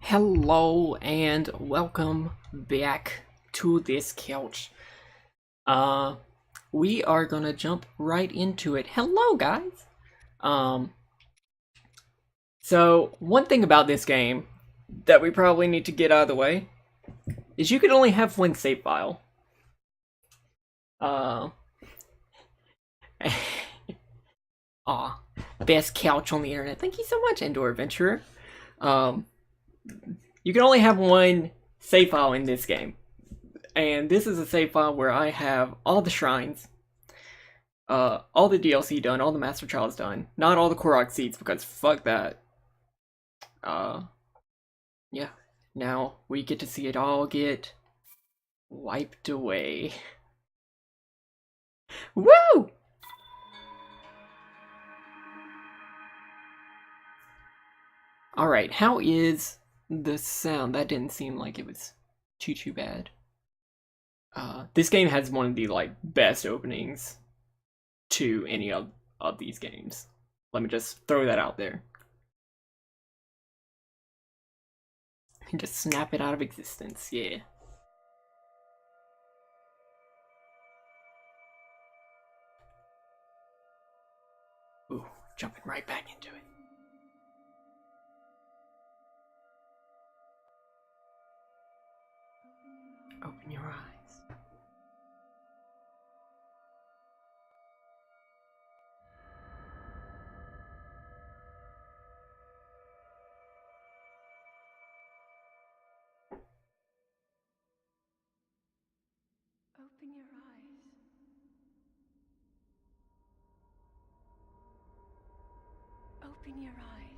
Hello and welcome back to this couch. Uh we are gonna jump right into it. Hello guys. Um so one thing about this game that we probably need to get out of the way is you can only have one save file. Uh Aw, best couch on the internet. Thank you so much, Indoor Adventurer. Um you can only have one save file in this game. And this is a save file where I have all the shrines, all the DLC done, all the Master Trials done. Not all the Korok seeds because fuck that. Uh, yeah. Now we get to see it all get wiped away. Woo! Alright, how is the sound? That didn't seem like it was too bad. This game has one of the best openings to any of these games. Let me just throw that out there. Just snap it out of existence, yeah. Ooh, jumping right back into it. Open your eyes. Open your eyes. Open your eyes.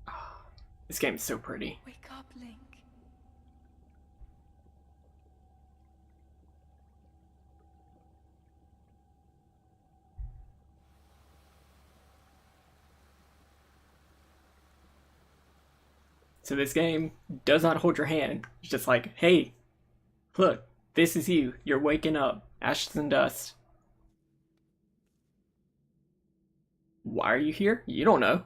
Oh, this game is so pretty. Wake up, Link. So this game does not hold your hand. It's just like, hey, look, this is you. You're waking up. Ashes and dust. Why are you here? You don't know.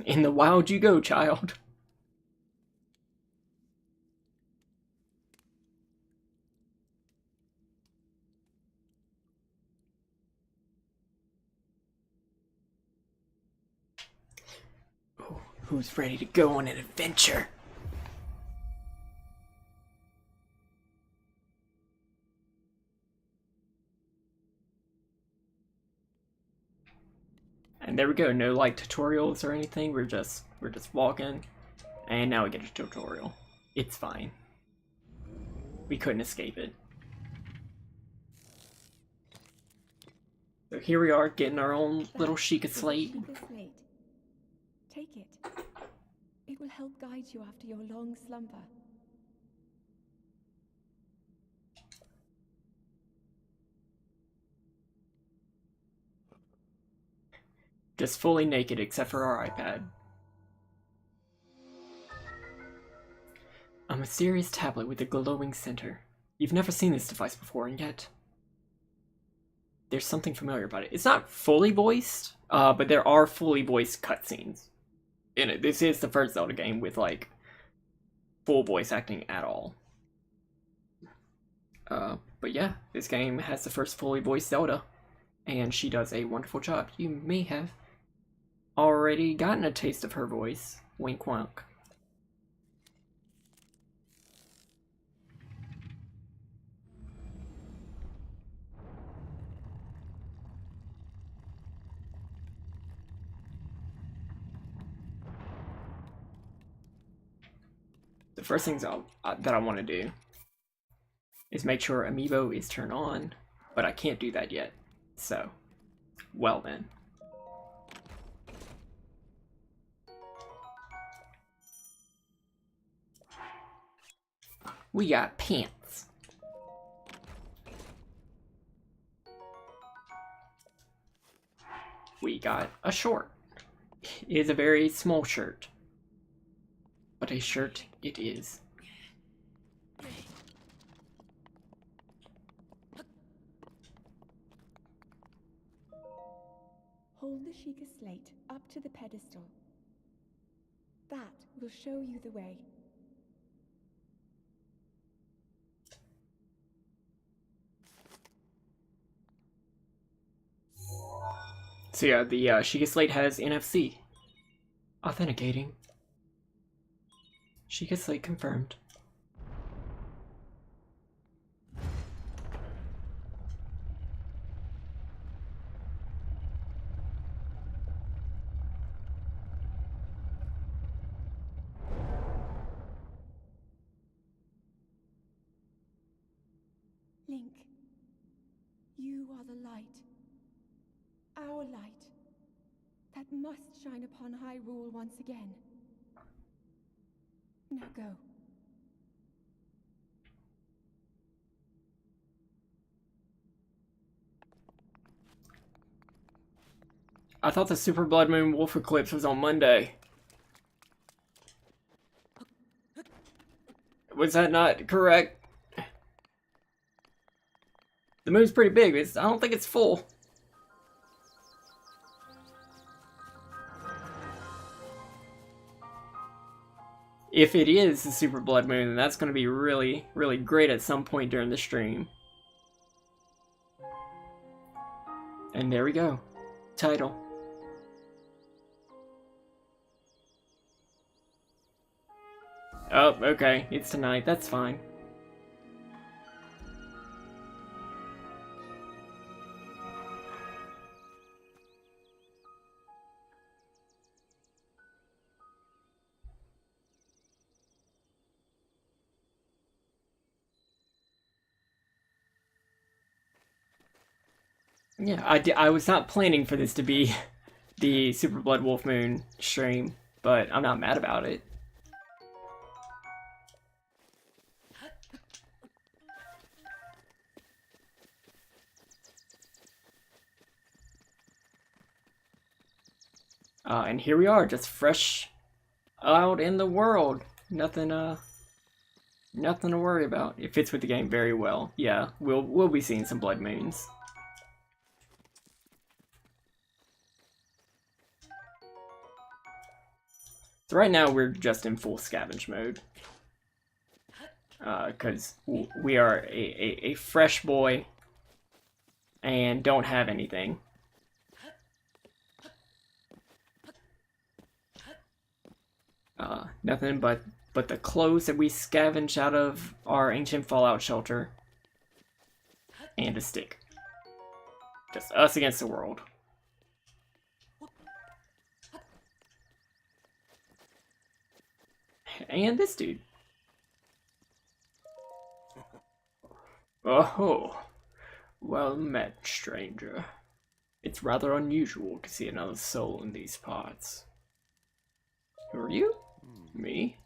In the wild you go, child. Ooh, who's ready to go on an adventure? And there we go. No tutorials or anything. We're just walking, and now we get a tutorial. It's fine. We couldn't escape it. So here we are, getting our own little Sheikah slate. Take it. It will help guide you after your long slumber. Just fully naked except for our iPad. A mysterious tablet with a glowing center. You've never seen this device before, and yet there's something familiar about it. It's not fully voiced, but there are fully voiced cutscenes in it. This is the first Zelda game with full voice acting at all. But yeah, this game has the first fully voiced Zelda, and she does a wonderful job. You may have already gotten a taste of her voice. Wink wink. The first things that I want to do is make sure Amiibo is turned on, but I can't do that yet. So, well then. We got pants. We got a short. It is a very small shirt, but a shirt it is. Hold the Sheikah slate up to the pedestal. That will show you the way. So yeah, the Sheikah Slate has NFC. Authenticating. Sheikah Slate confirmed. Link, you are the light. Our light. That must shine upon Hyrule once again. Now go. I thought the Super Blood Moon Wolf Eclipse was on Monday. Was that not correct? The moon's pretty big, but I don't think it's full. If it is the Super Blood Moon, then that's going to be really, really great at some point during the stream. And there we go. Title. Oh, okay. It's tonight. That's fine. Yeah, I was not planning for this to be the Super Blood Wolf Moon stream, but I'm not mad about it. And here we are, just fresh out in the world. Nothing nothing to worry about. It fits with the game very well. Yeah, we'll be seeing some blood moons. So right now we're just in full scavenge mode. Because we are a fresh boy and don't have anything. Nothing but the clothes that we scavenge out of our ancient fallout shelter. And a stick. Just us against the world. And this dude. Oh, well met, stranger. It's rather unusual to see another soul in these parts. Who are you? Me?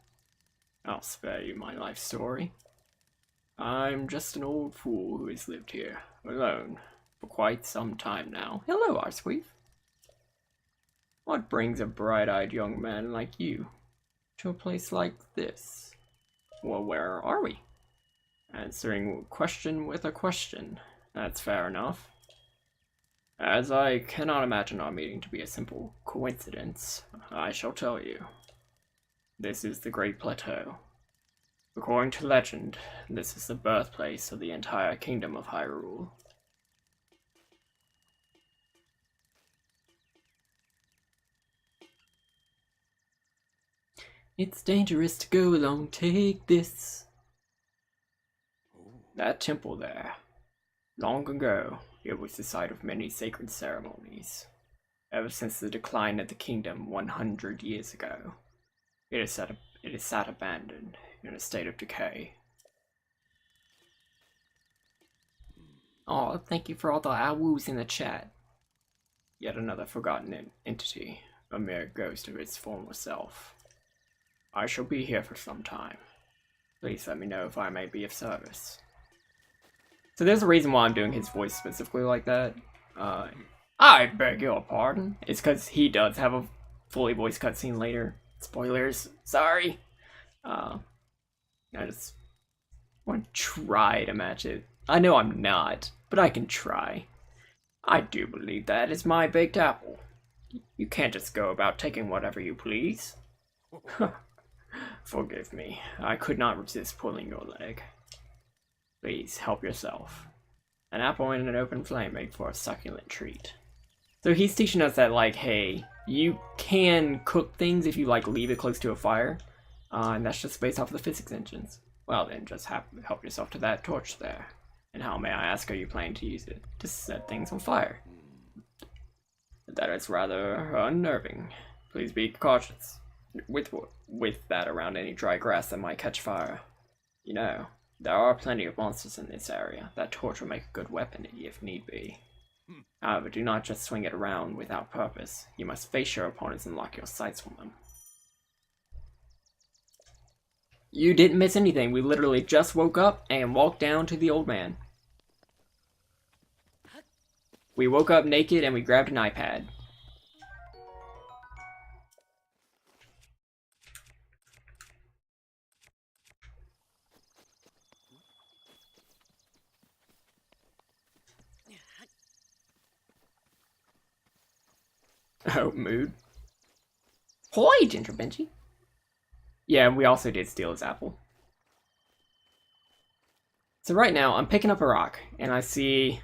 I'll spare you my life story. I'm just an old fool who has lived here, alone, for quite some time now. Hello, Arsweef. What brings a bright-eyed young man like you to a place like this? Well, where are we? Answering a question with a question. That's fair enough. As I cannot imagine our meeting to be a simple coincidence, I shall tell you. This is the Great Plateau. According to legend, this is the birthplace of the entire kingdom of Hyrule. It's dangerous to go alone, take this. That temple there. Long ago, it was the site of many sacred ceremonies. Ever since the decline of the kingdom 100 years ago, it is sat abandoned in a state of decay. Oh, thank you for all the awoos in the chat. Yet another forgotten entity, a mere ghost of its former self. I shall be here for some time. Please let me know if I may be of service. So there's a reason why I'm doing his voice specifically like that. I beg your pardon. It's because he does have a fully voiced cutscene later. Spoilers, sorry. I just want to try to match it. I know I'm not, but I can try. I do believe that is my baked apple. You can't just go about taking whatever you please. Forgive me, I could not resist pulling your leg. Please, help yourself. An apple in an open flame make for a succulent treat. So he's teaching us that, like, hey, you can cook things if you, like, leave it close to a fire. And that's just based off of the physics engines. Well then, just help yourself to that torch there. And how, may I ask, are you planning to use it? To set things on fire. That is rather unnerving. Please be cautious with that around any dry grass that might catch fire. You know, there are plenty of monsters in this area. That torch will make a good weapon if need be. However, do not just swing it around without purpose. You must face your opponents and lock your sights on them. You didn't miss anything. We literally just woke up and walked down to the old man. We woke up naked and we grabbed an iPad. Oh, mood. Hoy, Ginger Benji. Yeah, we also did steal his apple. So right now, I'm picking up a rock, and I see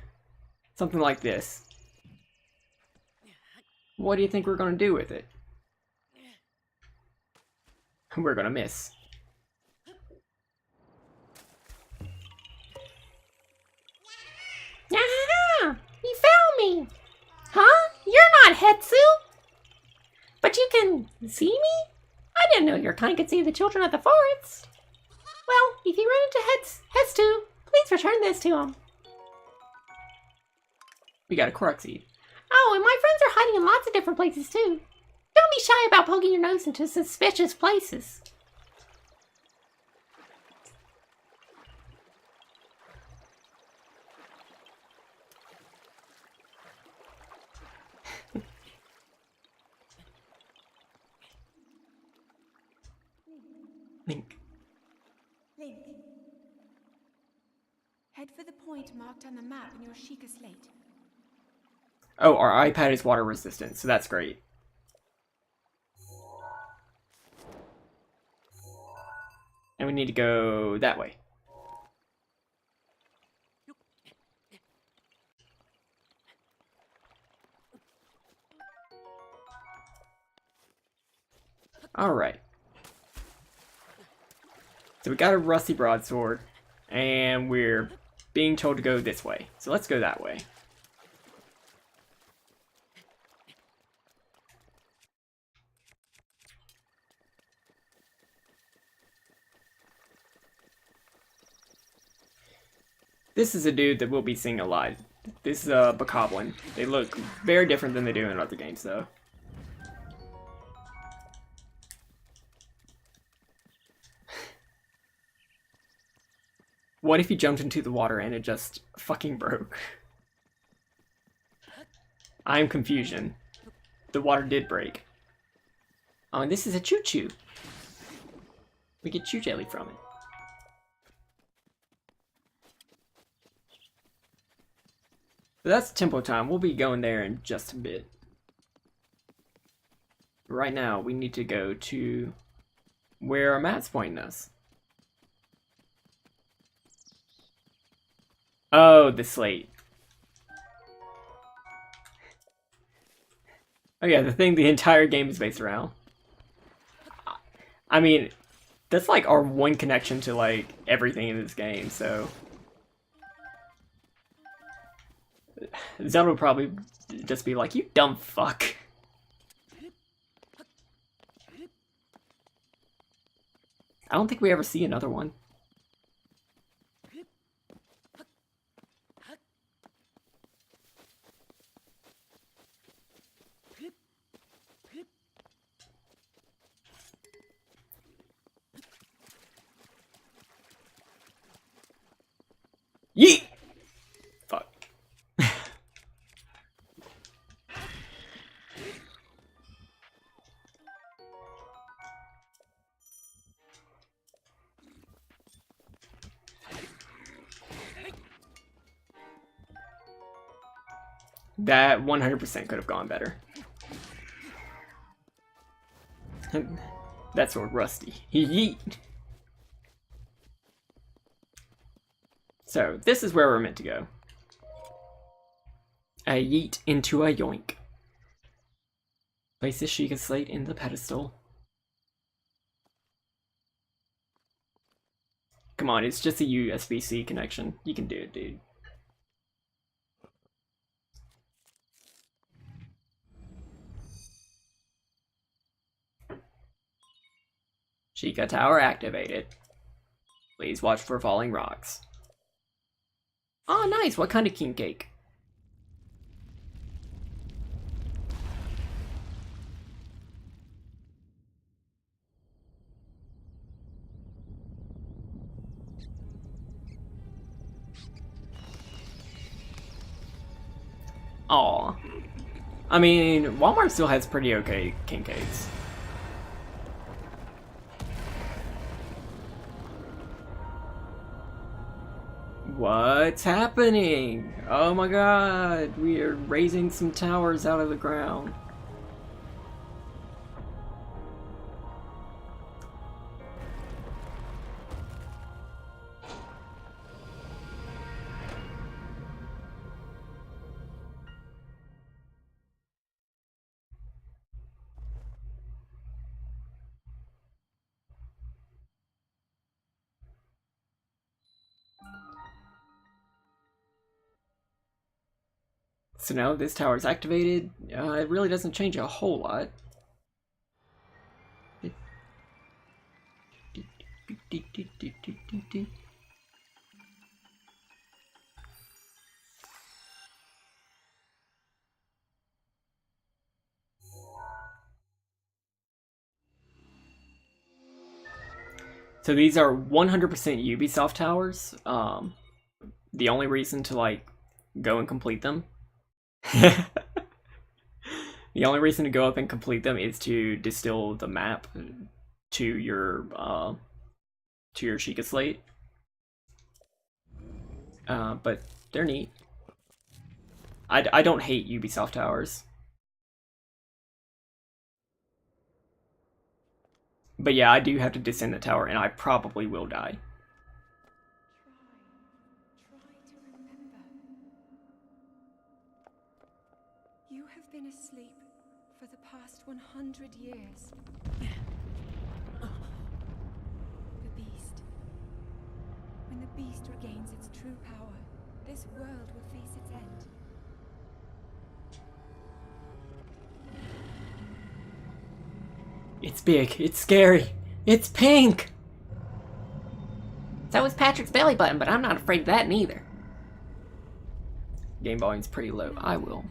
something like this. What do you think we're gonna do with it? We're gonna miss. Ah! You found me! Huh? You're not Hetsu! But you can see me? I didn't know your kind could see the children of the forest. Well, if you run into Hetsu, please return this to him. We got a Korok seed. Oh, and my friends are hiding in lots of different places too. Don't be shy about poking your nose into suspicious places. Link. Link. Head for the point marked on the map in your Sheikah slate. Oh, our iPad is water resistant, so that's great. And we need to go that way. Alright. So we got a rusty broadsword, and we're being told to go this way. So let's go that way. This is a dude that we'll be seeing a lot. This is a Bokoblin. They look very different than they do in other games, though. What if he jumped into the water and it just fucking broke? I'm confusion. The water did break. Oh, and this is a choo-choo. We get chew jelly from it. So that's tempo time. We'll be going there in just a bit. Right now, we need to go to where our map's pointing us. Oh, the slate. Oh yeah, the thing the entire game is based around. I mean, that's like our one connection to like everything in this game, so... Zelda would probably just be like, you dumb fuck. I don't think we ever see another one. Yeet! Fuck. That 100% could have gone better. That sword rusty. Yeet. So, this is where we're meant to go. A yeet into a yoink. Place the Sheikah slate in the pedestal. Come on, it's just a USB-C connection. You can do it, dude. Sheikah Tower activated. Please watch for falling rocks. Oh, nice. What kind of king cake? Aw. I mean, Walmart still has pretty okay king cakes. What's happening? Oh my god, we are raising some towers out of the ground. So now this tower is activated. It really doesn't change a whole lot. So these are 100% Ubisoft towers. The only reason to like go and complete them the only reason to go up and complete them is to distill the map to your Sheikah slate. But they're neat. I don't hate Ubisoft towers. But yeah, I do have to descend the tower, and I probably will die. Try to remember. You have been asleep for the past 100 years. The beast. When the beast regains its true power, this world will face its end. It's big. It's scary. It's pink. So is Patrick's belly button, but I'm not afraid of that neither. Game volume's pretty low. I will.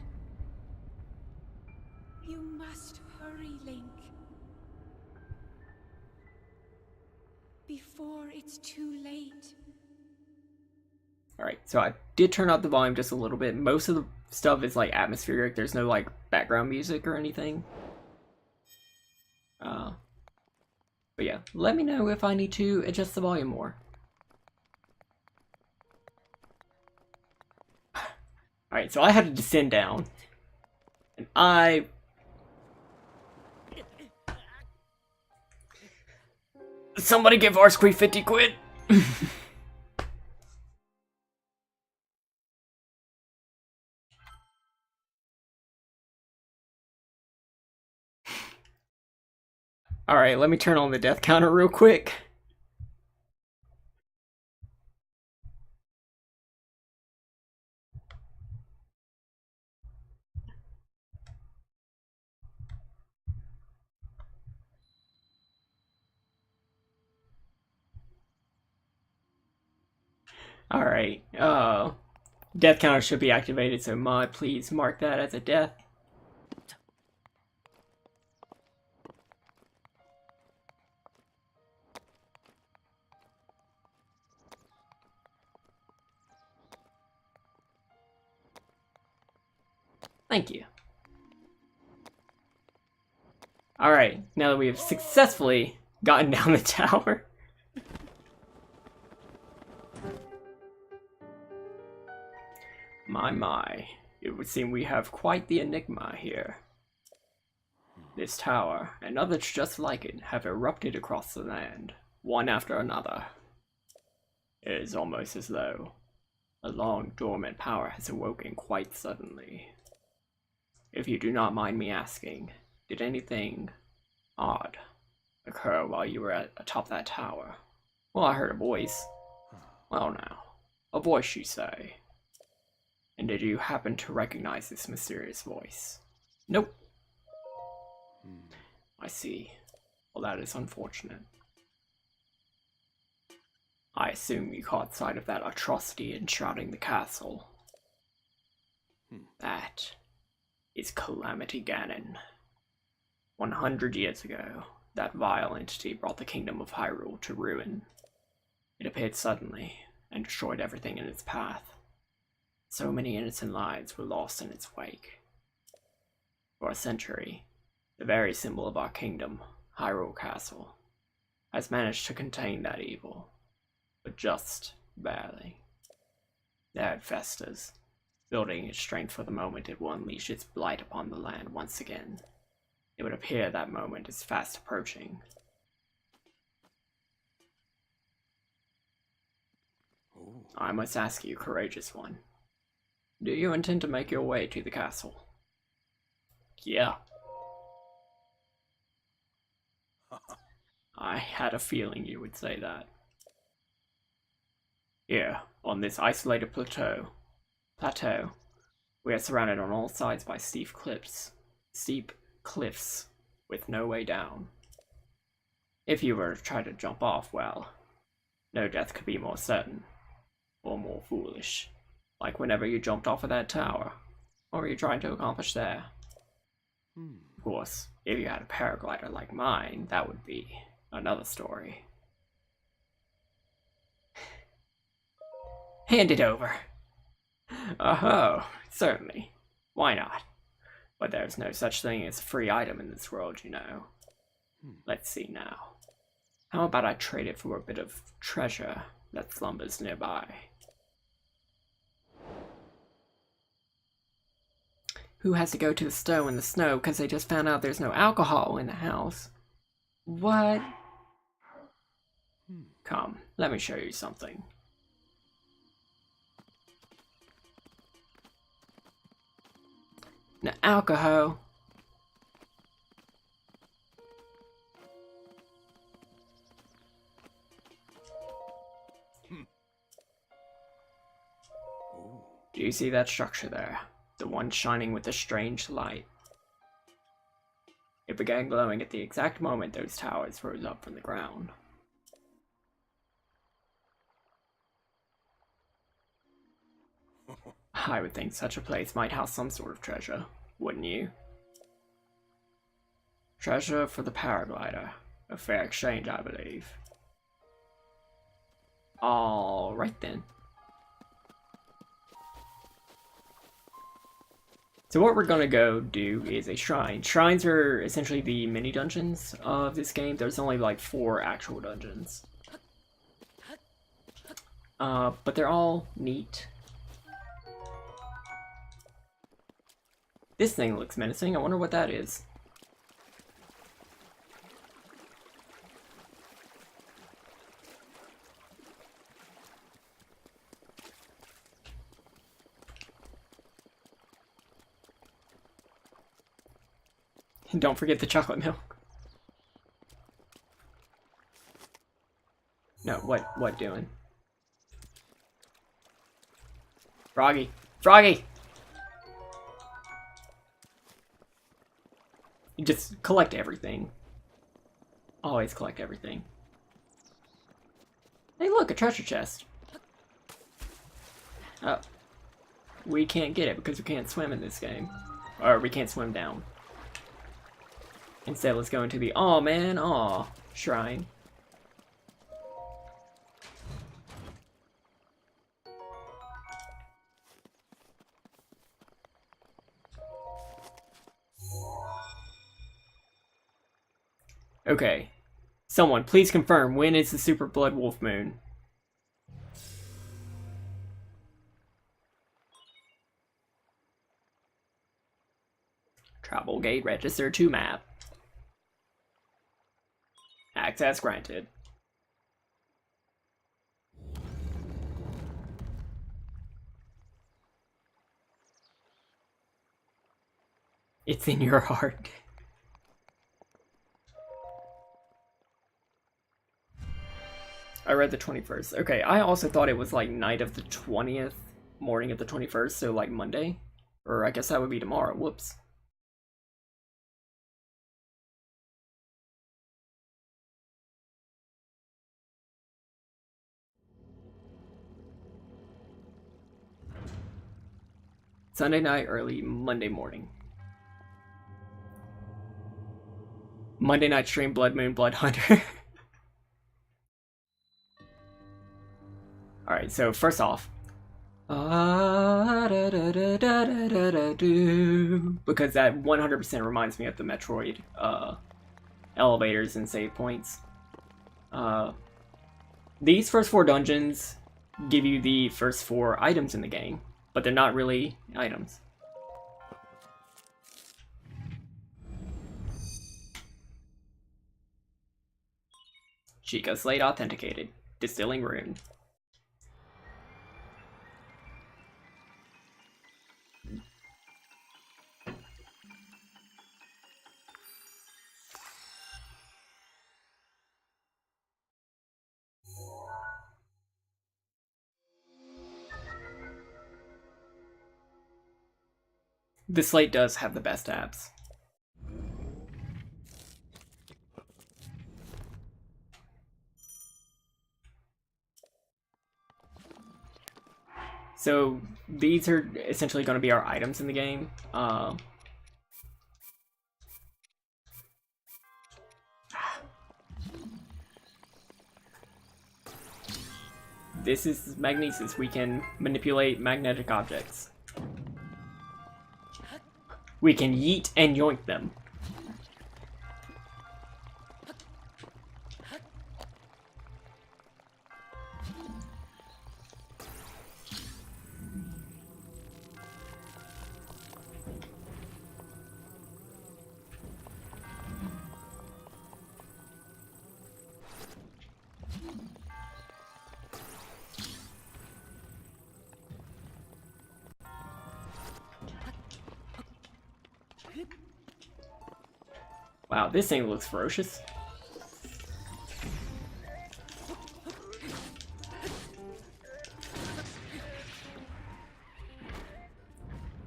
You must hurry, Link. Before it's too late. Alright, so I did turn up the volume just a little bit. Most of the stuff is like atmospheric. There's no like background music or anything. But yeah, let me know if I need to adjust the volume more. Alright, so I had to descend down. And somebody give Arsquee 50 quid! Alright, let me turn on the death counter real quick. Alright, death counter should be activated, so mod, please mark that as a death. Thank you. Alright, now that we have successfully gotten down the tower. My. it would seem we have quite the enigma here. This tower, and others just like it, have erupted across the land, one after another. It is almost as though a long dormant power has awoken quite suddenly. If you do not mind me asking, did anything odd occur while you were atop that tower? Well, I heard a voice. Well now, a voice you say. And did you happen to recognize this mysterious voice? Nope. I see. Well, that is unfortunate. I assume you caught sight of that atrocity enshrouding the castle. That is Calamity Ganon. 100 years ago, that vile entity brought the kingdom of Hyrule to ruin. It appeared suddenly and destroyed everything in its path. So many innocent lives were lost in its wake. For a century, the very symbol of our kingdom, Hyrule Castle, has managed to contain that evil, but just barely. There it festers, building its strength for the moment it will unleash its blight upon the land once again. It would appear that moment is fast approaching. I must ask you, courageous one, do you intend to make your way to the castle? Yeah. I had a feeling you would say that. Here, on this isolated plateau, we are surrounded on all sides by steep cliffs with no way down. If you were to try to jump off, well, no death could be more certain, or more foolish. Like whenever you jumped off of that tower. What were you trying to accomplish there? Of course, if you had a paraglider like mine, that would be another story. Hand it over. Oh, certainly. Why not? But there's no such thing as a free item in this world, you know. Let's see now. How about I trade it for a bit of treasure that slumbers nearby? Who has to go to the store in the snow because they just found out there's no alcohol in the house? What? Come, let me show you something. No alcohol. Do you see that structure there? The one shining with a strange light. It began glowing at the exact moment those towers rose up from the ground. I would think such a place might house some sort of treasure, wouldn't you? Treasure for the paraglider. A fair exchange, I believe. Alright then. So what we're gonna go do is a shrine. Shrines are essentially the mini dungeons of this game. There's only like 4 actual dungeons. But they're all neat. This thing looks menacing. I wonder what that is. And don't forget the chocolate milk. No, what doing? Froggy! Froggy! You just collect everything. Always collect everything. Hey look, a treasure chest. Oh. We can't get it because we can't swim in this game. Or we can't swim down. Instead, let's go into the Aw Man, Aw shrine. Okay. Someone, please confirm, when is the Super Blood Wolf Moon? Travel gate register to map. Access granted. It's in your heart. I read the 21st. Okay, I also thought it was like night of the 20th, morning of the 21st, so like Monday. Or I guess that would be tomorrow. Whoops. Sunday night, early Monday morning. Monday night stream, Blood Moon, Blood Hunter. Alright, so first off. Because that 100% reminds me of the Metroid elevators and save points. These first 4 dungeons give you the first 4 items in the game, but they're not really items. Chica Slate authenticated. Distilling rune. The slate does have the best apps. So these are essentially going to be our items in the game. This is magnesis. We can manipulate magnetic objects. We can yeet and yoink them. Wow, this thing looks ferocious.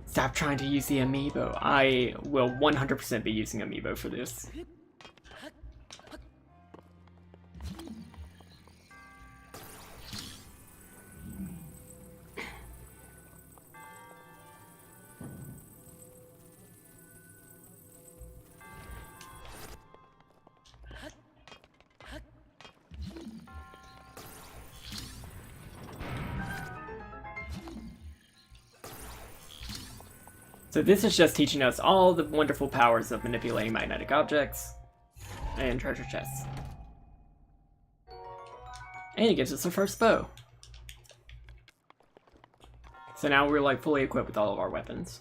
Stop trying to use the amiibo. I will 100% be using amiibo for this. So this is just teaching us all the wonderful powers of manipulating magnetic objects and treasure chests. And it gives us our first bow. So now we're like fully equipped with all of our weapons.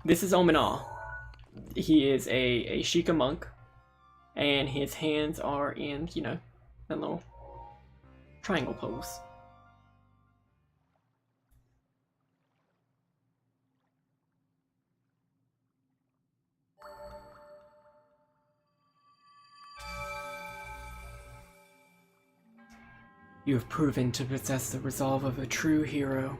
This is Omenal. He is a Sheikah monk, and his hands are in, you know, that little triangle pose. You have proven to possess the resolve of a true hero.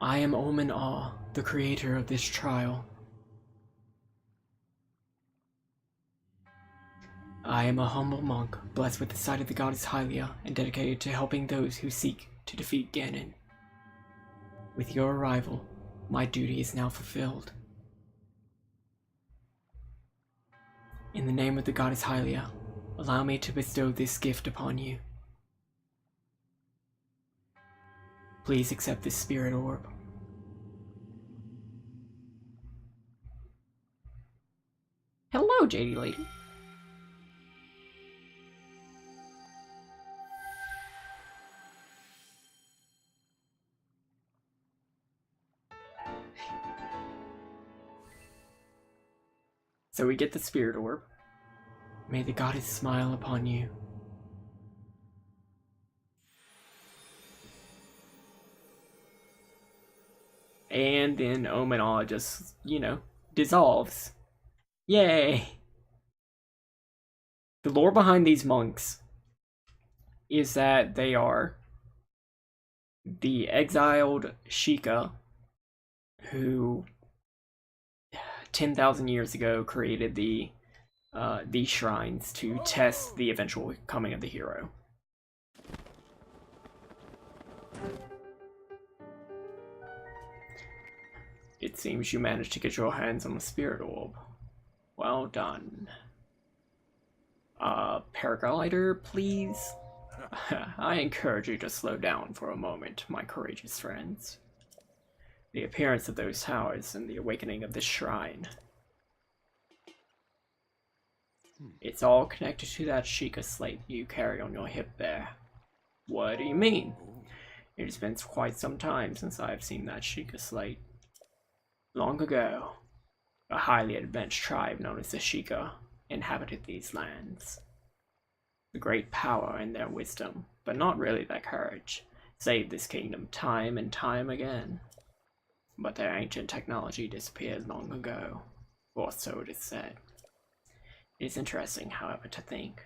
I am Omen Ah, the creator of this trial. I am a humble monk, blessed with the sight of the goddess Hylia, and dedicated to helping those who seek to defeat Ganon. With your arrival, my duty is now fulfilled. In the name of the goddess Hylia, allow me to bestow this gift upon you. Please accept this spirit orb. Hello, JD lady. So we get the spirit orb. May the goddess smile upon you. And then Omenal just, dissolves. Yay! The lore behind these monks is that they are the exiled Sheikah who 10,000 years ago created these shrines to test the eventual coming of the hero. It seems you managed to get your hands on the spirit orb. Well done. Paraglider, please? I encourage you to slow down for a moment, my courageous friends. The appearance of those towers and the awakening of this shrine. It's all connected to that Sheikah slate you carry on your hip there. What do you mean? It has been quite some time since I have seen that Sheikah slate. Long ago, a highly advanced tribe known as the Sheikah inhabited these lands. The great power and their wisdom, but not really their courage, saved this kingdom time and time again. But their ancient technology disappeared long ago, or so it is said. It is interesting, however, to think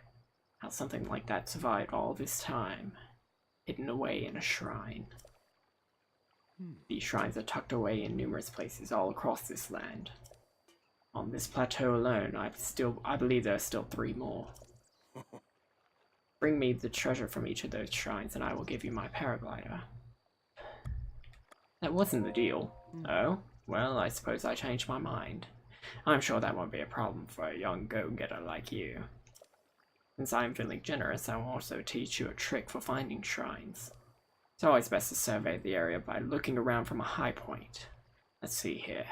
how something like that survived all this time, hidden away in a shrine. These shrines are tucked away in numerous places all across this land. On this plateau alone, I believe there are still 3 more. Bring me the treasure from each of those shrines and I will give you my paraglider. That wasn't the deal. Oh? Well, I suppose I changed my mind. I'm sure that won't be a problem for a young go-getter like you. Since I am feeling generous, I will also teach you a trick for finding shrines. It's always best to survey the area by looking around from a high point. Let's see here.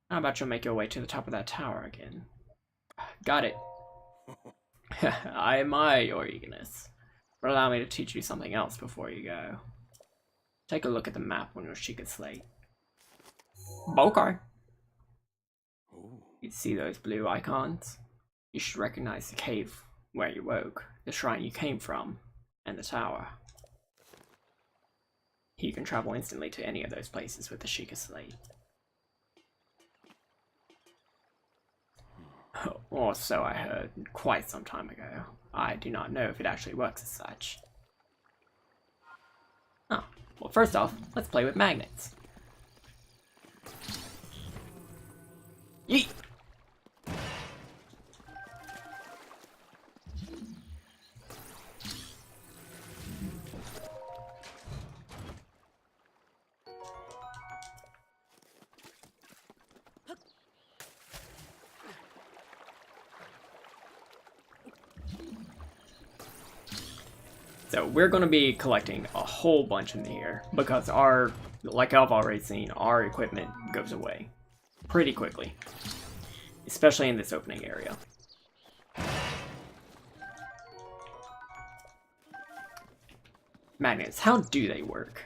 How about you'll make your way to the top of that tower again? Got it. I admire your eagerness, but allow me to teach you something else before you go. Take a look at the map on your Sheikah slate. Okay. You see those blue icons? You should recognize the cave where you woke, the shrine you came from, and the tower. You can travel instantly to any of those places with the Sheikah slate. Or so I heard quite some time ago. I do not know if it actually works as such. Oh, well first off, let's play with magnets. Yeet! So we're going to be collecting a whole bunch in here because like I've already seen, our equipment goes away pretty quickly, especially in this opening area. Magnets, how do they work?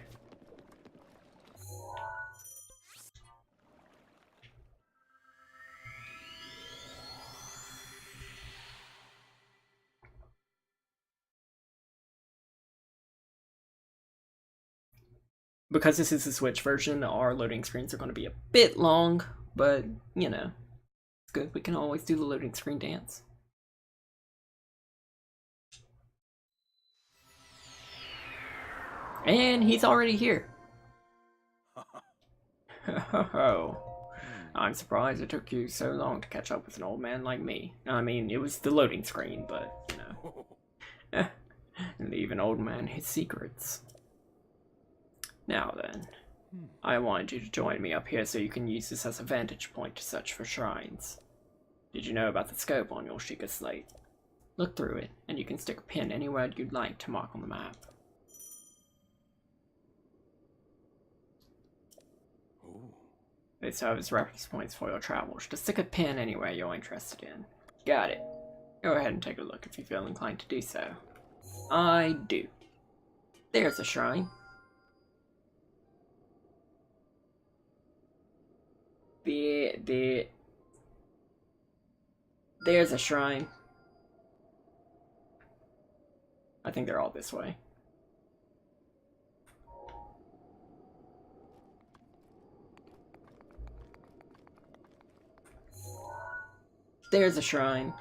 Because this is the Switch version, our loading screens are going to be a bit long, but, you know, it's good. We can always do the loading screen dance. And he's already here. I'm surprised it took you so long to catch up with an old man like me. I mean, it was the loading screen, but, you know. Leave an old man his secrets. Now then, I wanted you to join me up here so you can use this as a vantage point to search for shrines. Did you know about the scope on your Sheikah slate? Look through it, and you can stick a pin anywhere you'd like to mark on the map. They serve as reference points for your travels. Just stick a pin anywhere you're interested in. Got it. Go ahead and take a look if you feel inclined to do so. I do. There's a shrine. There's a shrine. I think they're all this way. There's a shrine.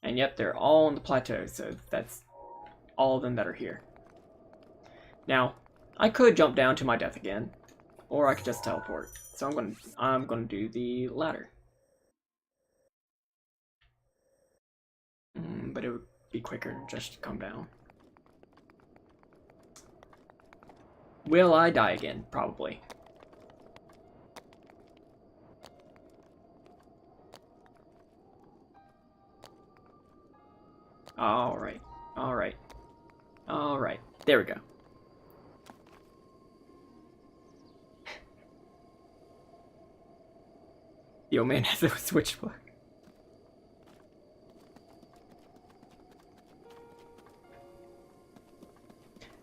And yep, they're all on the plateau, so that's all of them that are here. Now, I could jump down to my death again, or I could just teleport. So I'm gonna do the latter. But it would be quicker just to come down. Will I die again? Probably. Alright. Alright. Alright. There we go. Yo, man has a switchblade.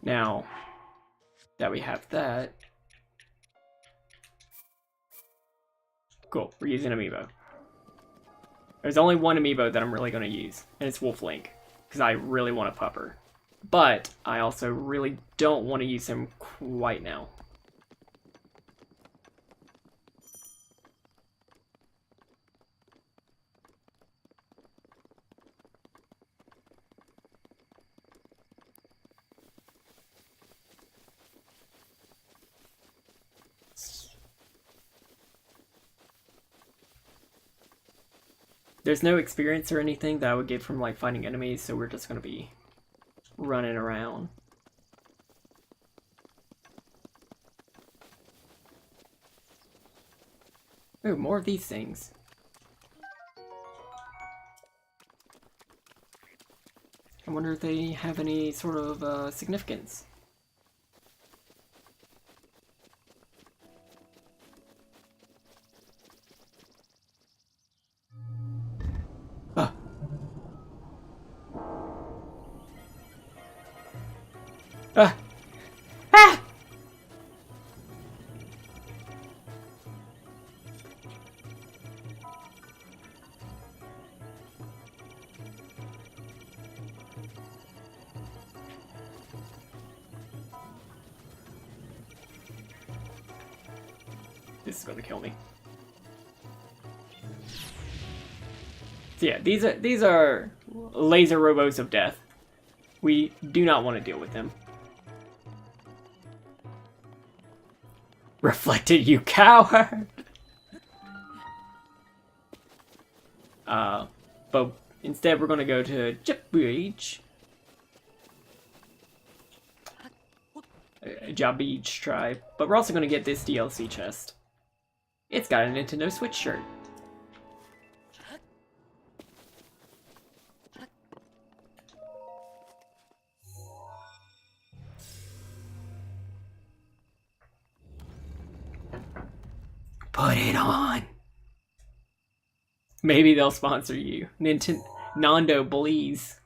Now that we have that, cool, we're using Amiibo. There's only one Amiibo that I'm really going to use, and it's Wolf Link, because I really want a pupper. But I also really don't want to use him quite now. There's no experience or anything that I would get from like fighting enemies, so we're just gonna be running around. Oh, more of these things. I wonder if they have any sort of significance. Ah. Ah. Ah. This is gonna kill me. So yeah, these are laser robos of death. We do not want to deal with them. Reflected, you coward! But instead we're gonna go to Jet Beach. Beach tribe. But we're also gonna get this DLC chest. It's got a Nintendo Switch shirt. Put it on. Maybe they'll sponsor you. Nintendo, please.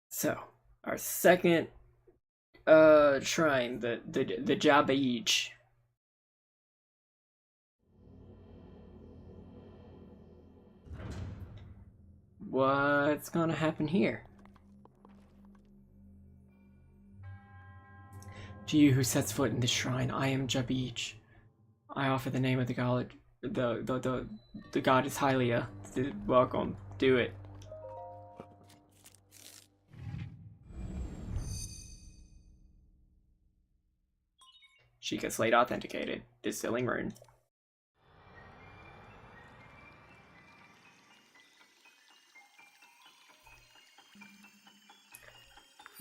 So, our second shrine, the Jabeach. What's gonna happen here? To you who sets foot in this shrine, I am Jabeach. I offer the name of the god, the goddess Hylia. Welcome. Do it. Sheikah Slate authenticated. Distilling rune.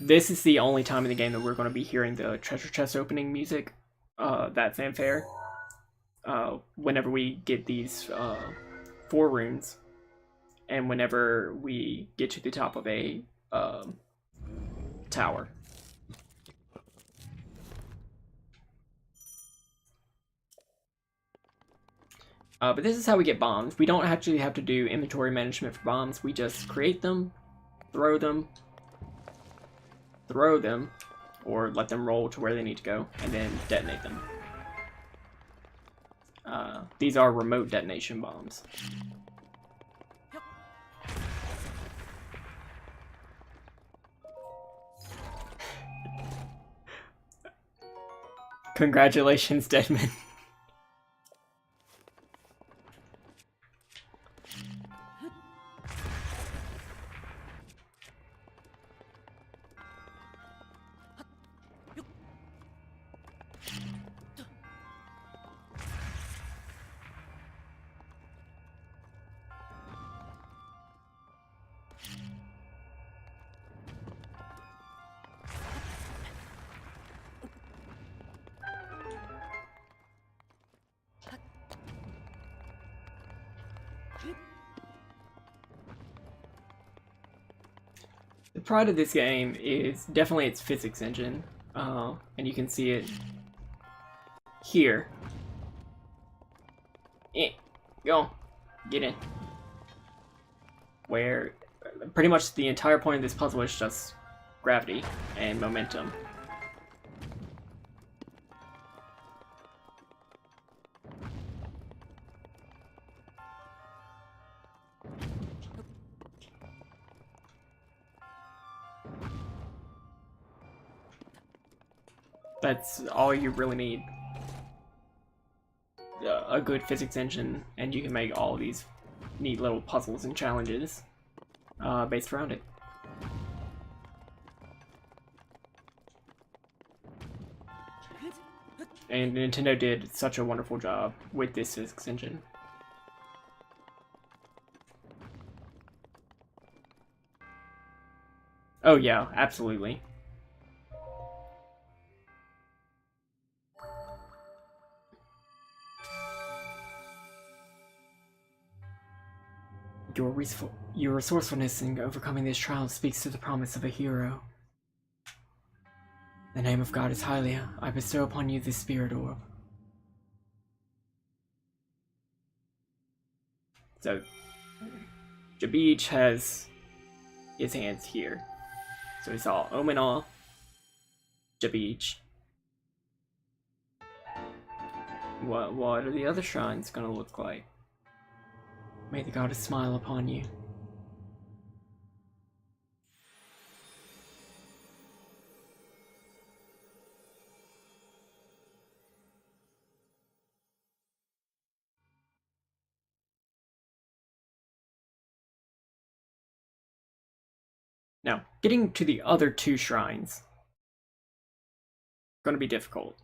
This is the only time in the game that we're going to be hearing the treasure chest opening music, that fanfare, whenever we get these 4 runes, and whenever we get to the top of a tower. But this is how we get bombs. We don't actually have to do inventory management for bombs. We just create them, throw them, or let them roll to where they need to go, and then detonate them. These are remote detonation bombs. Congratulations, Deadman. The pride of this game is definitely its physics engine, and you can see it here. Go, get in. Where pretty much the entire point of this puzzle is just gravity and momentum. That's all you really need. A good physics engine, and you can make all these neat little puzzles and challenges based around it. And Nintendo did such a wonderful job with this physics engine. Oh yeah, absolutely. Your resourcefulness in overcoming this trial speaks to the promise of a hero. The name of God is Hylia. I bestow upon you this spirit orb. So, Jabich has his hands here. So it's all Omenal, Jabich. What are the other shrines gonna look like? May the goddess smile upon you. Now, getting to the other two shrines, going to be difficult.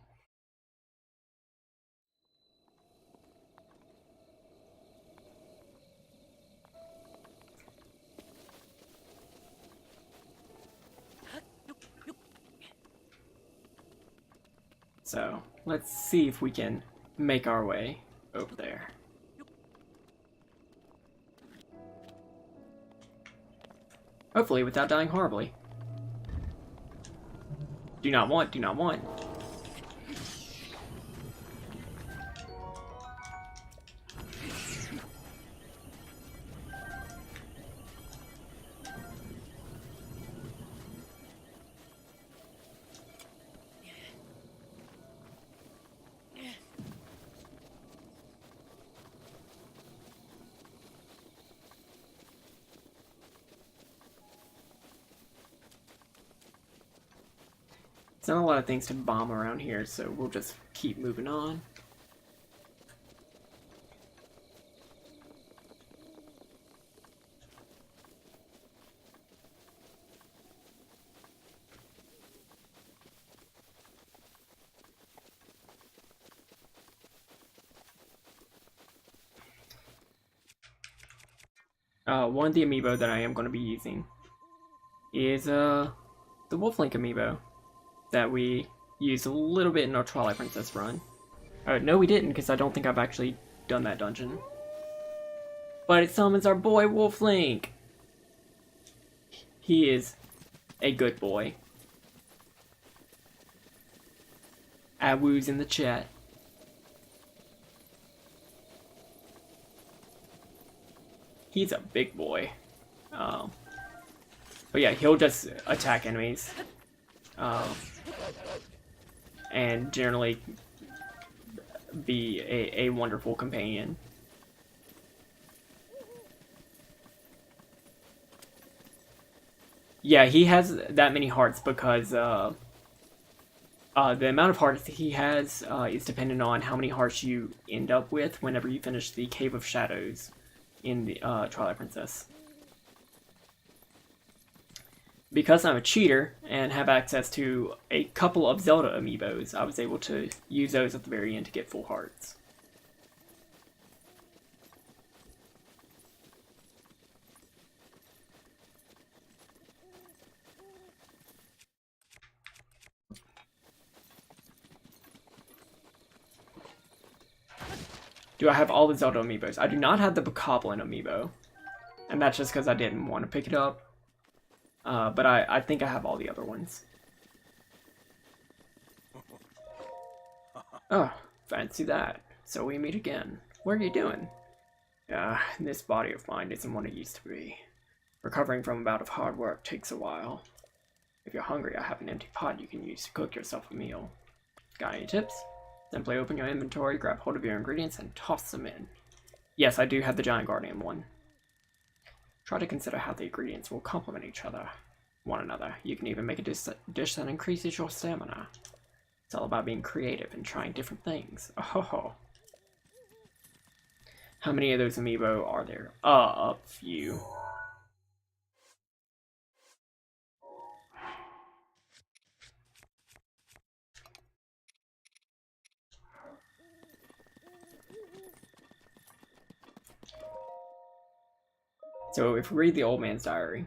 So, let's see if we can make our way over there. Hopefully without dying horribly. Do not want, do not want. There's not a lot of things to bomb around here, so we'll just keep moving on. One of the amiibo that I am going to be using is the Wolf Link amiibo that we used a little bit in our Twilight Princess run. No, we didn't, because I don't think I've actually done that dungeon. But it summons our boy Wolf Link. He is a good boy. Awoo's in the chat. He's a big boy. But yeah, he'll just attack enemies. And generally be a wonderful companion. Yeah, he has that many hearts because the amount of hearts he has is dependent on how many hearts you end up with whenever you finish the Cave of Shadows in the Twilight Princess. Because I'm a cheater and have access to a couple of Zelda amiibos, I was able to use those at the very end to get full hearts. Do I have all the Zelda amiibos? I do not have the Bokoblin amiibo. And that's just because I didn't want to pick it up. But I think I have all the other ones. Oh, fancy that. So we meet again. What are you doing? This body of mine isn't what it used to be. Recovering from a bout of hard work takes a while. If you're hungry, I have an empty pot you can use to cook yourself a meal. Got any tips? Simply open your inventory, grab hold of your ingredients, and toss them in. Yes, I do have the Giant Guardian one. Try to consider how the ingredients will complement one another. You can even make a dish that increases your stamina. It's all about being creative and trying different things. Oh. How many of those amiibo are there? A few. So if we read the old man's diary,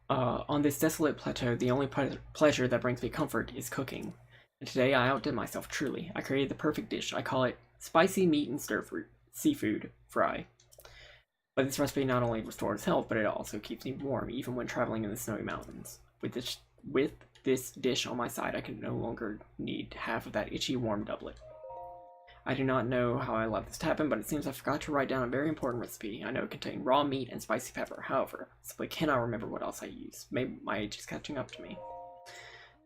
on this desolate plateau, the only pleasure that brings me comfort is cooking. And today I outdid myself truly. I created the perfect dish. I call it spicy meat and seafood fry. But this recipe not only restores health, but it also keeps me warm, even when traveling in the snowy mountains. With this dish on my side, I can no longer need half of that itchy warm doublet. I do not know how I allowed this to happen, but it seems I forgot to write down a very important recipe. I know it contained raw meat and spicy pepper. However, I simply cannot remember what else I used. Maybe my age is catching up to me.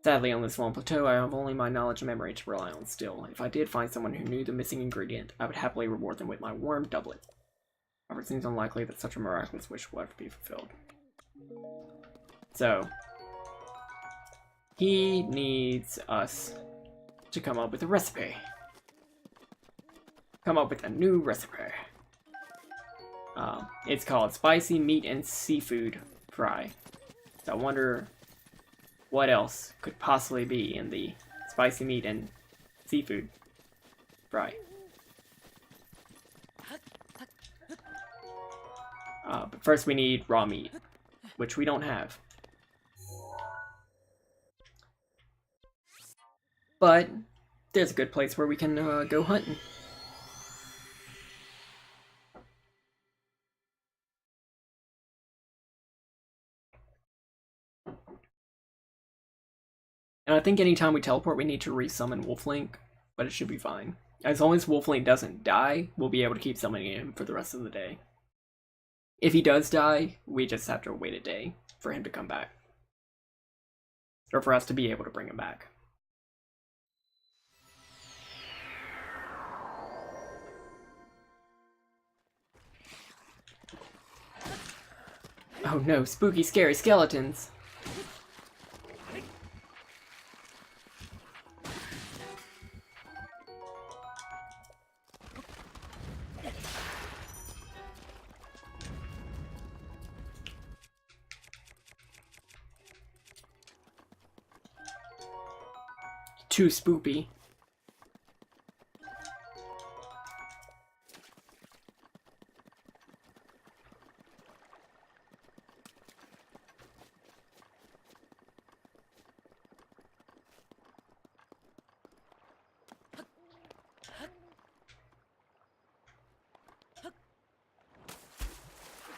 Sadly, on this lone plateau, I have only my knowledge and memory to rely on still. If I did find someone who knew the missing ingredient, I would happily reward them with my warm doublet. However, it seems unlikely that such a miraculous wish will ever be fulfilled. So, he needs us to come up with a recipe. Come up with a new recipe. It's called spicy meat and seafood fry. So I wonder what else could possibly be in the spicy meat and seafood fry. But first we need raw meat, which we don't have. But there's a good place where we can go hunting. And I think anytime we teleport, we need to resummon Wolflink, but it should be fine. As long as Wolflink doesn't die, we'll be able to keep summoning him for the rest of the day. If he does die, we just have to wait a day for him to come back. Or for us to be able to bring him back. Oh no, spooky, scary skeletons! Too spoopy.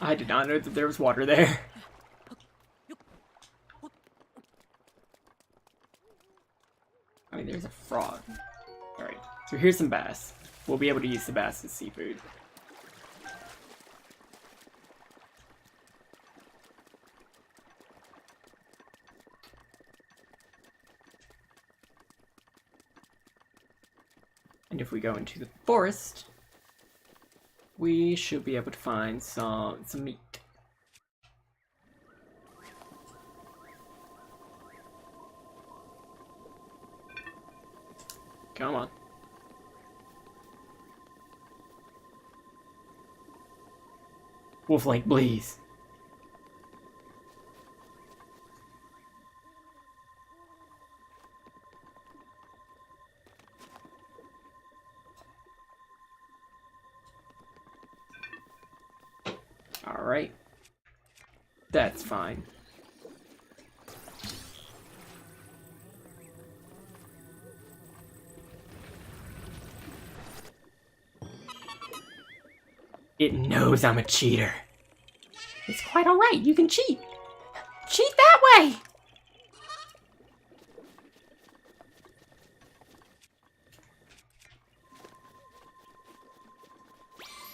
I did not know that there was water there. I mean, there's a frog. Alright, so here's some bass. We'll be able to use the bass as seafood. And if we go into the forest, we should be able to find some meat. Come on. Wolf Lake, please. Alright. That's fine. It knows I'm a cheater. It's quite alright, you can cheat. Cheat that way!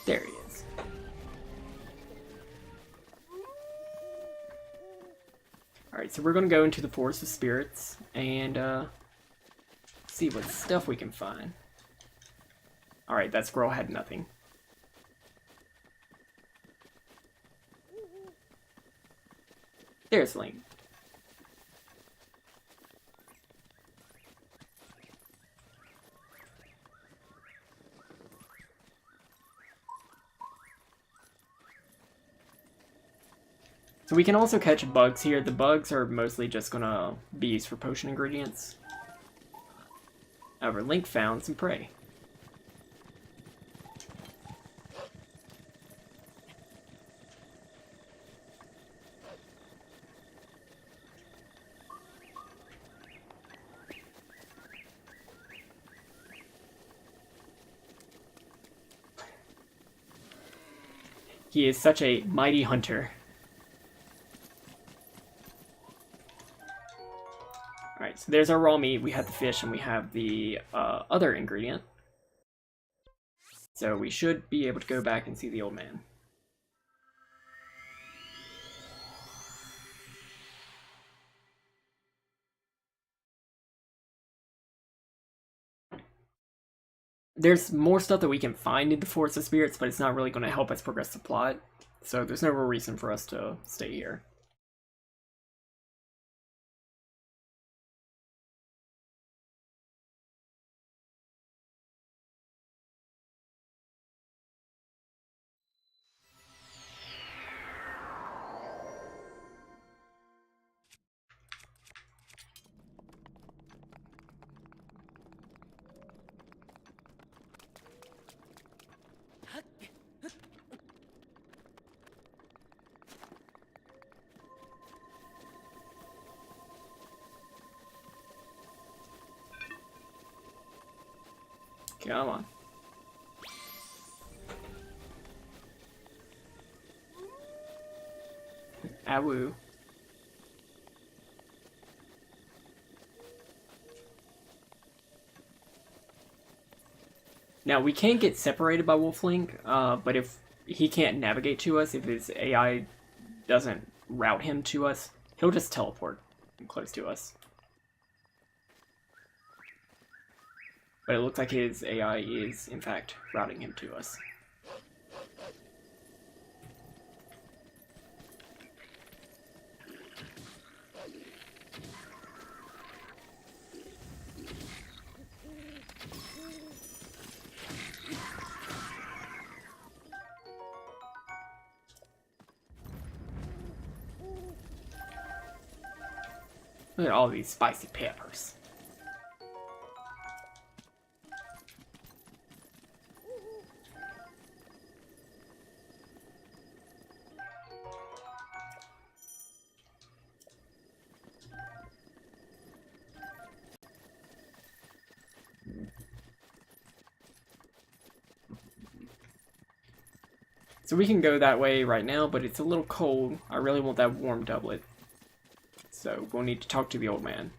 There he is. Alright, so we're gonna go into the Forest of Spirits and see what stuff we can find. Alright, that squirrel had nothing. There's Link. So we can also catch bugs here. The bugs are mostly just gonna be used for potion ingredients. However, Link found some prey. He is such a mighty hunter. Alright, so there's our raw meat. We have the fish and we have the other ingredient. So we should be able to go back and see the old man. There's more stuff that we can find in the Forest of Spirits, but it's not really going to help us progress the plot. So there's no real reason for us to stay here. Come on. Awoo. Now, we can get separated by Wolflink, but if he can't navigate to us, if his AI doesn't route him to us, he'll just teleport close to us. But it looks like his AI is, in fact, routing him to us. Look at all these spicy peppers. So we can go that way right now, but it's a little cold. I really want that warm doublet. So we'll need to talk to the old man.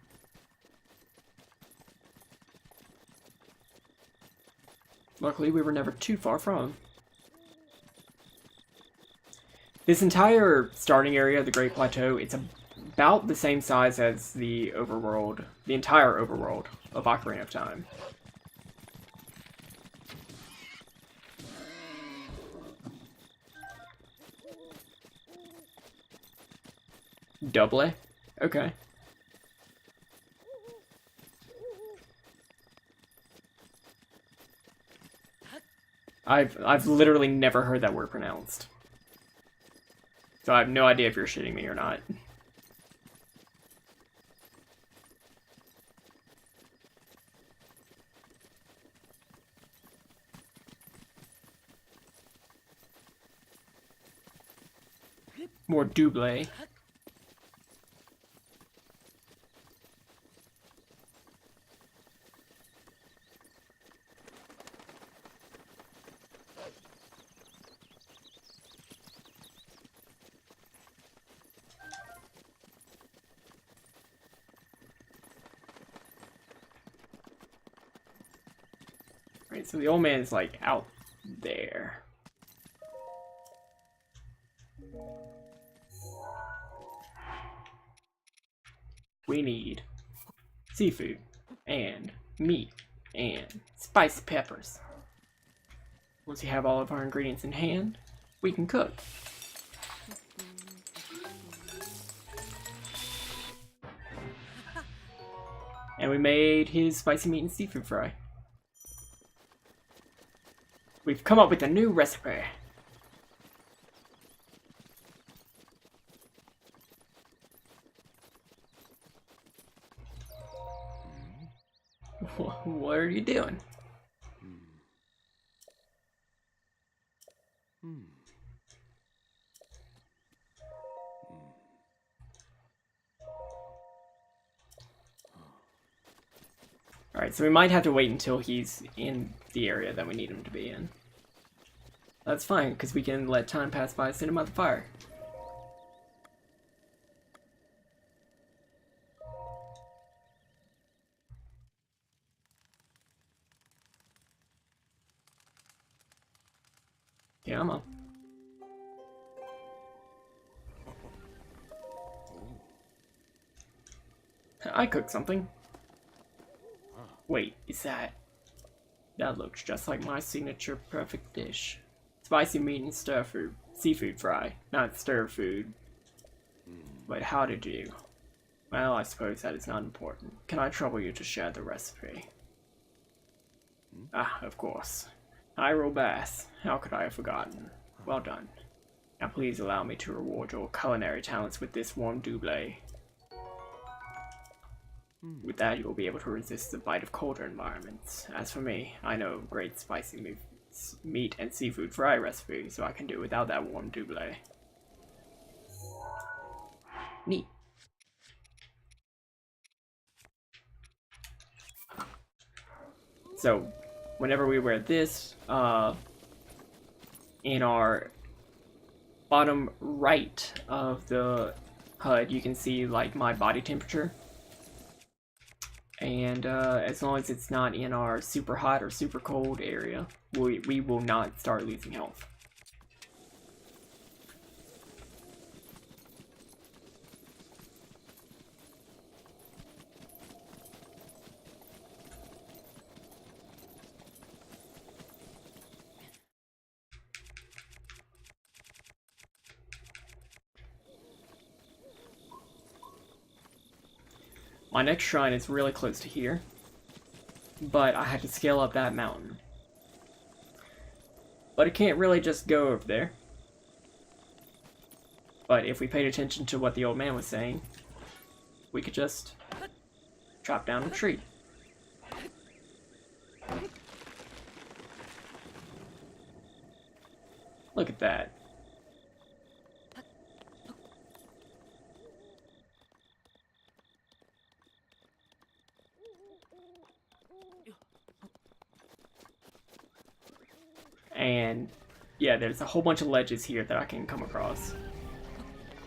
Luckily, we were never too far from him. This entire starting area of the Great Plateau, it's about the same size as the overworld, the entire overworld of Ocarina of Time. Double? Okay. I've literally never heard that word pronounced. So I have no idea if you're shitting me or not. More double. Right, so the old man is like out there. We need seafood and meat and spicy peppers. Once we have all of our ingredients in hand, we can cook. And we made his spicy meat and seafood fry. We've come up with a new recipe. What are you doing? Alright, so we might have to wait until he's in the area that we need him to be in. That's fine, because we can let time pass by, send him out the fire. Yeah, I'm up. I cooked something. Wait, is that... That looks just like my signature perfect dish. Spicy meat and stir food. Seafood fry, not stir food. But how did you? Well, I suppose that is not important. Can I trouble you to share the recipe? Ah, of course. Hyrule Bass. How could I have forgotten? Well done. Now please allow me to reward your culinary talents with this warm double. With that, you will be able to resist the bite of colder environments. As for me, I know a great spicy meat and seafood fry recipe, so I can do without that warm double. Neat. So, whenever we wear this, in our bottom right of the HUD, you can see like my body temperature. And as long as it's not in our super hot or super cold area, we will not start losing health. My next shrine is really close to here, but I had to scale up that mountain. But it can't really just go over there. But if we paid attention to what the old man was saying, we could just chop down a tree. Look at that. And yeah, there's a whole bunch of ledges here that I can come across.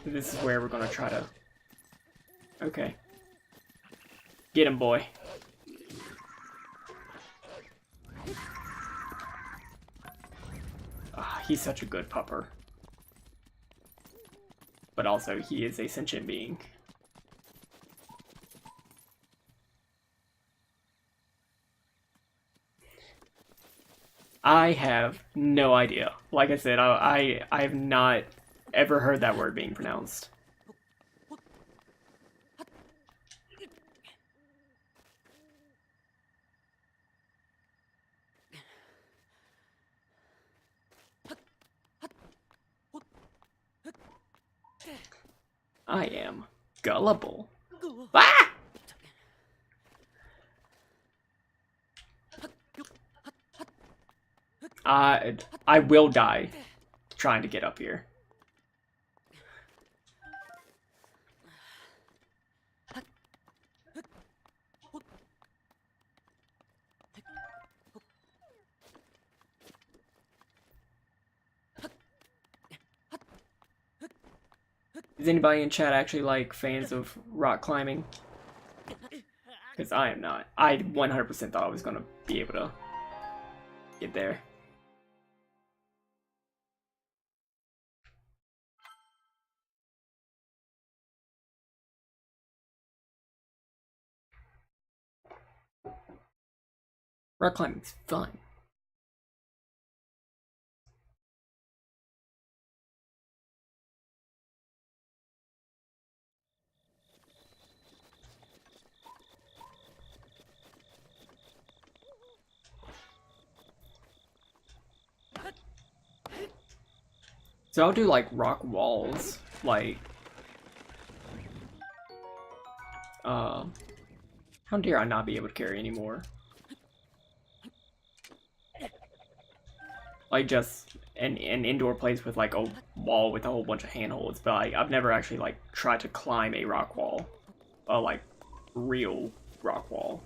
This is where we're gonna try to... Okay. Get him, boy. Ah, he's such a good pupper. But also, he is a sentient being. I have no idea. Like I said, I have not ever heard that word being pronounced. I am gullible. Ah! I will die trying to get up here. Is anybody in chat actually like fans of rock climbing? Because I am not. I 100% thought I was gonna be able to get there. Rock climbing's fun. So I'll do like rock walls, like how dare I not be able to carry anymore? Like just an indoor place with like a wall with a whole bunch of handholds, but I've never actually like tried to climb a rock wall, a like real rock wall.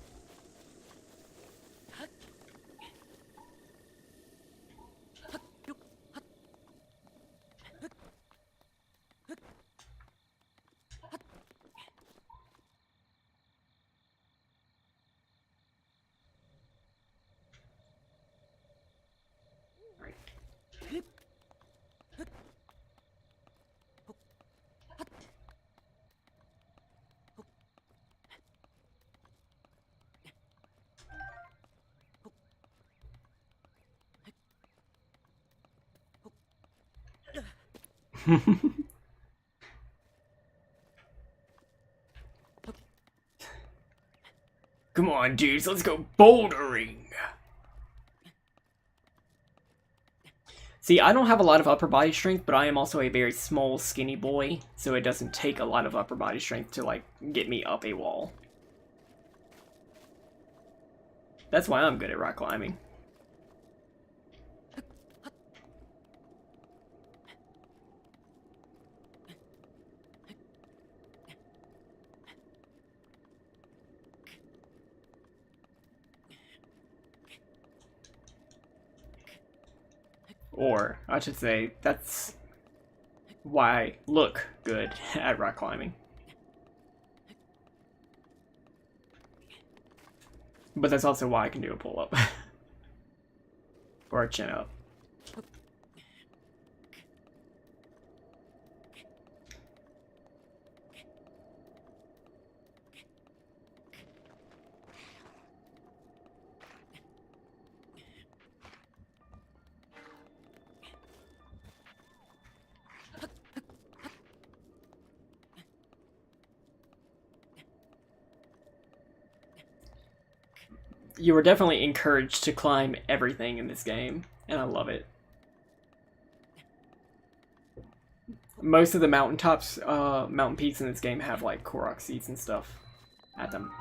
Come on, dudes, let's go bouldering! See, I don't have a lot of upper body strength, but I am also a very small, skinny boy, so it doesn't take a lot of upper body strength to, like, get me up a wall. That's why I'm good at rock climbing. Or, I should say, that's why I look good at rock climbing. But that's also why I can do a pull-up. Or a chin-up. You were definitely encouraged to climb everything in this game, and I love it. Most of the mountaintops, mountain peaks in this game have like Korok seeds and stuff at them.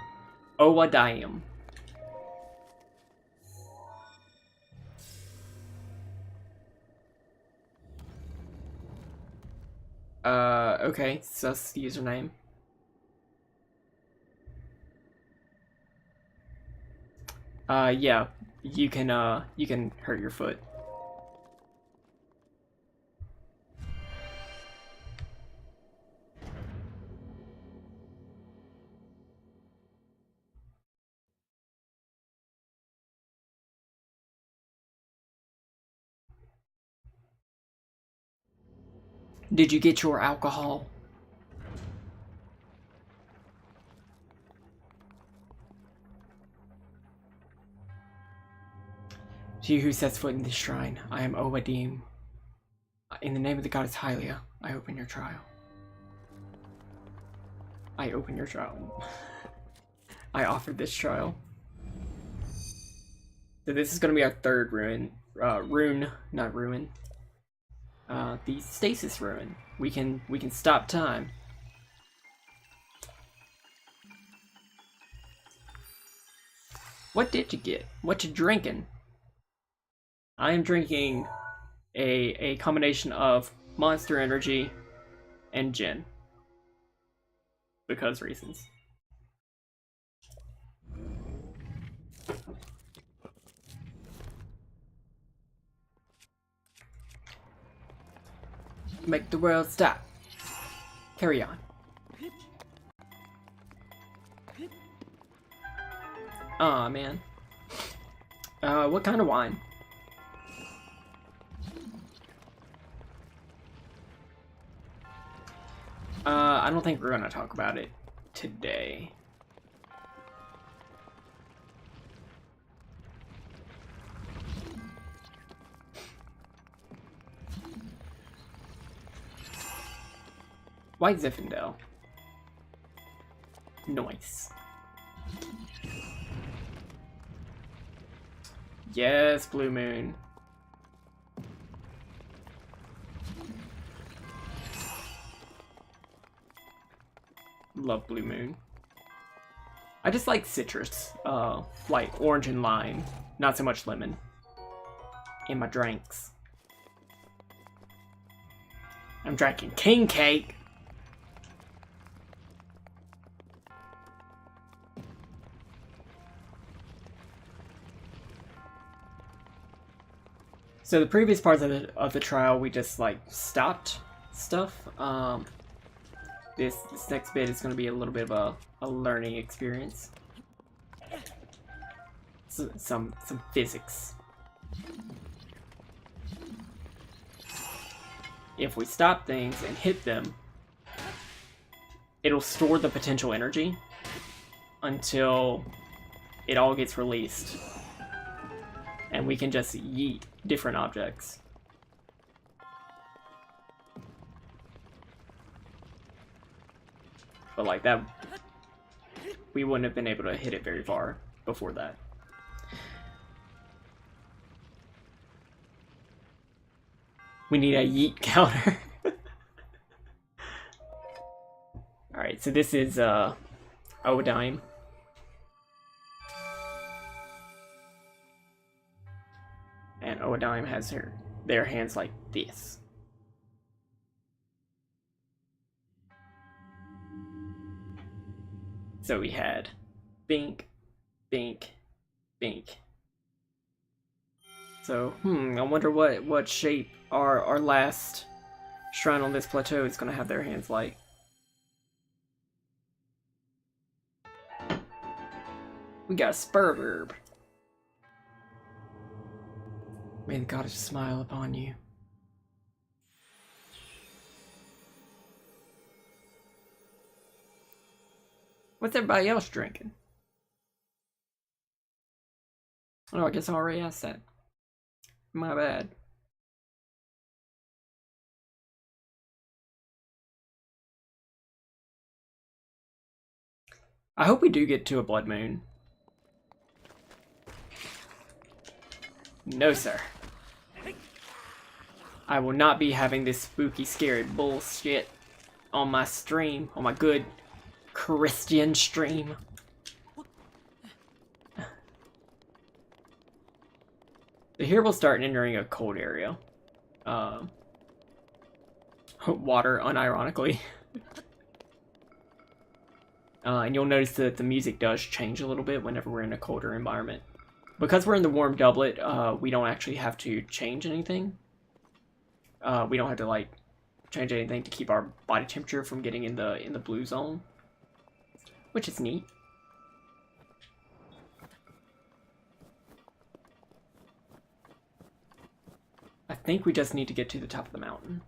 Oh, a damn. Okay, sus the username. Yeah, you can hurt your foot. Did you get your alcohol? To you who sets foot in this shrine, I am Owadim. In the name of the goddess Hylia, I open your trial. I open your trial. I offered this trial. So this is gonna be our third ruin. Not ruin. The stasis ruin. We can stop time. What did you get? What you drinking? I am drinking a combination of Monster Energy and gin. Because reasons. Make the world stop. Carry on. Aw, man. What kind of wine? I don't think we're gonna talk about it today. White Zinfandel. Nice. Yes, Blue Moon. Love Blue Moon. I just like citrus, like orange and lime, not so much lemon in my drinks. I'm drinking king cake. So the previous parts of the trial, we just like stopped stuff. This next bit is going to be a little bit of a learning experience. So, some physics. If we stop things and hit them, it'll store the potential energy until it all gets released. And we can just yeet different objects. But like that, we wouldn't have been able to hit it very far before that. We need a yeet counter. Alright, so this is Odime. And Odime has their hands like this. So we had Bink, Bink, Bink. So, I wonder what shape our last shrine on this plateau is gonna have their hands like. We got a Spurverb. May the goddess smile upon you. What's everybody else drinking? Oh, I guess I already asked that. My bad. I hope we do get to a blood moon. No, sir. I will not be having this spooky, scary bullshit on my stream, on my good Christian stream. So here we'll start entering a cold area. Water, unironically. And you'll notice that the music does change a little bit whenever we're in a colder environment. Because we're in the warm doublet, we don't actually have to change anything. We don't have to like change anything to keep our body temperature from getting in the blue zone, which is neat. I think we just need to get to the top of the mountain.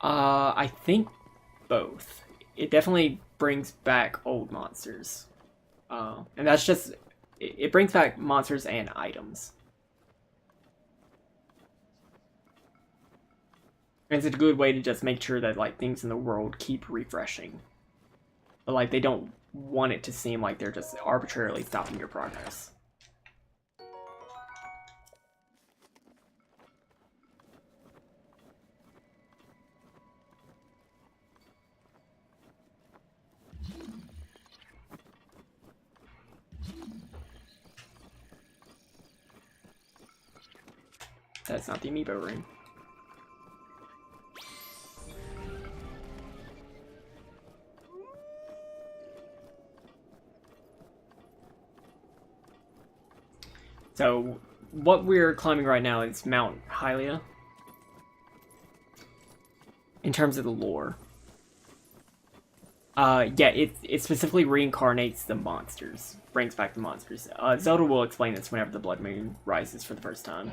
I think both. It definitely brings back old monsters. And that's just... It brings back monsters and items. And it's a good way to just make sure that, like, things in the world keep refreshing. But, like, they don't want it to seem like they're just arbitrarily stopping your progress. That's not the amiibo room. So, what we're climbing right now is Mount Hylia. In terms of the lore. Yeah, it specifically reincarnates the monsters. Brings back the monsters. Zelda will explain this whenever the Blood Moon rises for the first time.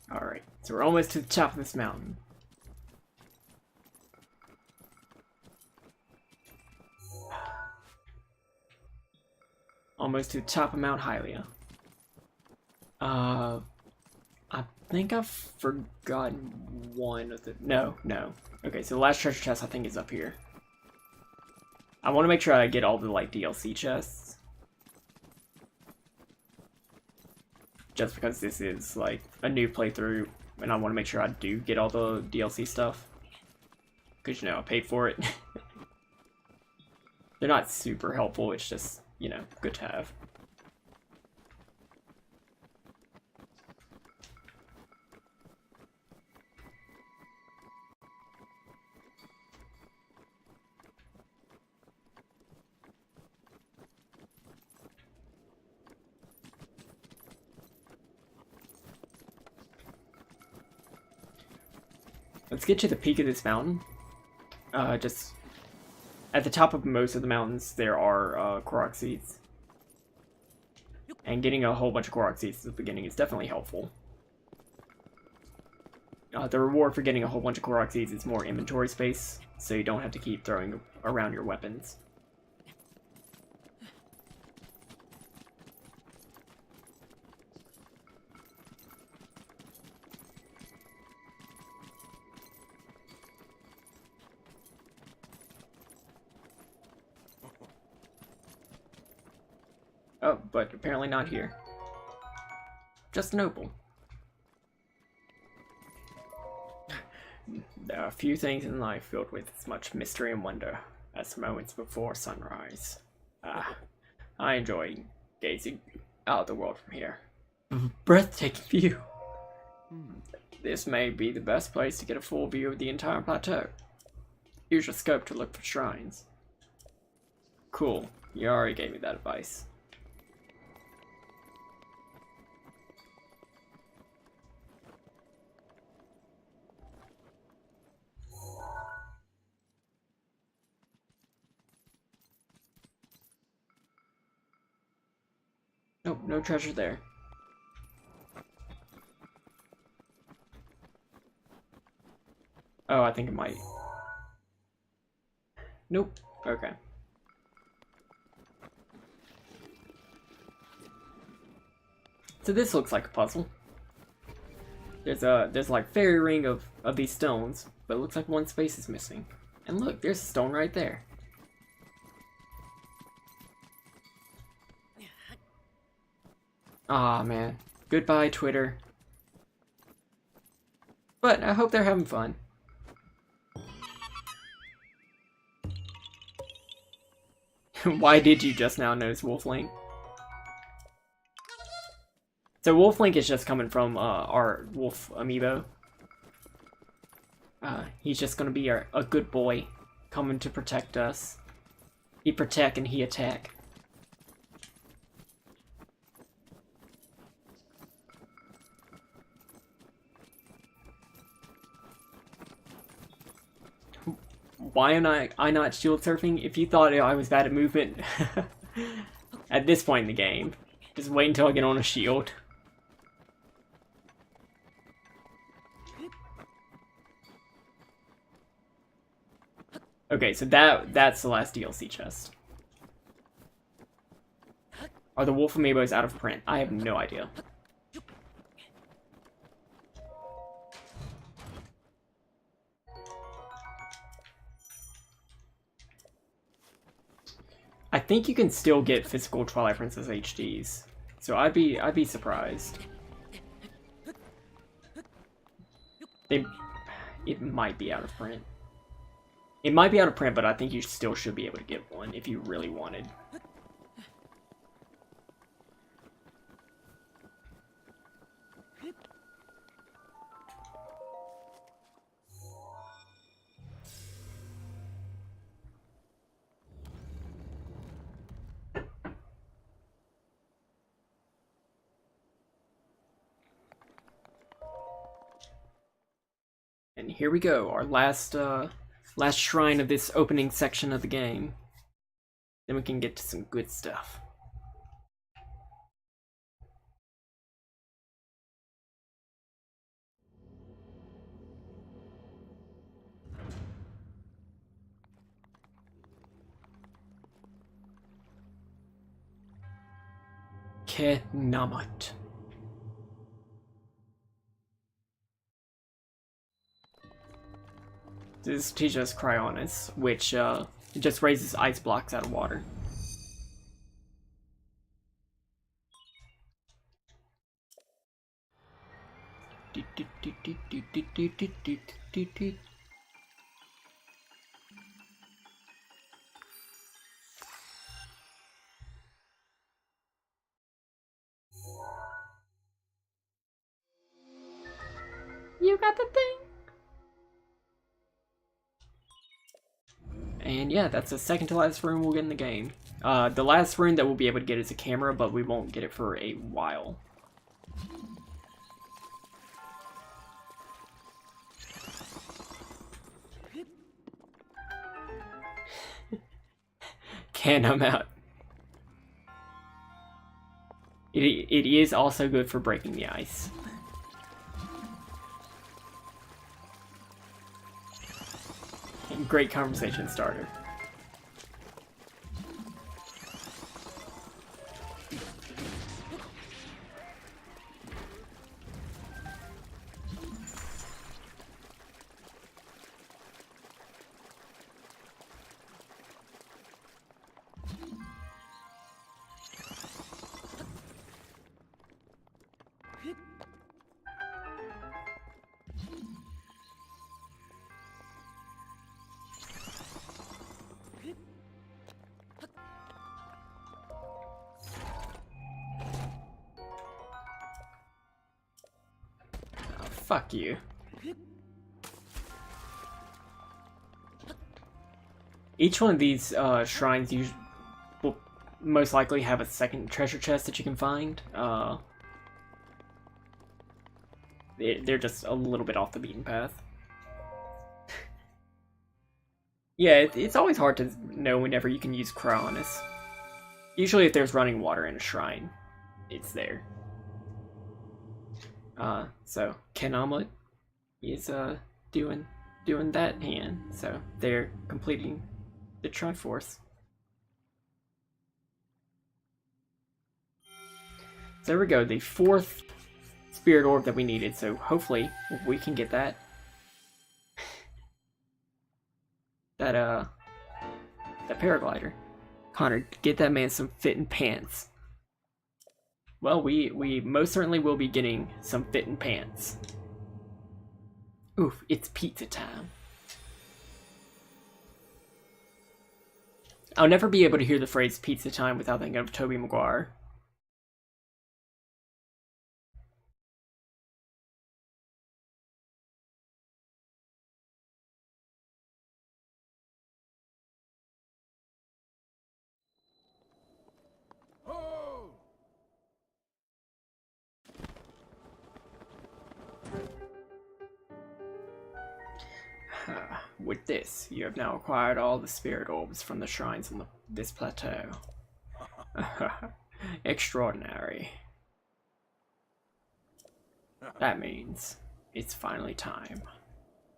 Alright, so we're almost to the top of this mountain. Almost to the top of Mount Hylia. I think I've forgotten one of the... No. Okay, so the last treasure chest I think is up here. I want to make sure I get all the, like, DLC chests. Just because this is, like, a new playthrough, and I want to make sure I do get all the DLC stuff. Because, you know, I paid for it. They're not super helpful, it's just, you know, good to have. Let's get to the peak of this mountain. Just at the top of most of the mountains, there are Korok seeds. And getting a whole bunch of Korok seeds at the beginning is definitely helpful. The reward for getting a whole bunch of Korok seeds is more inventory space, so you don't have to keep throwing around your weapons. Oh, but apparently not here. Just an opal. There are few things in life filled with as much mystery and wonder as the moments before sunrise. I enjoy gazing out at the world from here. Breathtaking view. This may be the best place to get a full view of the entire plateau. Use your scope to look for shrines. Cool, you already gave me that advice. Nope, no treasure there. Oh, I think it might. Nope. Okay. So this looks like a puzzle. There's like fairy ring of these stones, but it looks like one space is missing. And look, there's a stone right there. Aw, man. Goodbye, Twitter. But I hope they're having fun. Why did you just now notice Wolf-Link? So Wolf-Link is just coming from our Wolf amiibo. He's just gonna be a good boy, coming to protect us. He protect and he attack. Why am I not shield surfing? If you thought I was bad at movement, At this point in the game. Just wait until I get on a shield. Okay, so that's the last DLC chest. Are the wolf amiibos out of print? I have no idea. I think you can still get physical Twilight Princess HDs, so I'd be surprised. It might be out of print. It might be out of print, but I think you still should be able to get one if you really wanted. And here we go, our last shrine of this opening section of the game. Then we can get to some good stuff. Kenamat. This teaches us Cryonis, which just raises ice blocks out of water. You got the thing? And yeah, that's the second to last rune we'll get in the game. The last rune that we'll be able to get is a camera, but we won't get it for a while. I'm out. It is also good for breaking the ice. And great conversation starter. Fuck you. Each one of these shrines will most likely have a second treasure chest that you can find. They're just a little bit off the beaten path. Yeah, it's always hard to know whenever you can use Cryonis. Usually if there's running water in a shrine, it's there. So Ken Omelet is doing that hand. So they're completing the Triforce. So there we go, the fourth spirit orb that we needed. So hopefully we can get that. that paraglider. Connor, get that man some fitting pants. Well, we most certainly will be getting some fitting pants. Oof, it's pizza time. I'll never be able to hear the phrase pizza time without thinking of Tobey Maguire. With this, you have now acquired all the spirit orbs from the shrines on this plateau. Extraordinary. That means it's finally time.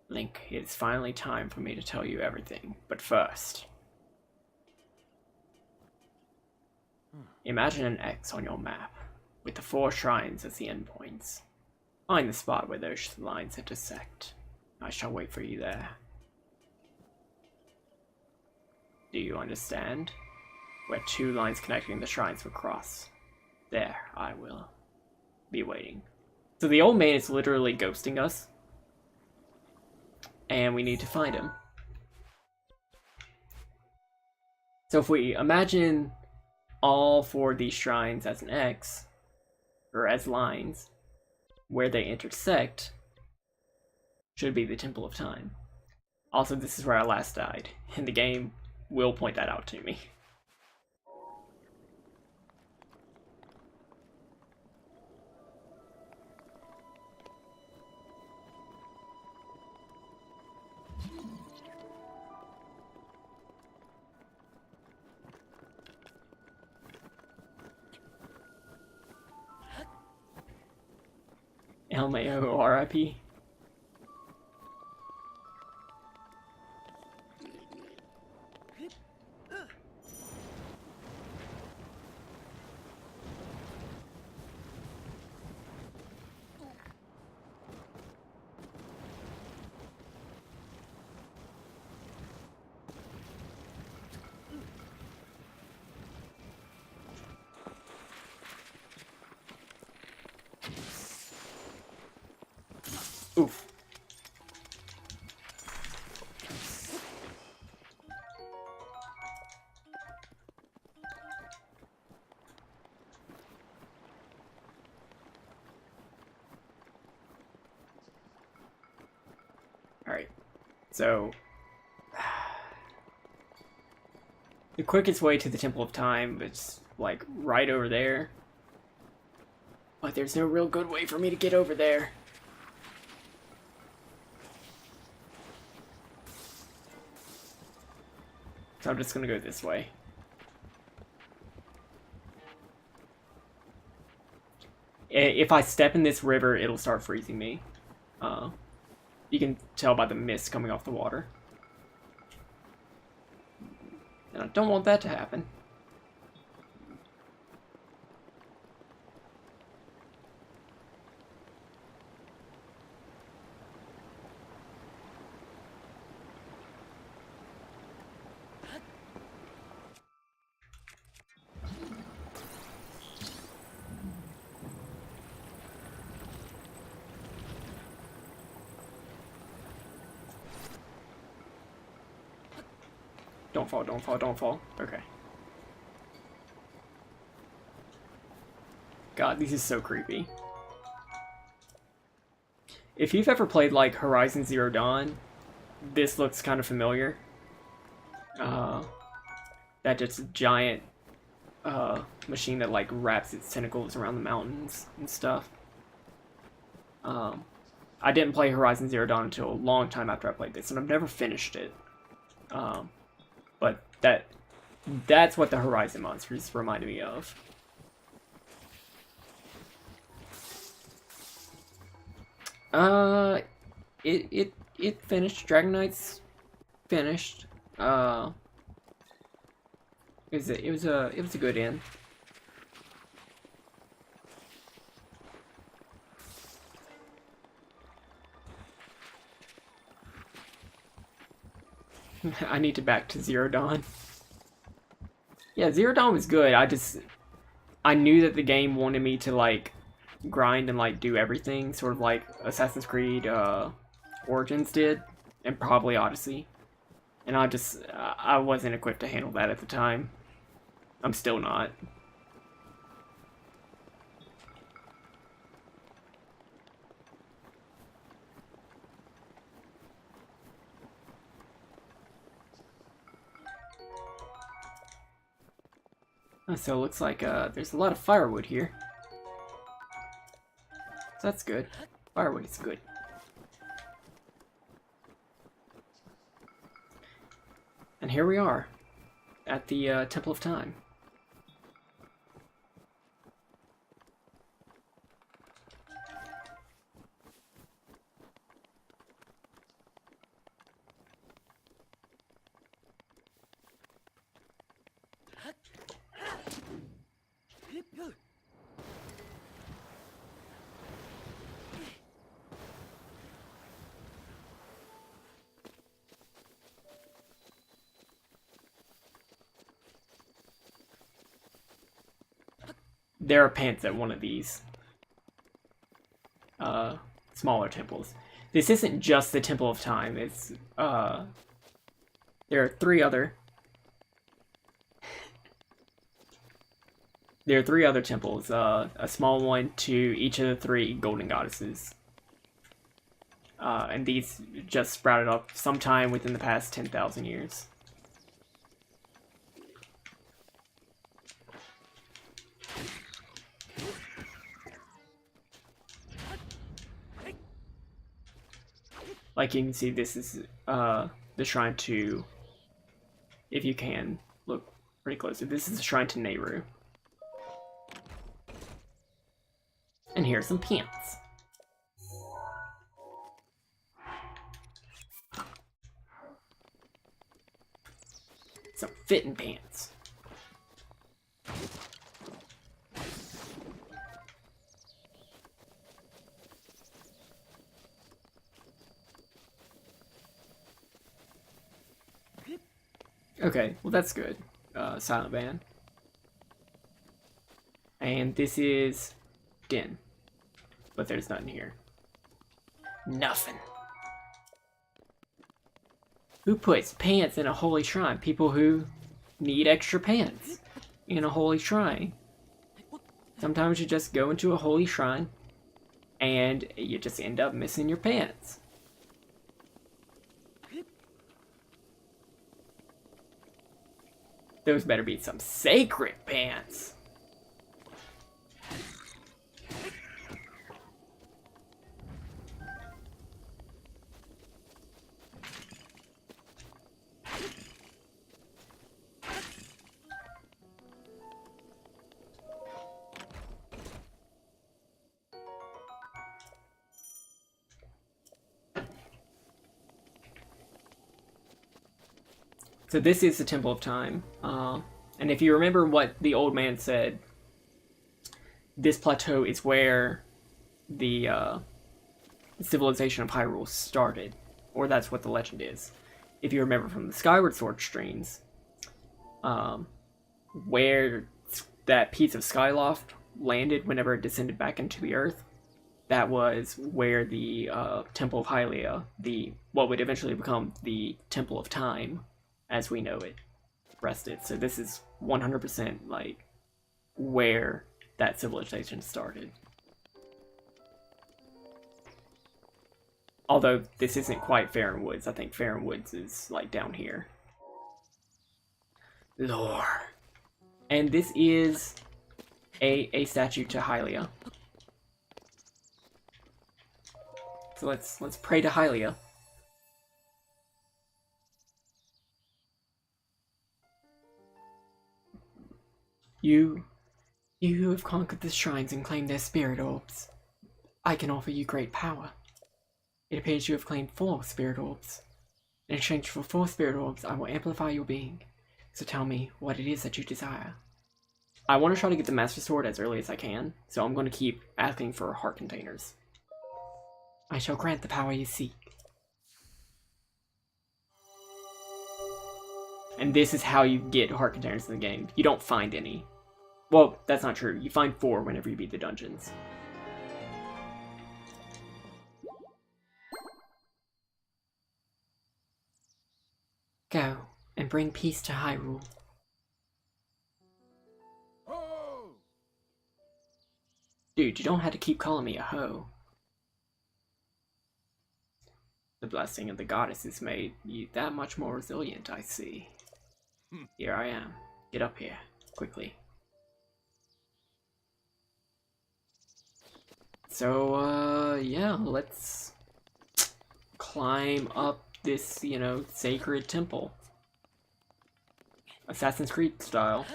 Link, it's finally time for me to tell you everything. But first, imagine an X on your map, with the 4 shrines as the endpoints. Find the spot where those lines intersect. I shall wait for you there. Do you understand? Where 2 lines connecting the shrines will cross. There, I will be waiting. So the old man is literally ghosting us. And we need to find him. So if we imagine all 4 of these shrines as an X, or as lines, where they intersect should be the Temple of Time. Also, this is where I last died, and the game will point that out to me. LMAO RIP. Oof. Alright, so the quickest way to the Temple of Time is like right over there. But there's no real good way for me to get over there. So I'm just gonna go this way. If I step in this river, it'll start freezing me. You can tell by the mist coming off the water. And I don't want that to happen. Don't fall, don't fall, don't fall. Okay. God, this is so creepy. If you've ever played, like, Horizon Zero Dawn, this looks kind of familiar. That just giant machine that, like, wraps its tentacles around the mountains and stuff. I didn't play Horizon Zero Dawn until a long time after I played this, and I've never finished it. But that's what the Horizon monsters reminded me of. It finished. Dragon Knight's finished. It was a good end. I need to back to Zero Dawn. Yeah, Zero Dawn was good. I knew that the game wanted me to, like, grind and, like, do everything, sort of like Assassin's Creed Origins did, and probably Odyssey. And I wasn't equipped to handle that at the time. I'm still not. So it looks like there's a lot of firewood here. So that's good. Firewood is good. And here we are, at the Temple of Time. there are pants at one of these smaller temples. This isn't just the Temple of Time. It's there are three other temples. A small one to each of the three golden goddesses. And these just sprouted up sometime within the past 10,000 years. Like you can see, this is the shrine to, if you can look pretty closely, this is the shrine to Nehru. And here's some pants. Some fitting pants. Okay, well that's good. Silent Band. And this is Din. But there's nothing here. Nothing. Who puts pants in a holy shrine? People who need extra pants in a holy shrine. Sometimes you just go into a holy shrine and you just end up missing your pants. Those better be some sacred pants. So this is the Temple of Time. And if you remember what the old man said, this plateau is where the civilization of Hyrule started. Or that's what the legend is. If you remember from the Skyward Sword streams, where that piece of Skyloft landed whenever it descended back into the earth, that was where the Temple of Hylia, what would eventually become the Temple of Time, as we know it, rested. So this is 100% like where that civilization started. Although this isn't quite Faron Woods. I think Faron Woods is like down here. Lore. And this is a statue to Hylia. So let's pray to Hylia. You who have conquered the shrines and claimed their spirit orbs, I can offer you great power. It appears you have claimed 4 spirit orbs. In exchange for 4 spirit orbs, I will amplify your being. So tell me what it is that you desire. I want to try to get the Master Sword as early as I can, so I'm going to keep asking for heart containers. I shall grant the power you seek. And this is how you get heart containers in the game. You don't find any. Well, that's not true. You find 4 whenever you beat the dungeons. Go, and bring peace to Hyrule. Ho! Dude, you don't have to keep calling me a hoe. The blessing of the goddesses made you that much more resilient, I see. Here I am. Get up here, quickly. So, yeah, let's climb up this, sacred temple. Assassin's Creed style.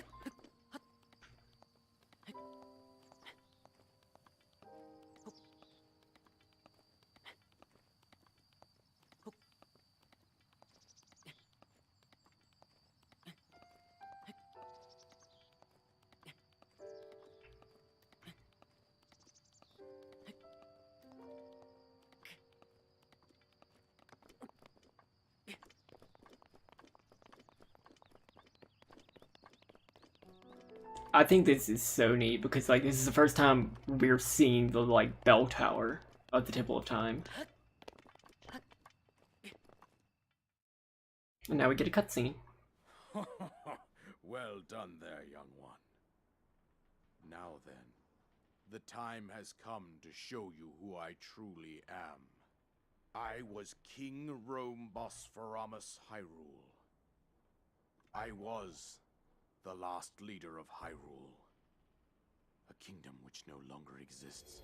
I think this is so neat because like this is the first time we're seeing the like bell tower of the Temple of Time. And now we get a cutscene. Well done there, young one. Now then, the time has come to show you who I truly am. I was King Rome Bosphoramus Hyrule. I was the last leader of Hyrule, a kingdom which no longer exists.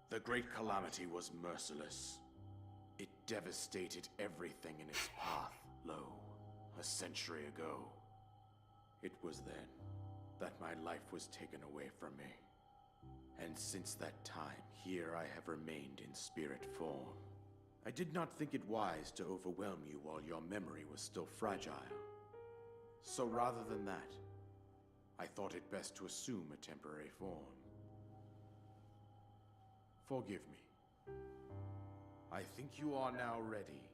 The Great Calamity was merciless. It devastated everything in its path, lo, a century ago. It was then that my life was taken away from me. And since that time, here I have remained in spirit form. I did not think it wise to overwhelm you while your memory was still fragile. So rather than that, I thought it best to assume a temporary form. Forgive me. I think you are now ready.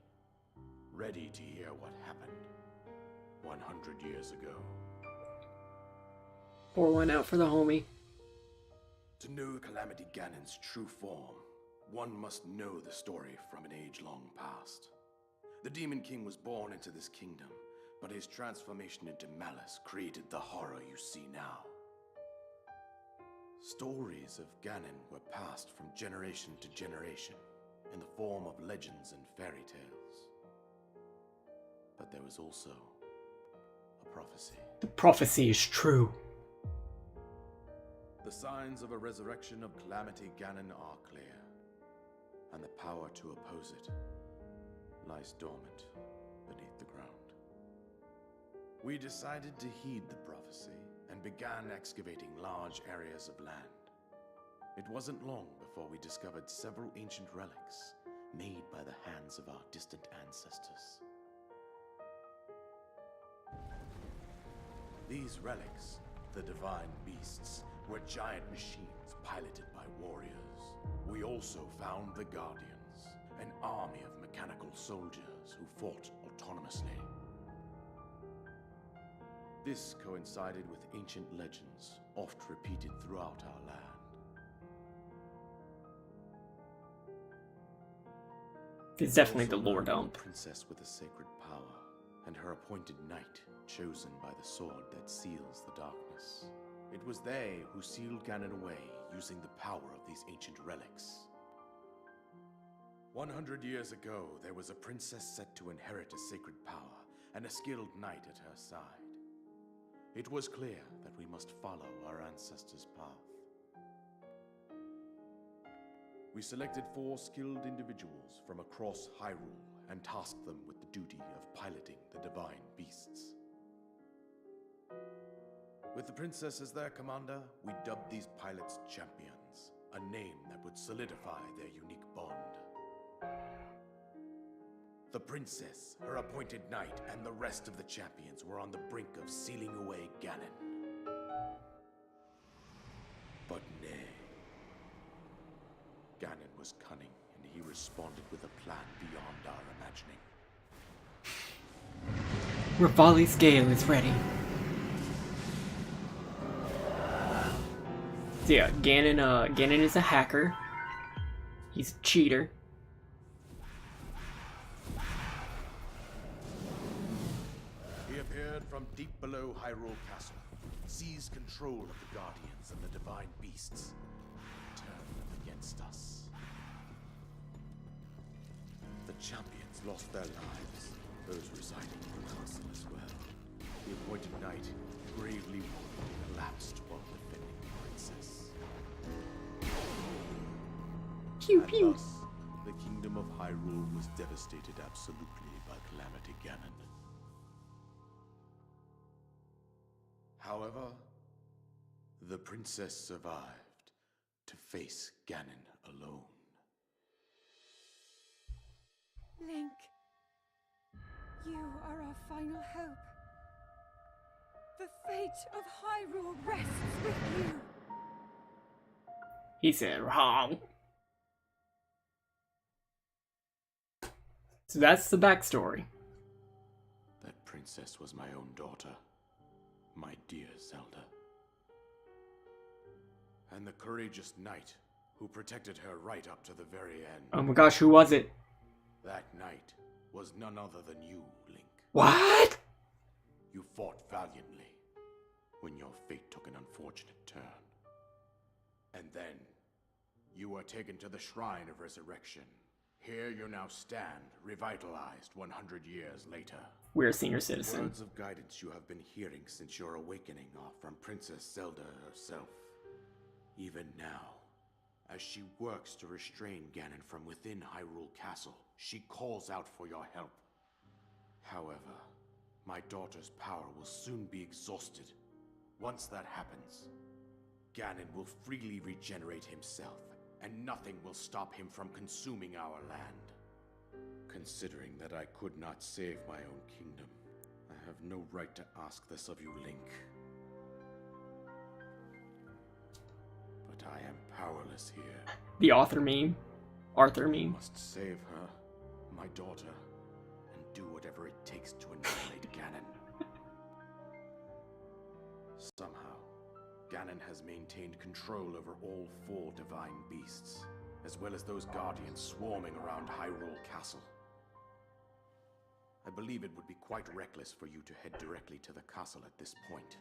Ready to hear what happened 100 years ago. Pour one out for the homie. To know Calamity Ganon's true form, one must know the story from an age long past. The Demon King was born into this kingdom, but his transformation into malice created the horror you see now. Stories of Ganon were passed from generation to generation in the form of legends and fairy tales. But there was also a prophecy. The prophecy is true. The signs of a resurrection of Calamity Ganon are clear, and the power to oppose it lies dormant beneath the ground. We decided to heed the prophecy and began excavating large areas of land. It wasn't long before we discovered several ancient relics made by the hands of our distant ancestors. These relics, the divine beasts, were giant machines piloted by warriors. We also found the Guardians, an army of mechanical soldiers who fought autonomously. This coincided with ancient legends, oft repeated throughout our land. It's definitely the Also lore learned of a dump. princess with a sacred power, and her appointed knight, chosen by the sword that seals the darkness. It was they who sealed Ganon away using the power of these ancient relics. 100 years ago, there was a princess set to inherit a sacred power, and a skilled knight at her side. It was clear that we must follow our ancestors' path. We selected 4 skilled individuals from across Hyrule and tasked them with the duty of piloting the divine beasts. With the princess as their commander, we dubbed these pilots champions, a name that would solidify their unique bond. The princess, her appointed knight, and the rest of the champions were on the brink of sealing away Ganon. But nay. Ganon was cunning, and he responded with a plan beyond our imagining. Rivali's Gale is ready. So yeah, Ganon is a hacker. He's a cheater. He appeared from deep below Hyrule Castle, seized control of the Guardians and the divine beasts, and turned them against us. The champions lost their lives, those residing in the castle as well. The appointed knight, gravely wounded, collapsed while defending the princess. Pew And pew. thus, the kingdom of Hyrule was devastated absolutely by Calamity Ganon. However, the princess survived to face Ganon alone. Link, you are our final hope. The fate of Hyrule rests with you. He said wrong. So that's the backstory. That princess was my own daughter, my dear Zelda. And the courageous knight who protected her right up to the very end. Oh my gosh, who was it? That knight was none other than you, Link. What? You fought valiantly when your fate took an unfortunate turn. And then you were taken to the Shrine of Resurrection. Here you now stand, revitalized 100 years later. We're a senior citizen. Words of guidance you have been hearing since your awakening are from Princess Zelda herself. Even now, as she works to restrain Ganon from within Hyrule Castle, she calls out for your help. However, my daughter's power will soon be exhausted. Once that happens, Ganon will freely regenerate himself, and nothing will stop him from consuming our land. Considering that I could not save my own kingdom, I have no right to ask this of you, Link. But I am powerless here. The author meme. Arthur You meme. must save her, my daughter, and do whatever it takes to annihilate Ganon. Somehow, Ganon has maintained control over all 4 divine beasts, as well as those guardians swarming around Hyrule Castle. I believe it would be quite reckless for you to head directly to the castle at this point.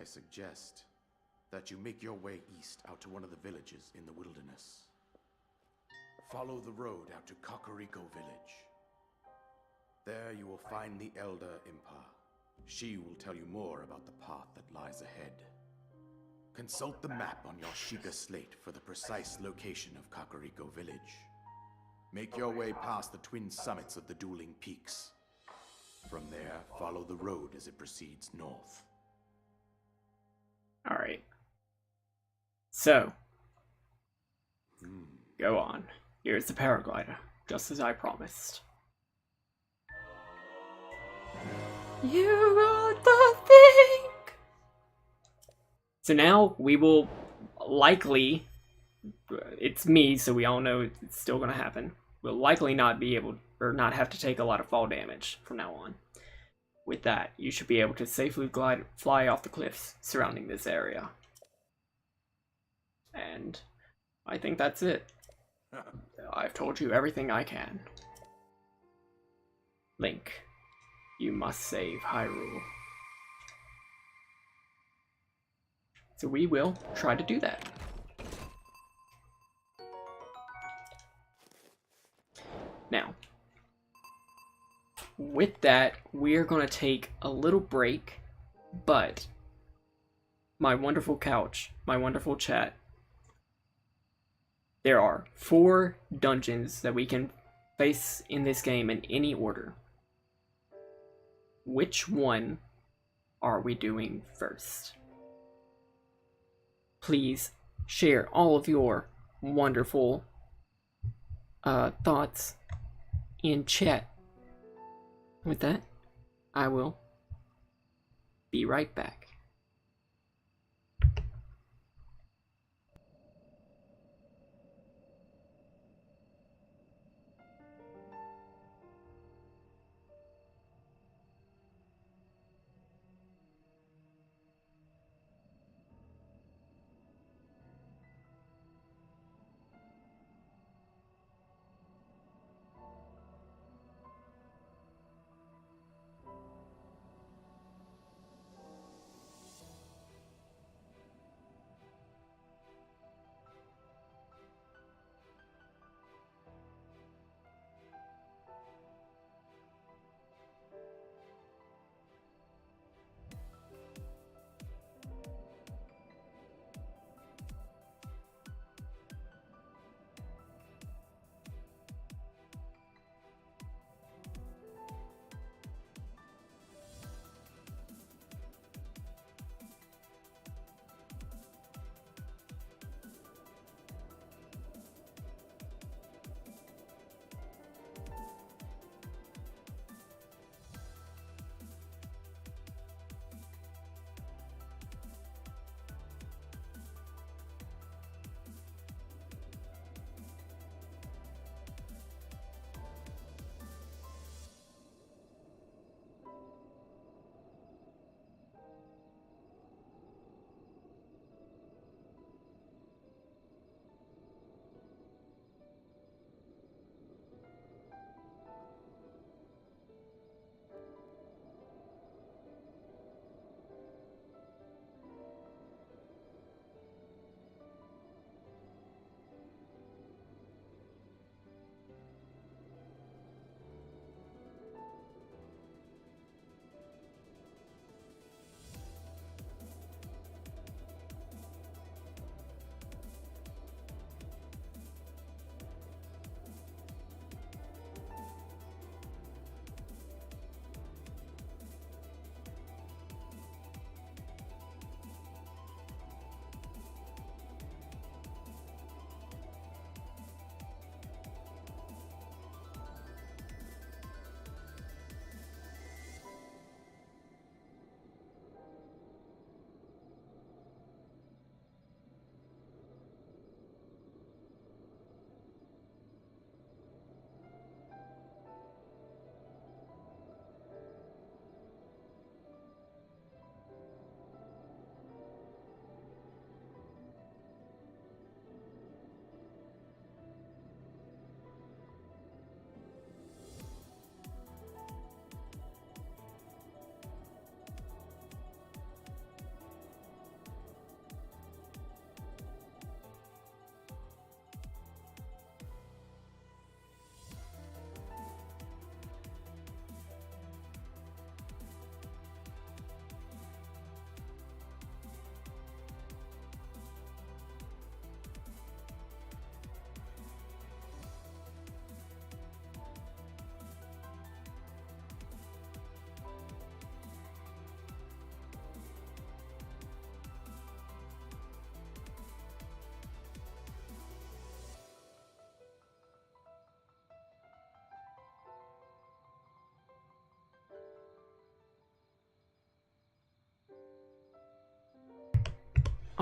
I suggest that you make your way east out to one of the villages in the wilderness. Follow the road out to Kakariko Village. There you will find the Elder Impa. She will tell you more about the path that lies ahead. Consult the map on your Sheikah slate for the precise location of Kakariko Village. Make your way past the twin summits of the dueling peaks. From there, follow the road as it proceeds north. Alright. So, go on. Here's the paraglider, just as I promised. You are the thing! So now we will likely, it's me, so we all know it's still gonna happen. We'll likely not be able, or not have to take a lot of fall damage from now on. With that, you should be able to safely fly off the cliffs surrounding this area. And I think that's it. I've told you everything I can. Link, you must save Hyrule. So we will try to do that. Now, with that, we're going to take a little break, but my wonderful couch, my wonderful chat, there are 4 dungeons that we can face in this game in any order. Which one are we doing first? Please share all of your wonderful thoughts in chat. With that, I will be right back.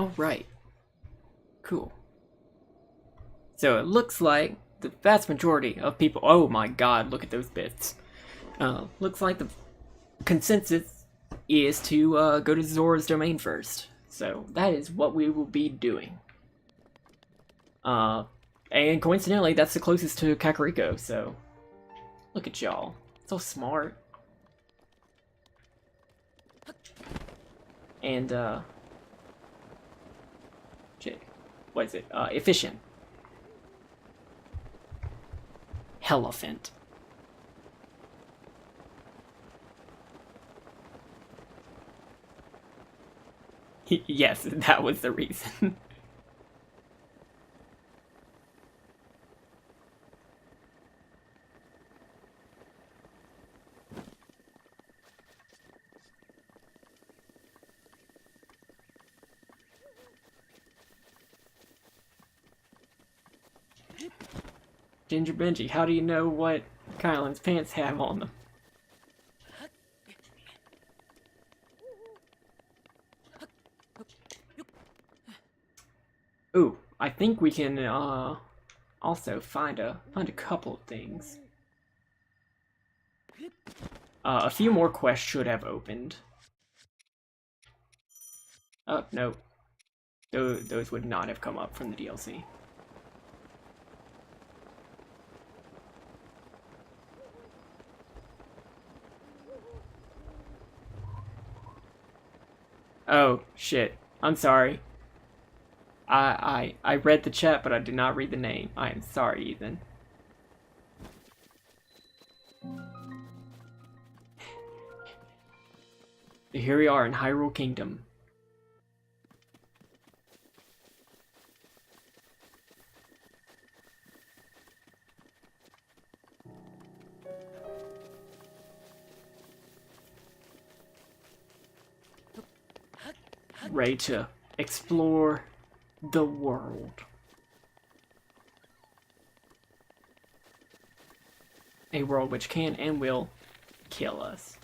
Oh, right. Cool. So it looks like the vast majority of people... Oh my god, look at those bits. Looks like the consensus is to go to Zora's domain first. So that is what we will be doing. And coincidentally, that's the closest to Kakariko, so... Look at y'all. So smart. And, shit. What is it? Efficient. Elephant. Yes, that was the reason. Ginger Benji, how do you know what Kylan's pants have on them? Ooh, I think we can also find a couple of things. A few more quests should have opened. Oh, no. Those would not have come up from the DLC. Oh, shit. I'm sorry. I read the chat, but I did not read the name. I am sorry, Ethan. Here we are in Hyrule Kingdom. Ready to explore the world. A world which can and will kill us.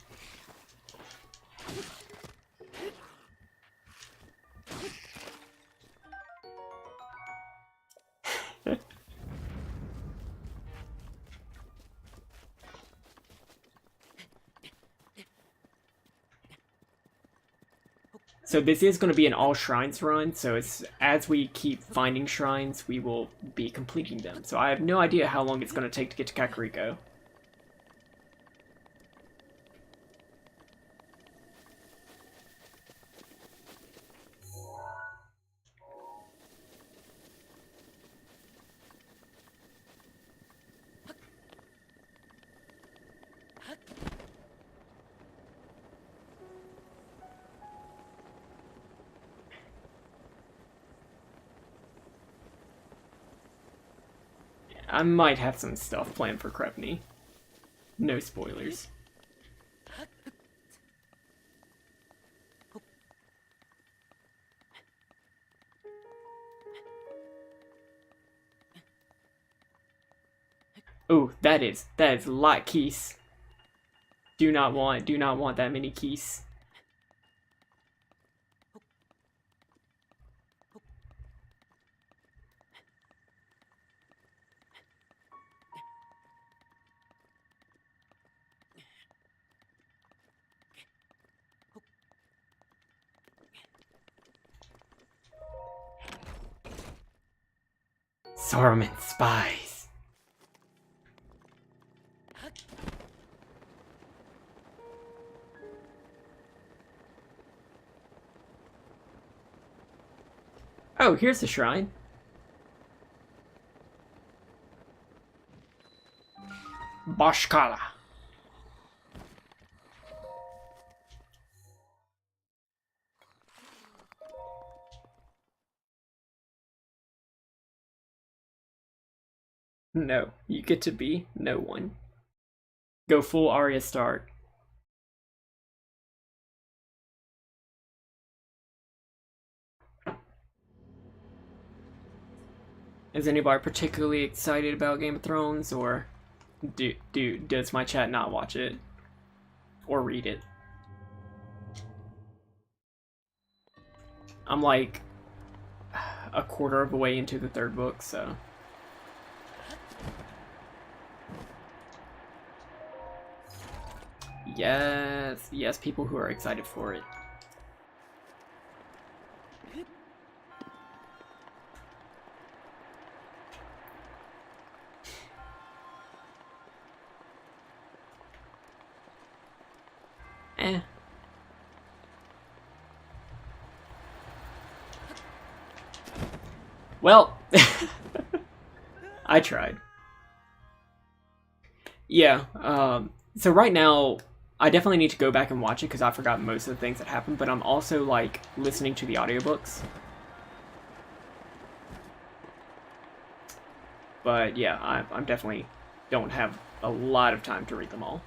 So this is going to be an all shrines run, so it's as we keep finding shrines, we will be completing them. So I have no idea how long it's going to take to get to Kakariko. I might have some stuff planned for Krepney. No spoilers. Oh, that is a lot keys. Do not want that many keys. Saruman spies. Oh, here's the shrine. Bashkala. No, you get to be no one. Go full Arya Stark. Is anybody particularly excited about Game of Thrones, or does my chat not watch it or read it? I'm like a quarter of the way into the third book, so. Yes, yes, people who are excited for it. Eh. Well, I tried. Yeah, so right now, I definitely need to go back and watch it because I forgot most of the things that happened, but I'm also, like, listening to the audiobooks. But yeah, I'm definitely don't have a lot of time to read them all.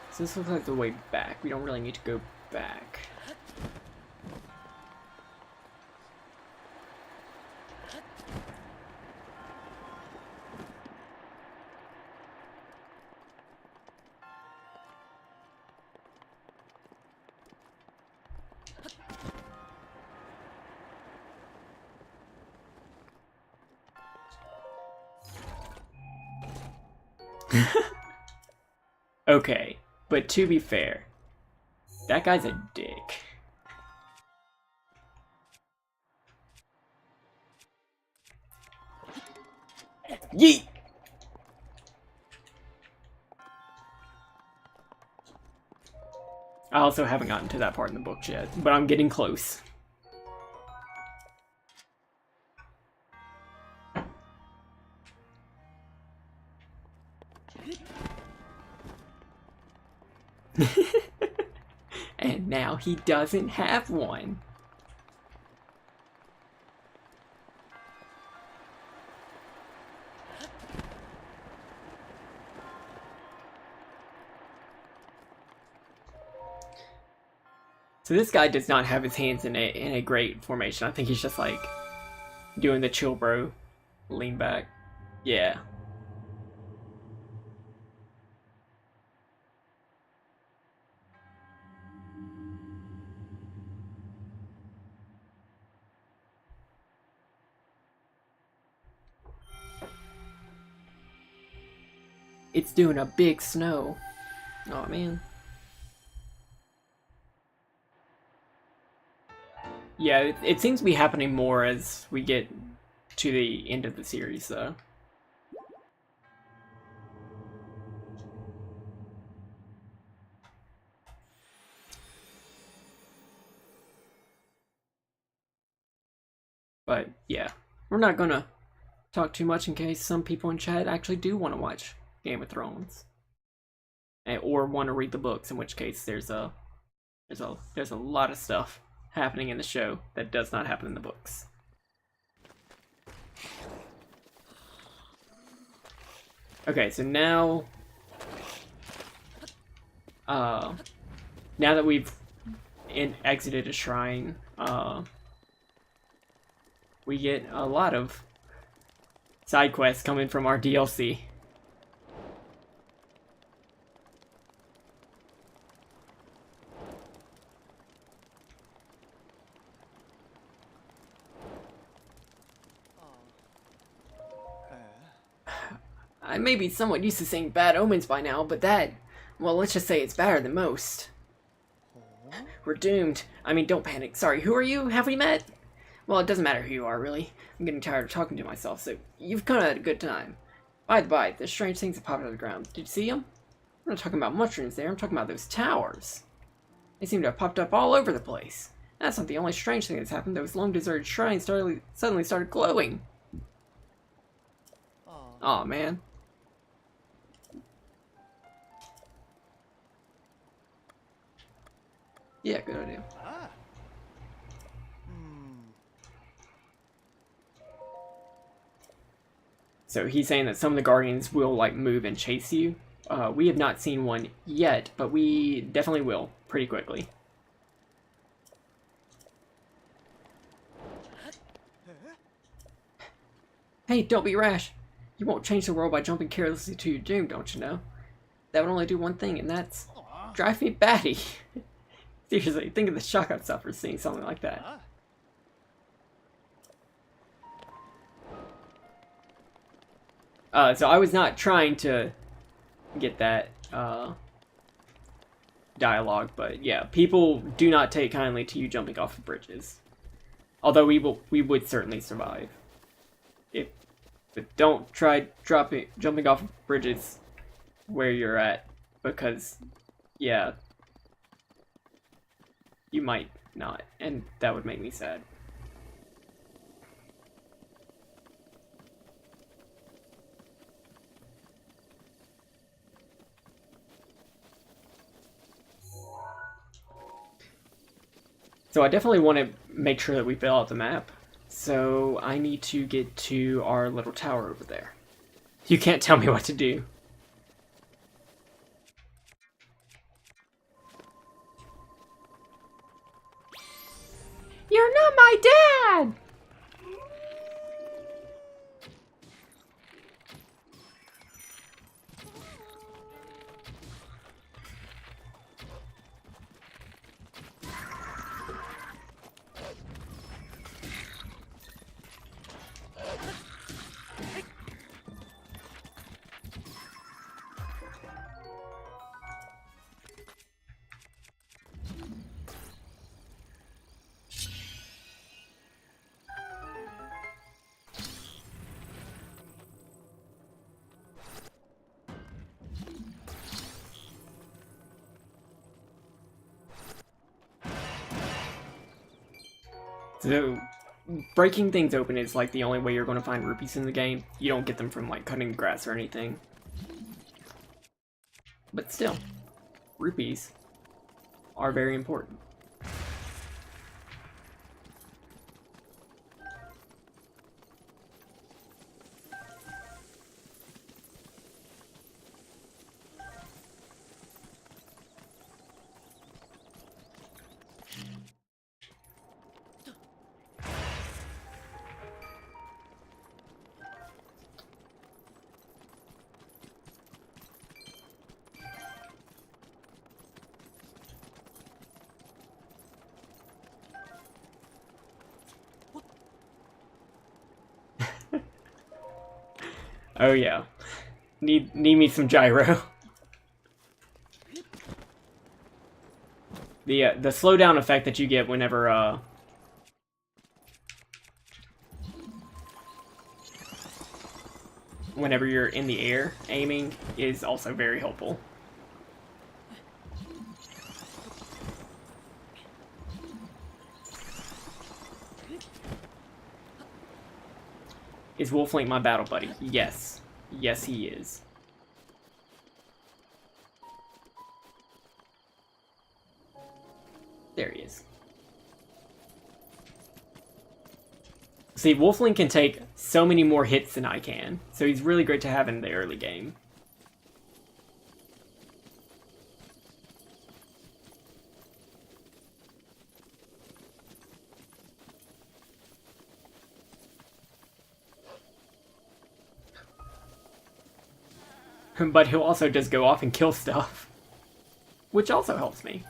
So this looks like the way back. We don't really need to go back. Okay, but to be fair, that guy's a dick. Yeet! I also haven't gotten to that part in the books yet, but I'm getting close. And now he doesn't have one. So this guy does not have his hands in a great formation. I think he's just like doing the chill bro lean back. Yeah. It's doing a big snow. Oh man. Yeah, it seems to be happening more as we get to the end of the series, though. But yeah, we're not gonna talk too much in case some people in chat actually do want to watch Game of Thrones, or want to read the books. In which case, there's a lot of stuff happening in the show that does not happen in the books. Okay, so now that we've exited a shrine, we get a lot of side quests coming from our DLC. I may be somewhat used to seeing bad omens by now, but that, well, let's just say it's better than most. We're doomed. I mean, don't panic. Sorry, who are you? Have we met? Well, it doesn't matter who you are, really. I'm getting tired of talking to myself, so you've kind of had a good time. By the by, there's strange things that popped out of the ground. Did you see them? I'm not talking about mushrooms there, I'm talking about those towers. They seem to have popped up all over the place. That's not the only strange thing that's happened. Those long deserted shrines suddenly started glowing. Aw, man. Yeah, good idea. So he's saying that some of the guardians will like move and chase you. We have not seen one yet, but we definitely will pretty quickly. Hey, don't be rash. You won't change the world by jumping carelessly to your doom, don't you know? That would only do one thing, and that's drive me batty. Seriously, think of the shock I'd suffer seeing something like that. So I was not trying to get that dialogue, but yeah, people do not take kindly to you jumping off of bridges. Although we would certainly survive. But don't try jumping off of bridges where you're at, because yeah, you might not, and that would make me sad. So I definitely want to make sure that we fill out the map. So I need to get to our little tower over there. You can't tell me what to do. You're not my dad! So, breaking things open is like the only way you're going to find rupees in the game. You don't get them from like cutting grass or anything. But still, rupees are very important. Oh yeah, need me some gyro. The slowdown effect that you get whenever whenever you're in the air aiming is also very helpful. Is Wolflink my battle buddy? Yes. Yes, he is. There he is. See, Wolflink can take so many more hits than I can, so he's really great to have in the early game. But he'll also just go off and kill stuff, which also helps me.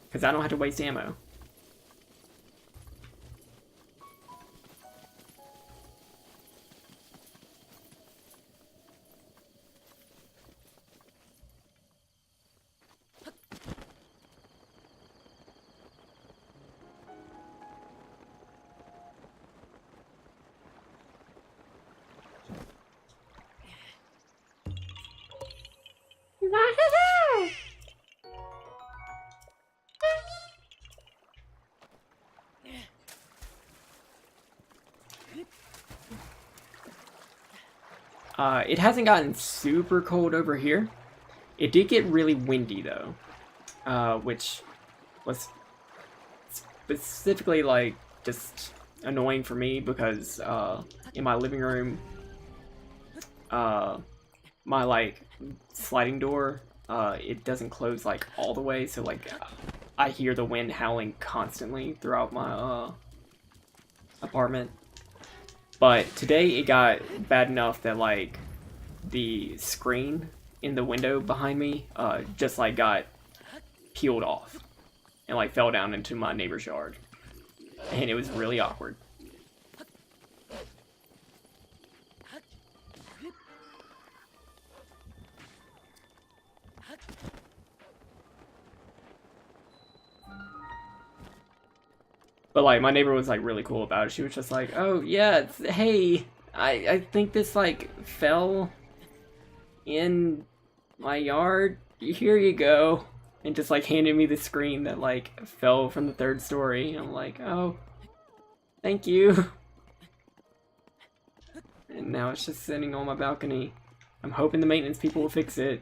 Because I don't have to waste ammo. It hasn't gotten super cold over here. It did get really windy though, which was specifically like just annoying for me because in my living room, my like sliding door, it doesn't close like all the way, so like I hear the wind howling constantly throughout my apartment. But today it got bad enough that like the screen in the window behind me just like got peeled off and like fell down into my neighbor's yard. And it was really awkward. But like my neighbor was like really cool about it. She was just like, "Oh yeah, hey, I think this like fell in my yard. Here you go." And just like handed me the screen that like fell from the third story. I'm like, "Oh, thank you." And now it's just sitting on my balcony. I'm hoping the maintenance people will fix it.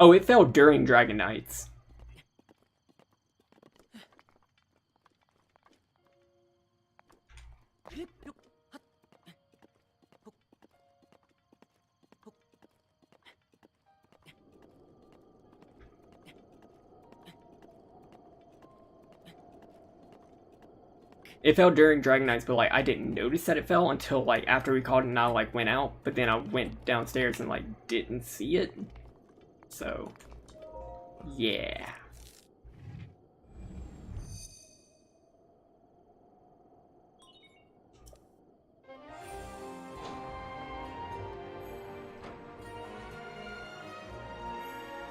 Oh, it fell during Dragon Knights. It fell during Dragon Knights, but like I didn't notice that it fell until like after we called it and I like went out. But then I went downstairs and like didn't see it. So, yeah.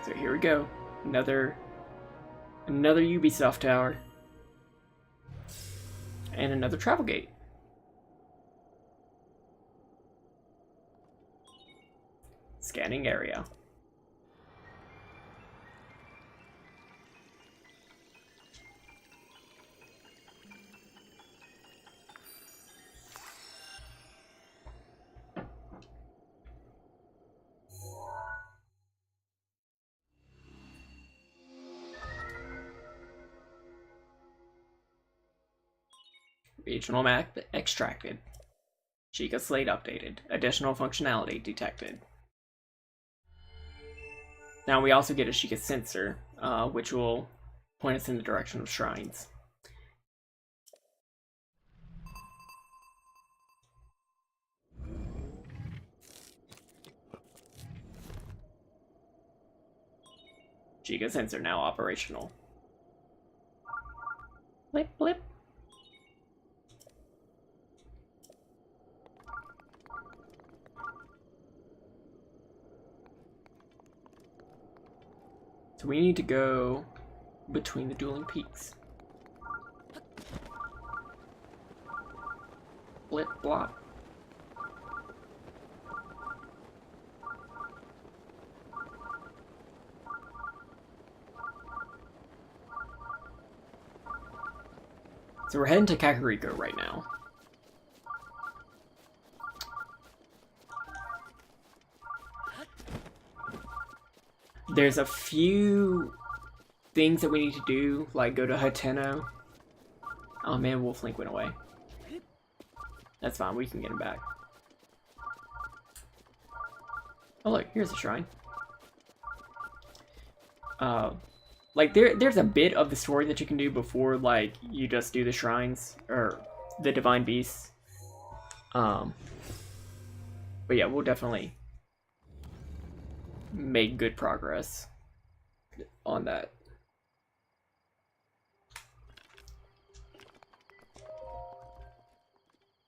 So here we go. Another Ubisoft tower. And another travel gate. Scanning area. Regional map extracted. Chica Slate updated. Additional functionality detected. Now we also get a Chica sensor, which will point us in the direction of shrines. Chica sensor now operational. Blip, blip. So we need to go between the dueling peaks. Blip, blop. So we're heading to Kakariko right now. There's a few things that we need to do, like go to Hateno. Oh man, Wolflink went away. That's fine, we can get him back. Oh look, here's a shrine. Like there's a bit of the story that you can do before like you just do the shrines or the divine beasts. But yeah, we'll definitely make good progress on that.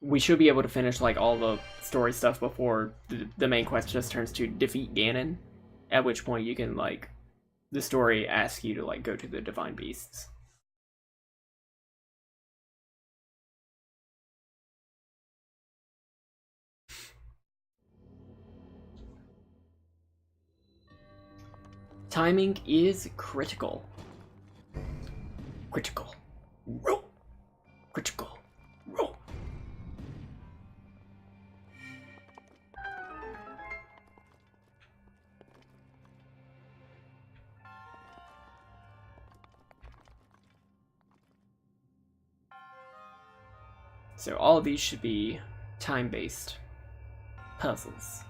We should be able to finish like all the story stuff before the main quest just turns to defeat Ganon, at which point you can like the story asks you to like go to the divine beasts. Timing is critical. Critical. Roll. Critical. Roll. So all of these should be time-based puzzles.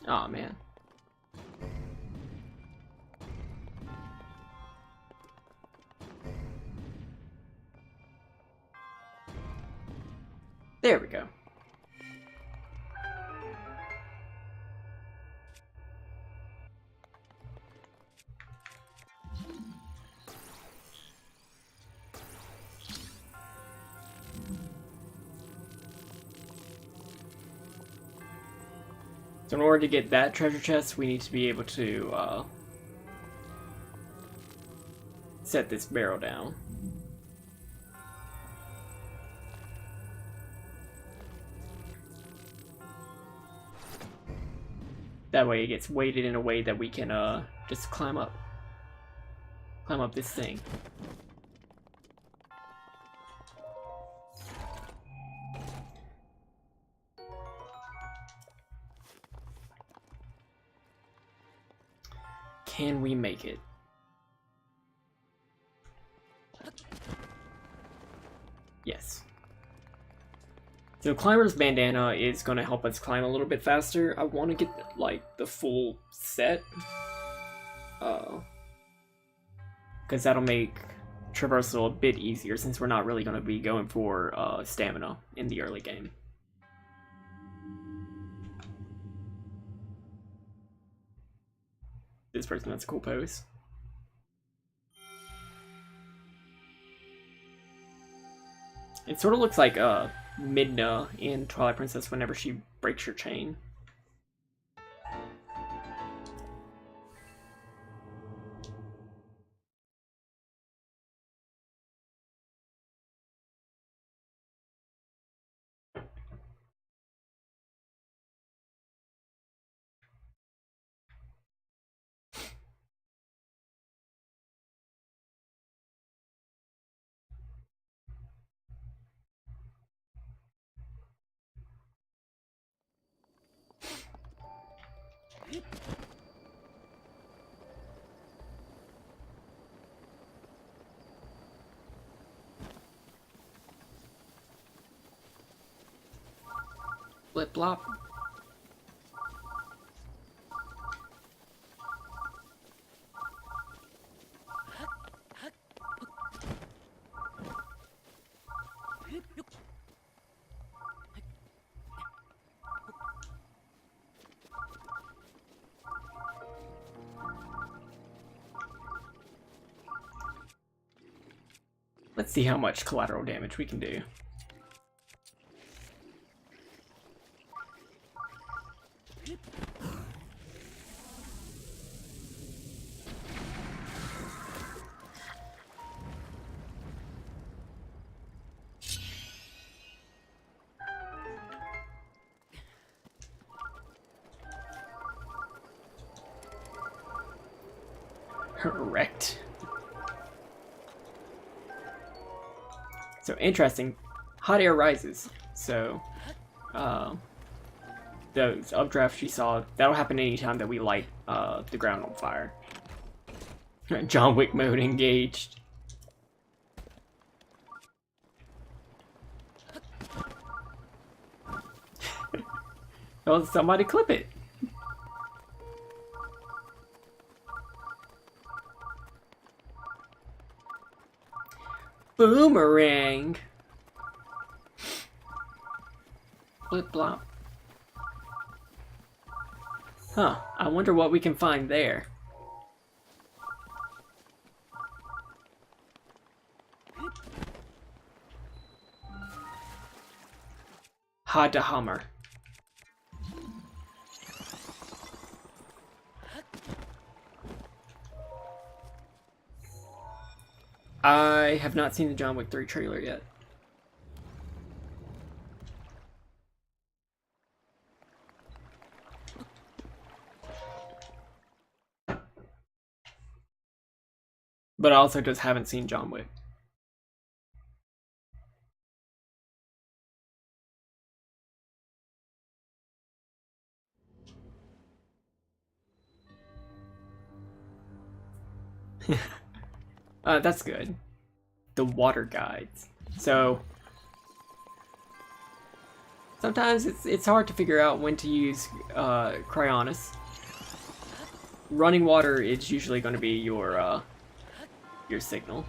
Oh man. There we go. So in order to get that treasure chest, we need to be able to set this barrel down. That way it gets weighted in a way that we can just climb up this thing. Can we make it? Yes. So Climber's Bandana is going to help us climb a little bit faster. I want to get like the full set. Because that'll make traversal a bit easier since we're not really going to be going for stamina in the early game. This person has a cool pose. It sort of looks like Midna in Twilight Princess whenever she breaks her chain. Blip blop. Let's see how much collateral damage we can do. Correct. So interesting, hot air rises. So, those updrafts you saw, that'll happen anytime that we light the ground on fire. John Wick mode engaged. Oh, somebody clip it. Boomerang. Flip blop. Huh, I wonder what we can find there. Hada Hammer. I have not seen the John Wick 3 trailer yet. But I also just haven't seen John Wick. That's good. The water guides. So sometimes it's hard to figure out when to use Cryonis. Running water is usually going to be your signal.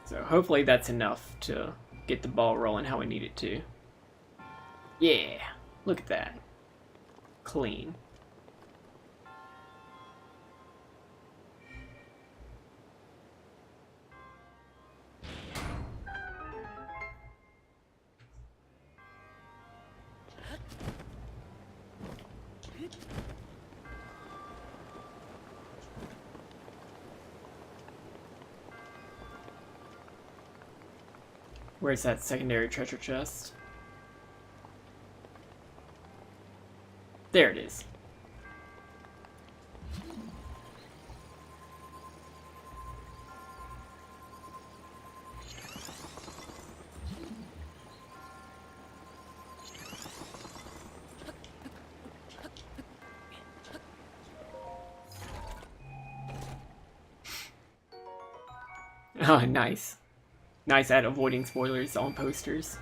So hopefully that's enough to get the ball rolling how we need it to. Yeah, look at that. Clean. Where's that secondary treasure chest? There it is. Oh, nice. Nice at avoiding spoilers on posters.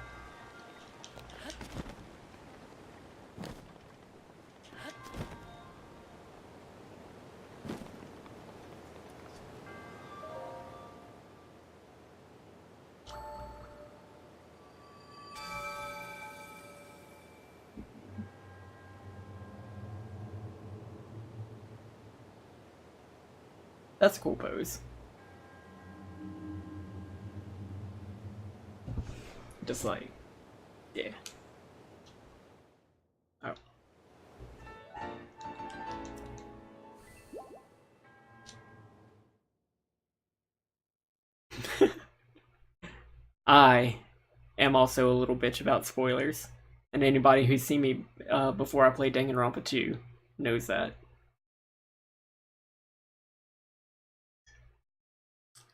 That's a cool pose. Just like, yeah. Oh. I am also a little bitch about spoilers, and anybody who's seen me before I played Danganronpa 2 knows that.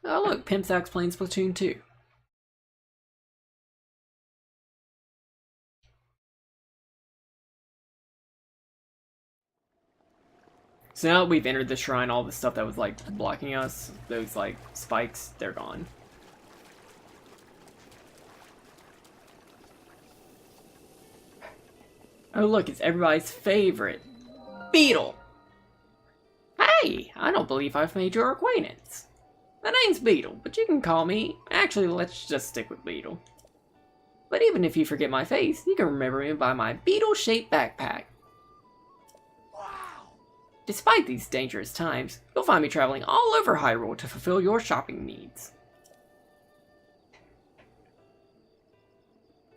Oh look, Pimp Sack's playing Splatoon 2. So now that we've entered the shrine, all the stuff that was like blocking us, those like spikes, they're gone. Oh look, it's everybody's favorite, Beetle! Hey, I don't believe I've made your acquaintance. My name's Beetle, but you can call me... Actually, let's just stick with Beetle. But even if you forget my face, you can remember me by my beetle-shaped backpack. Wow! Despite these dangerous times, you'll find me traveling all over Hyrule to fulfill your shopping needs.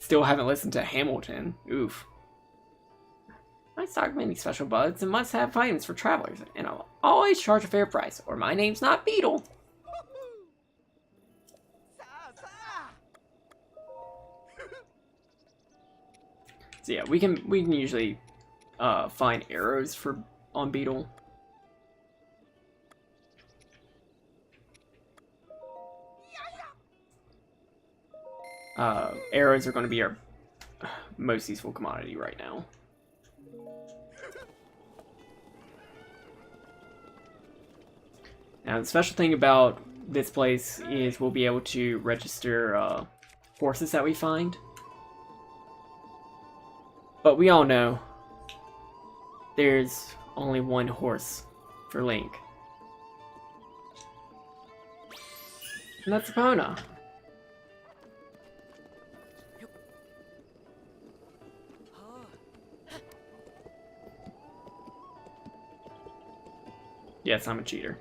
Still haven't listened to Hamilton. Oof. I stock many special buds and must-have items for travelers, and I'll always charge a fair price, or my name's not Beetle. So yeah, we can usually find arrows on Beetle. Arrows are going to be our most useful commodity right now. Now the special thing about this place is we'll be able to register horses that we find. But we all know there's only one horse for Link. And that's Epona. Yes, I'm a cheater.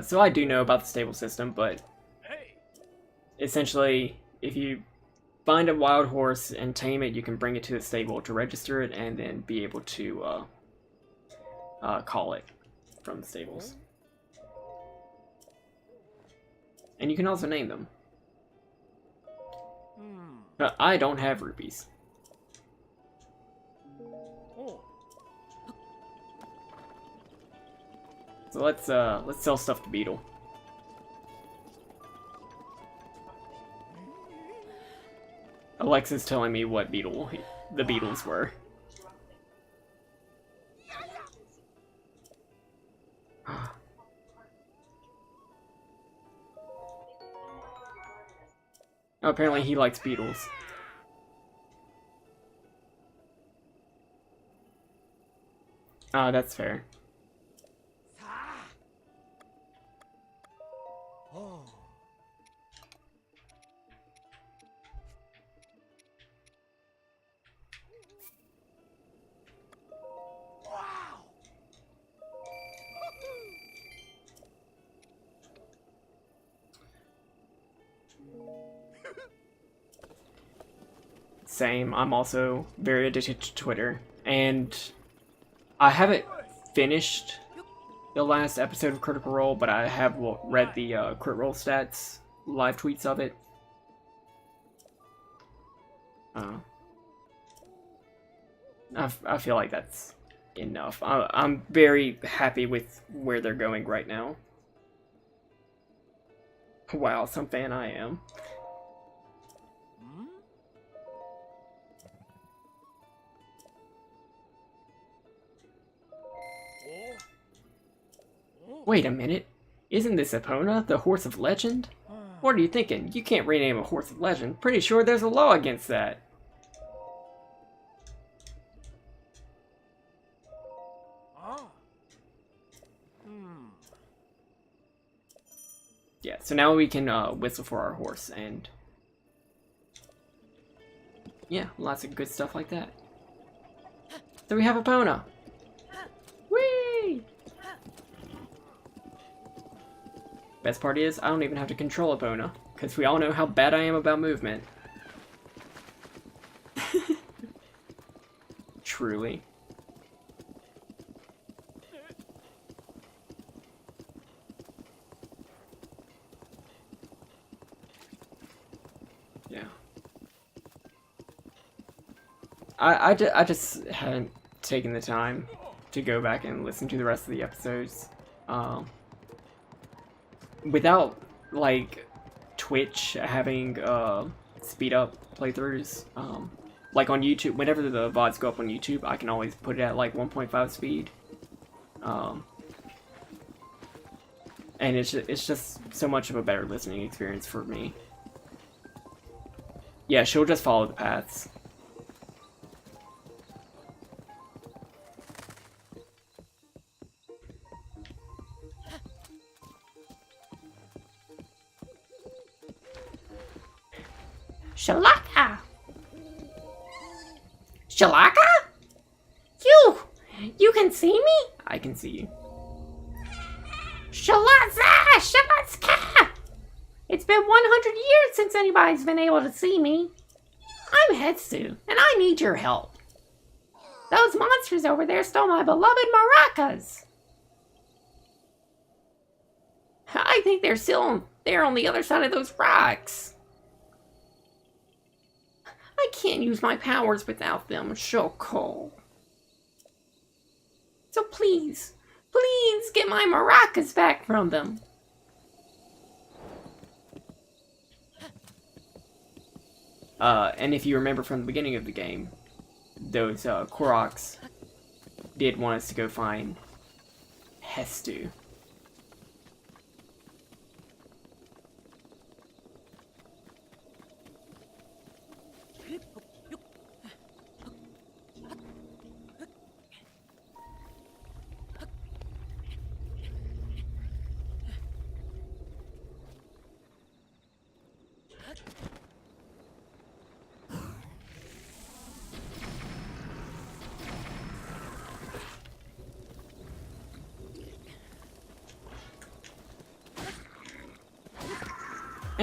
So I do know about the stable system, but essentially, if you find a wild horse and tame it, you can bring it to the stable to register it, and then be able to call it from the stables. And you can also name them. I don't have rupees. So let's sell stuff to Beetle. Alexa's telling me what the Beetles were. Oh, apparently he likes beetles. That's fair. Same. I'm also very addicted to Twitter. And I haven't finished the last episode of Critical Role, but I have read the Crit Roll stats, live tweets of it. I feel like that's enough. I'm very happy with where they're going right now. Wow, some fan I am. Wait a minute. Isn't this Epona, the horse of legend? What are you thinking? You can't rename a horse of legend. Pretty sure there's a law against that. Yeah, so now we can whistle for our horse, and yeah, lots of good stuff like that. So we have Epona. Whee! Best part is, I don't even have to control Epona, because we all know how bad I am about movement. Truly. Yeah. I just haven't taken the time to go back and listen to the rest of the episodes. Without, like, Twitch having speed up playthroughs, like on YouTube, whenever the VODs go up on YouTube, I can always put it at like 1.5 speed. And it's just so much of a better listening experience for me. Yeah, she'll just follow the paths. Shalaka! Shalaka? You can see me? I can see you. Shalatza! Shalatska! It's been 100 years since anybody's been able to see me. I'm Hetsu, and I need your help. Those monsters over there stole my beloved maracas. I think they're still there on the other side of those rocks. I can't use my powers without them, Shoko. So please get my maracas back from them. And if you remember from the beginning of the game, those Koroks did want us to go find Hestu.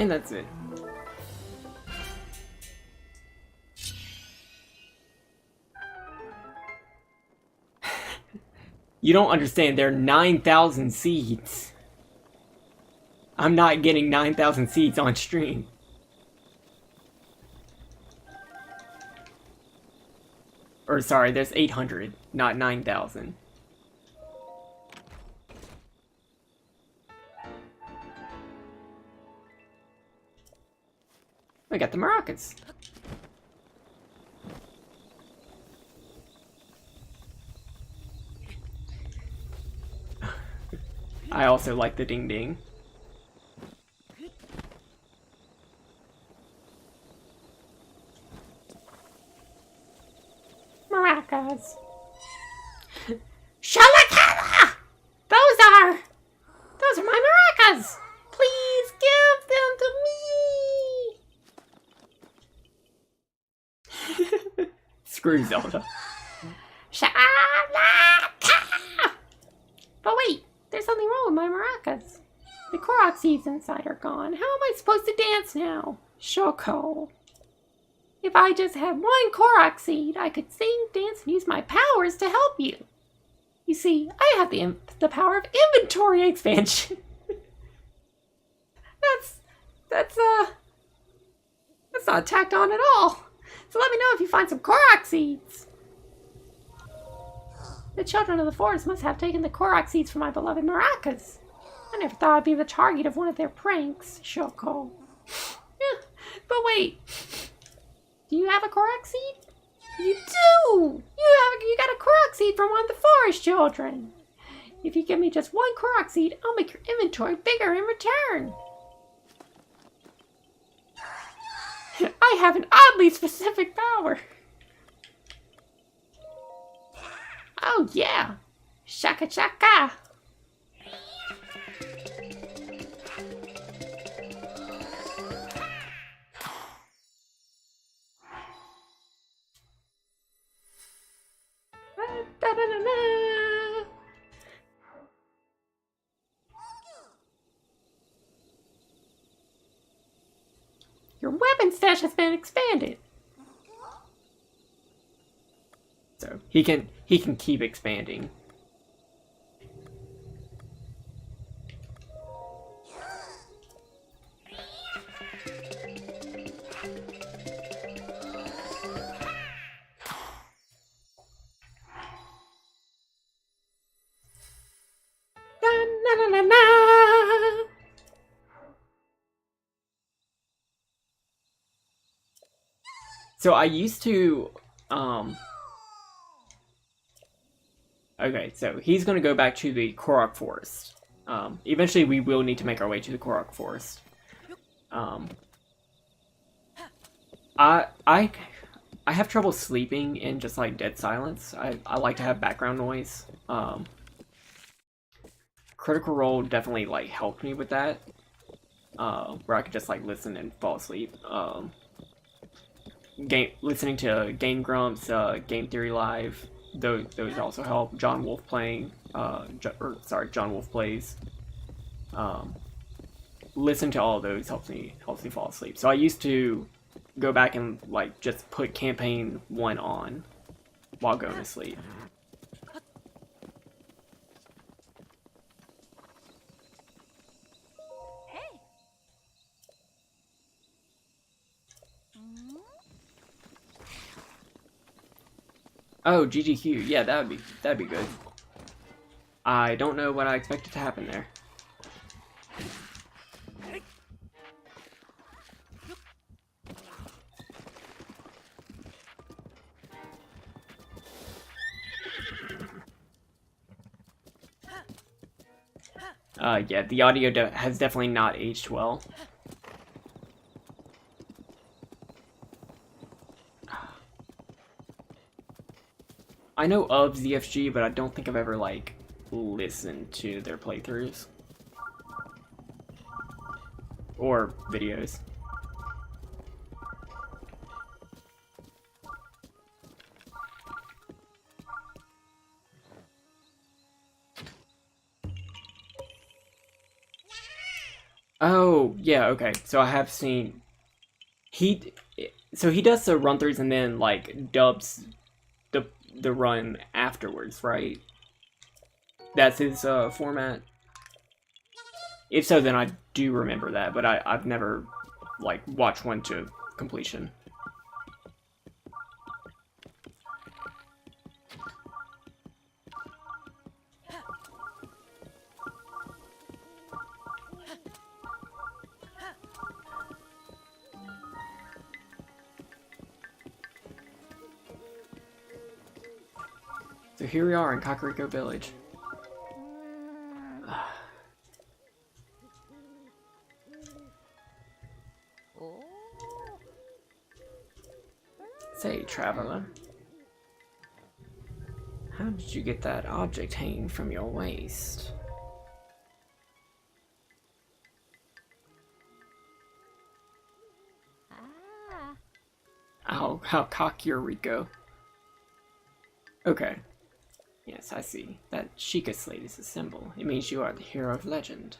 And that's it. You don't understand, there are 9,000 seeds. I'm not getting 9,000 seeds on stream. Or sorry, there's 800, not 9,000. I got the maracas. I also like the ding ding. Maracas. Shalakala! Those are my maracas! Please give them to me! Screw Zelda. Shalaka! But wait, there's something wrong with my maracas. The Korok seeds inside are gone. How am I supposed to dance now? Shoko. If I just had one Korok seed, I could sing, dance, and use my powers to help you. You see, I have the power of inventory expansion. That's not tacked on at all. So let me know if you find some Korok seeds. The children of the forest must have taken the Korok seeds from my beloved maracas. I never thought I'd be the target of one of their pranks, Shoko. Yeah, but wait. Do you have a Korok seed? You do! You got a Korok seed from one of the forest children. If you give me just one Korok seed, I'll make your inventory bigger in return. I have an oddly specific power. Oh yeah! Shaka shaka! Da-da-da-da. Your weapon stash has been expanded. So he can keep expanding. Da-na-na-na-na. So I used to okay, so he's gonna go back to the Korok Forest. Eventually we will need to make our way to the Korok Forest. I have trouble sleeping in just like dead silence. I like to have background noise. Critical Role definitely like helped me with that. Where I could just like listen and fall asleep. Listening to Game Grumps, Game Theory Live, those also help. John Wolf playing, John Wolf plays. Listen to all of those helps me fall asleep. So I used to go back and like just put campaign 1 on while going to sleep. Oh, GGQ. Yeah, that'd be good. I don't know what I expected to happen there. Yeah, the audio has definitely not aged well. I know of ZFG, but I don't think I've ever, like, listened to their playthroughs. Or videos. Oh, yeah, okay. So I have seen he so he does the run throughs and then like dubs the run afterwards, right? That's his format. If so, then I do remember that, but I've never like watched one to completion. So here we are in Kakariko Village. Say, traveler, how did you get that object hanging from your waist? How cock your Rico. Okay. Yes, I see. That Sheikah slate is a symbol. It means you are the hero of legend.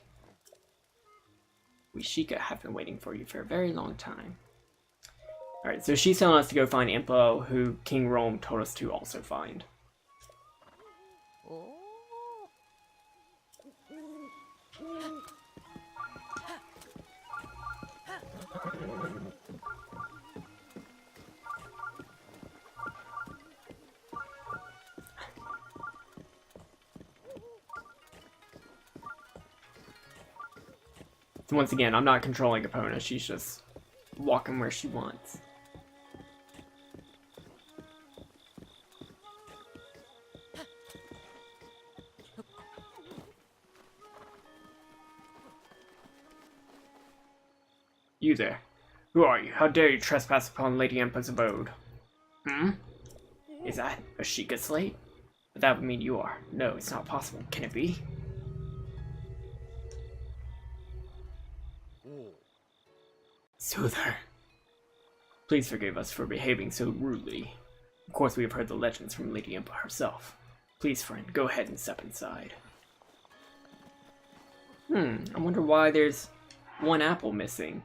We Sheikah have been waiting for you for a very long time. Alright, so she's telling us to go find Impa, who King Rome told us to also find. So once again, I'm not controlling Epona, she's just walking where she wants. You there. Who are you? How dare you trespass upon Lady Impa's abode? Hmm? Is that a Sheikah slate? But that would mean you are. No, it's not possible. Can it be? Soother. Please forgive us for behaving so rudely. Of course, we have heard the legends from Lady Impa herself. Please, friend, go ahead and step inside. I wonder why there's one apple missing.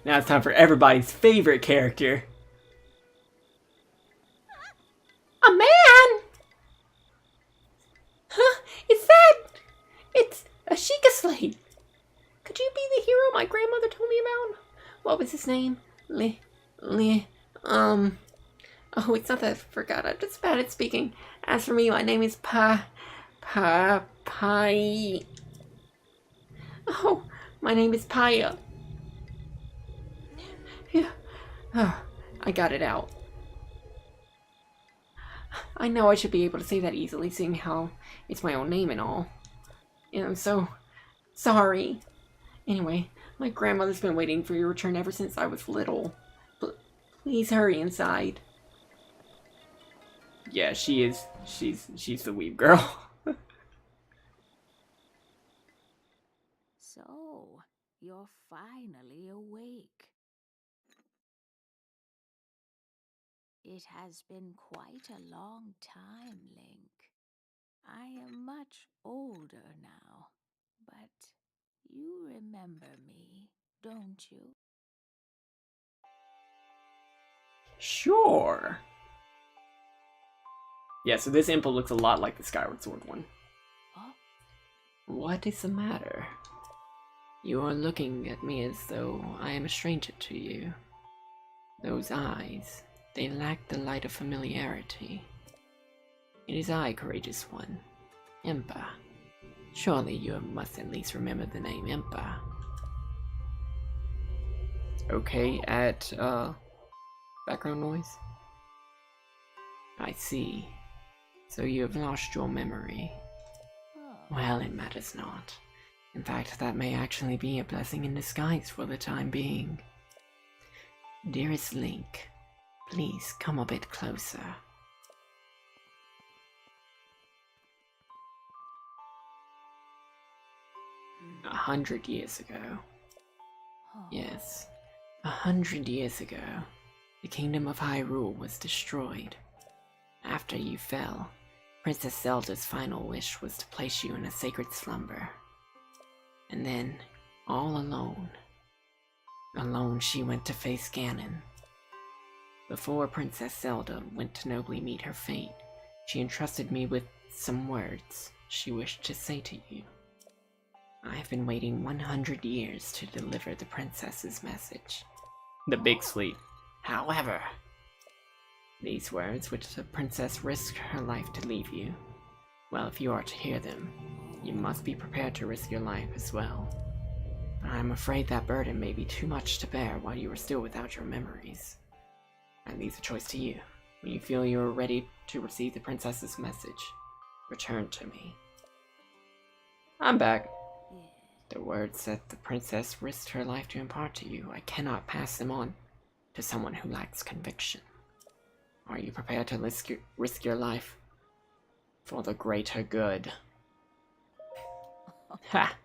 Now it's time for everybody's favorite character. A man? Huh? It's a Sheikah slate. Could you be the hero my grandmother told me about? What was his name? Oh, it's not that I forgot. I'm just bad at speaking. As for me, my name is Pai. Oh, my name is Paya. Yeah. Oh, I got it out. I know I should be able to say that easily, seeing how it's my own name and all. And I'm so sorry. Anyway, my grandmother's been waiting for your return ever since I was little. Please hurry inside. Yeah, she is. She's the weeb girl. So, you're finally awake. It has been quite a long time, Link. I am much older now, but you remember me, don't you? Sure. Yeah, so this Impa looks a lot like the Skyward Sword one. Huh? What is the matter? You are looking at me as though I am a stranger to you. Those eyes, they lack the light of familiarity. It is I, courageous one, Impa. Surely you must at least remember the name Impa. Okay, at background noise. I see. So you have lost your memory. Well, it matters not. In fact, that may actually be a blessing in disguise for the time being. Dearest Link, Please come a bit closer. Hmm. 100 years ago. Oh. Yes, 100 years ago, the kingdom of Hyrule was destroyed. After you fell, Princess Zelda's final wish was to place you in a sacred slumber. And then, all alone she went to face Ganon. Before Princess Zelda went to nobly meet her fate, she entrusted me with some words she wished to say to you. I have been waiting 100 years to deliver the princess's message. The Big Sleep. However, these words which the princess risked her life to leave you, well, if you are to hear them, you must be prepared to risk your life as well. But I am afraid that burden may be too much to bear while you are still without your memories. I leave the choice to you. When you feel you are ready to receive the princess's message, return to me. I'm back. Yeah. The words that the princess risked her life to impart to you, I cannot pass them on to someone who lacks conviction. Are you prepared to risk your life for the greater good? Ha!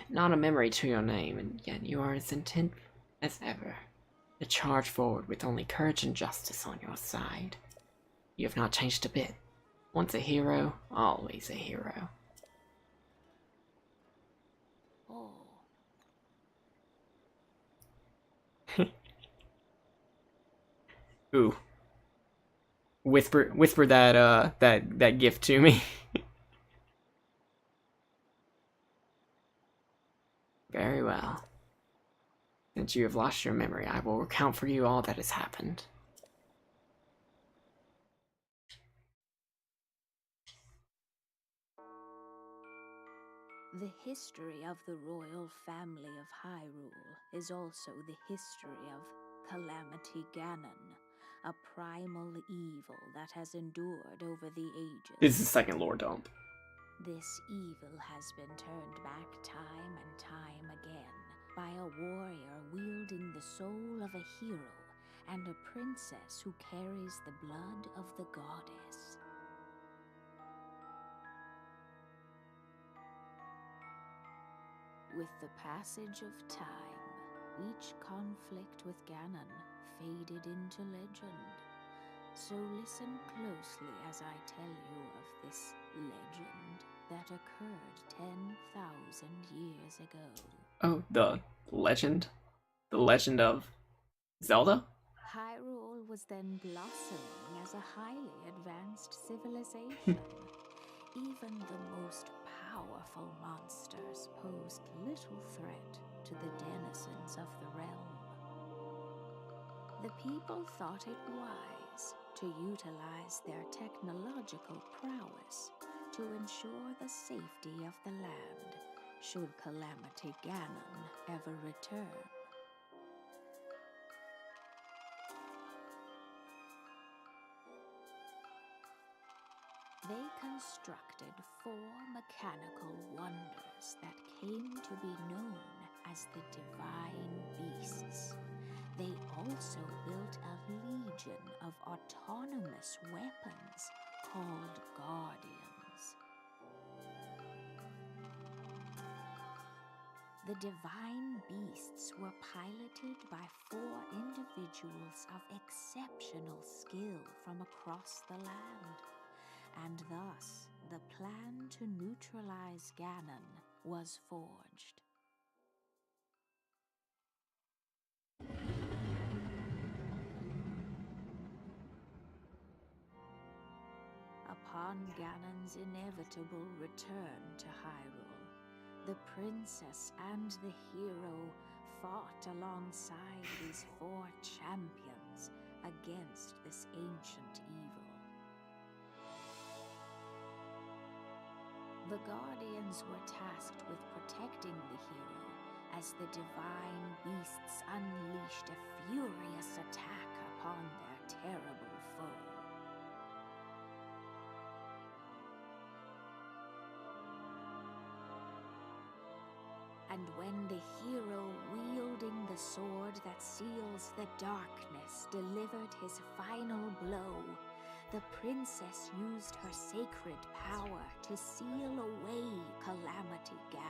Not a memory to your name, and yet you are as intent as ever to charge forward with only courage and justice on your side. You have not changed a bit. Once a hero, always a hero. Oh. Ooh. Whisper that gift to me. Very well. Since you have lost your memory, I will recount for you all that has happened. The history of the royal family of Hyrule is also the history of Calamity Ganon, a primal evil that has endured over the ages. This is the second lore dump. This evil has been turned back time and time again by a warrior wielding the soul of a hero and a princess who carries the blood of the goddess. With the passage of time, each conflict with Ganon faded into legend. So listen closely as I tell you of this legend that occurred 10,000 years ago. Oh, the legend? The legend of Zelda? Hyrule was then blossoming as a highly advanced civilization. Even the most powerful monsters posed little threat to the denizens of the realm. The people thought it wise to utilize their technological prowess to ensure the safety of the land should Calamity Ganon ever return. They constructed 4 mechanical wonders that came to be known as the Divine Beasts. They also built a legion of autonomous weapons called Guardians. The Divine Beasts were piloted by 4 individuals of exceptional skill from across the land. And thus, the plan to neutralize Ganon was forged. Upon Ganon's inevitable return to Hyrule, the princess and the hero fought alongside these 4 champions against this ancient evil. The Guardians were tasked with protecting the hero as the Divine Beasts unleashed a furious attack upon their terrible foe. And when the hero wielding the the sword that seals the darkness delivered his final blow, the princess used her sacred power to seal away Calamity Ganon.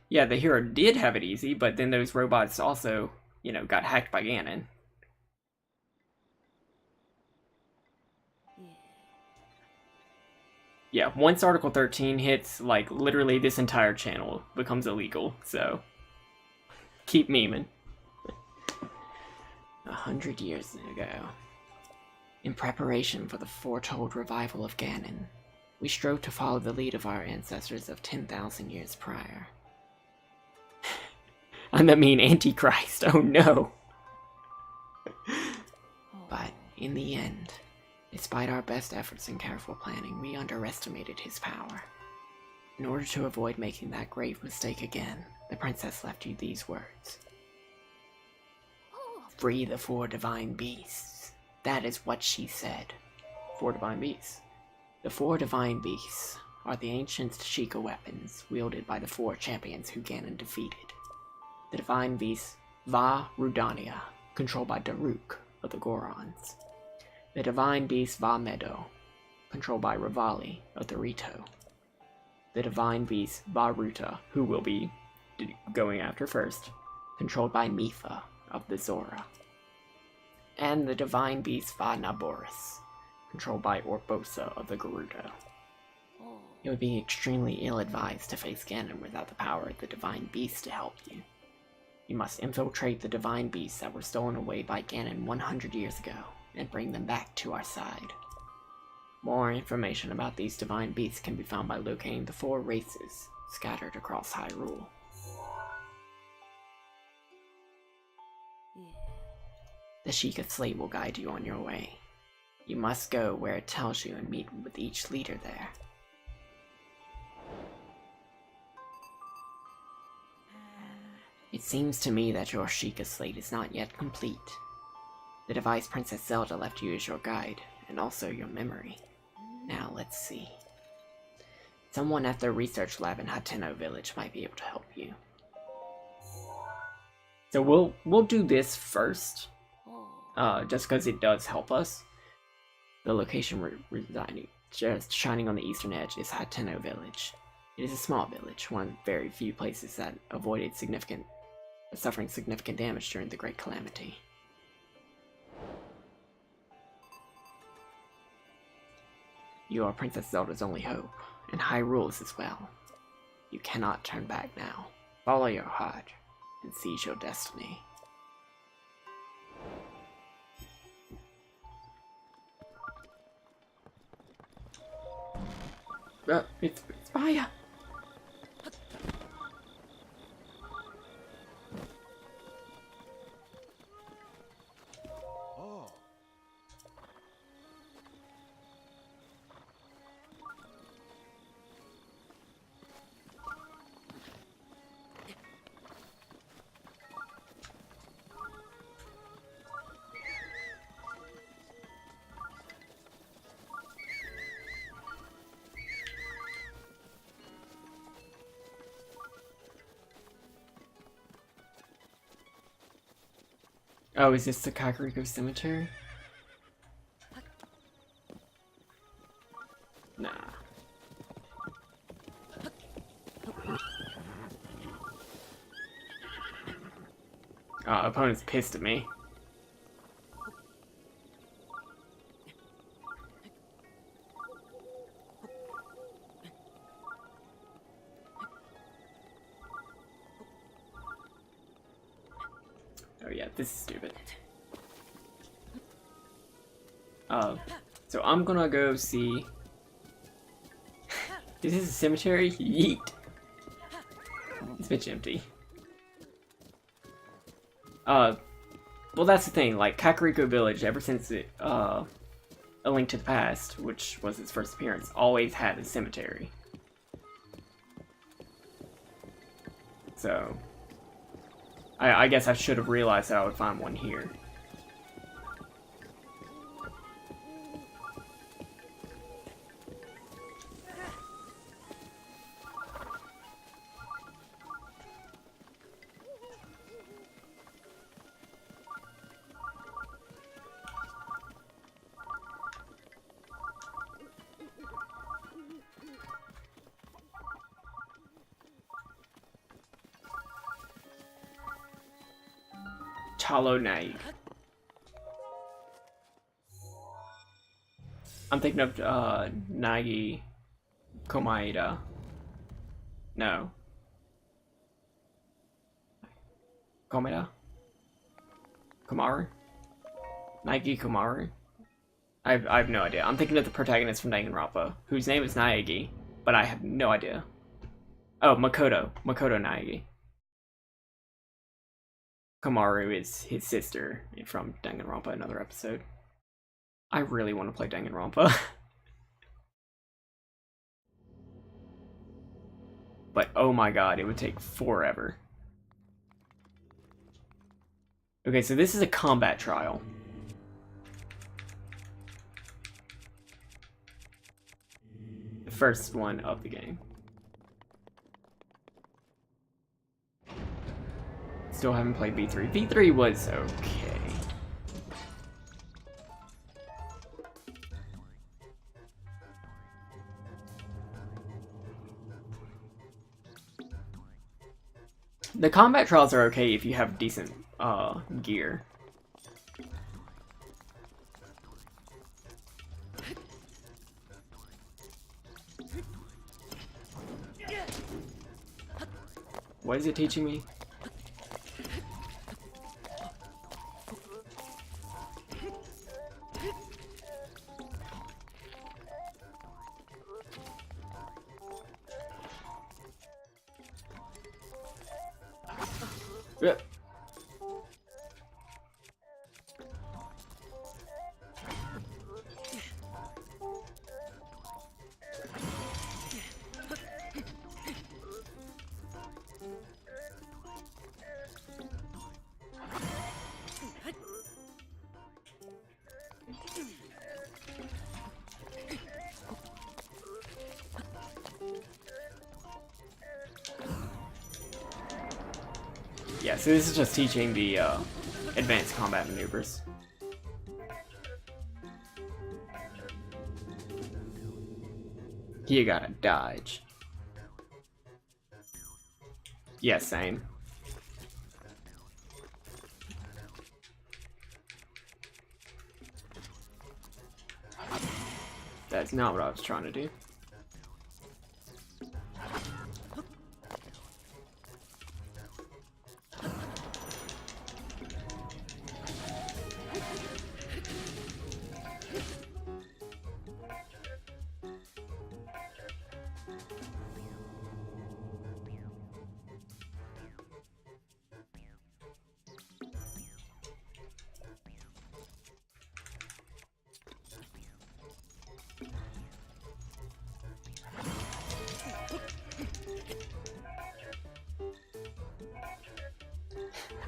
Yeah, the hero did have it easy, but then those robots also, you know, got hacked by Ganon. Yeah, once Article 13 hits, like, literally this entire channel becomes illegal, so keep memeing. 100 years ago, in preparation for the foretold revival of Ganon, we strove to follow the lead of our ancestors of 10,000 years prior. I'm the mean Antichrist, oh no! But in the end, despite our best efforts and careful planning, we underestimated his power. In order to avoid making that grave mistake again, the princess left you these words. Free the 4 divine beasts. That is what she said. 4 divine beasts. The 4 divine beasts are the ancient Sheikah weapons wielded by the 4 champions who Ganon defeated. The divine beast Va Rudania, controlled by Daruk of the Gorons. The divine beast Va Meadow, controlled by Rivali of the Rito. The divine beast Va Ruta, who we'll be going after first, controlled by Mipha of the Zora. And the divine beast Va Naboris, controlled by Orbosa of the Gerudo. It would be extremely ill-advised to face Ganon without the power of the divine beast to help you. You must infiltrate the divine beasts that were stolen away by Ganon 100 years ago, and bring them back to our side. More information about these divine beasts can be found by locating the 4 races scattered across Hyrule. The Sheikah Slate will guide you on your way. You must go where it tells you and meet with each leader there. It seems to me that your Sheikah Slate is not yet complete. The device Princess Zelda left you as your guide, and also your memory. Now let's see. Someone at the research lab in Hateno Village might be able to help you. So we'll do this first, just because it does help us. The location residing just shining on the eastern edge is Hateno Village. It is a small village, one of the very few places that avoided suffering significant damage during the Great Calamity. You are Princess Zelda's only hope, and Hyrule's as well. You cannot turn back now. Follow your heart, and seize your destiny. It's Maya! Oh, is this the Kakariko Cemetery? Nah. Opponent's pissed at me. Oh yeah, this is stupid. So I'm gonna go see... Is this a cemetery? Yeet! It's bitch empty. Well that's the thing, like, Kakariko Village, ever since it, A Link to the Past, which was its first appearance, always had a cemetery. So... I guess I should have realized that I would find one here. Hollow Knight. I'm thinking of Nagi Komaeda. No. Komeda? Komaru? Nagi Komaru? I have no idea. I'm thinking of the protagonist from Danganronpa, whose name is Naegi, but I have no idea. Oh, Makoto. Makoto Naegi. Komaru is his sister from Danganronpa, another episode. I really want to play Danganronpa. But oh my god, it would take forever. Okay, so this is a combat trial. The first one of the game. Still haven't played V3. V3 was okay. The combat trials are okay if you have decent gear. What is it teaching me? Yep. Yeah, so this is just teaching the advanced combat maneuvers. You gotta dodge. Yeah, same. That's not what I was trying to do.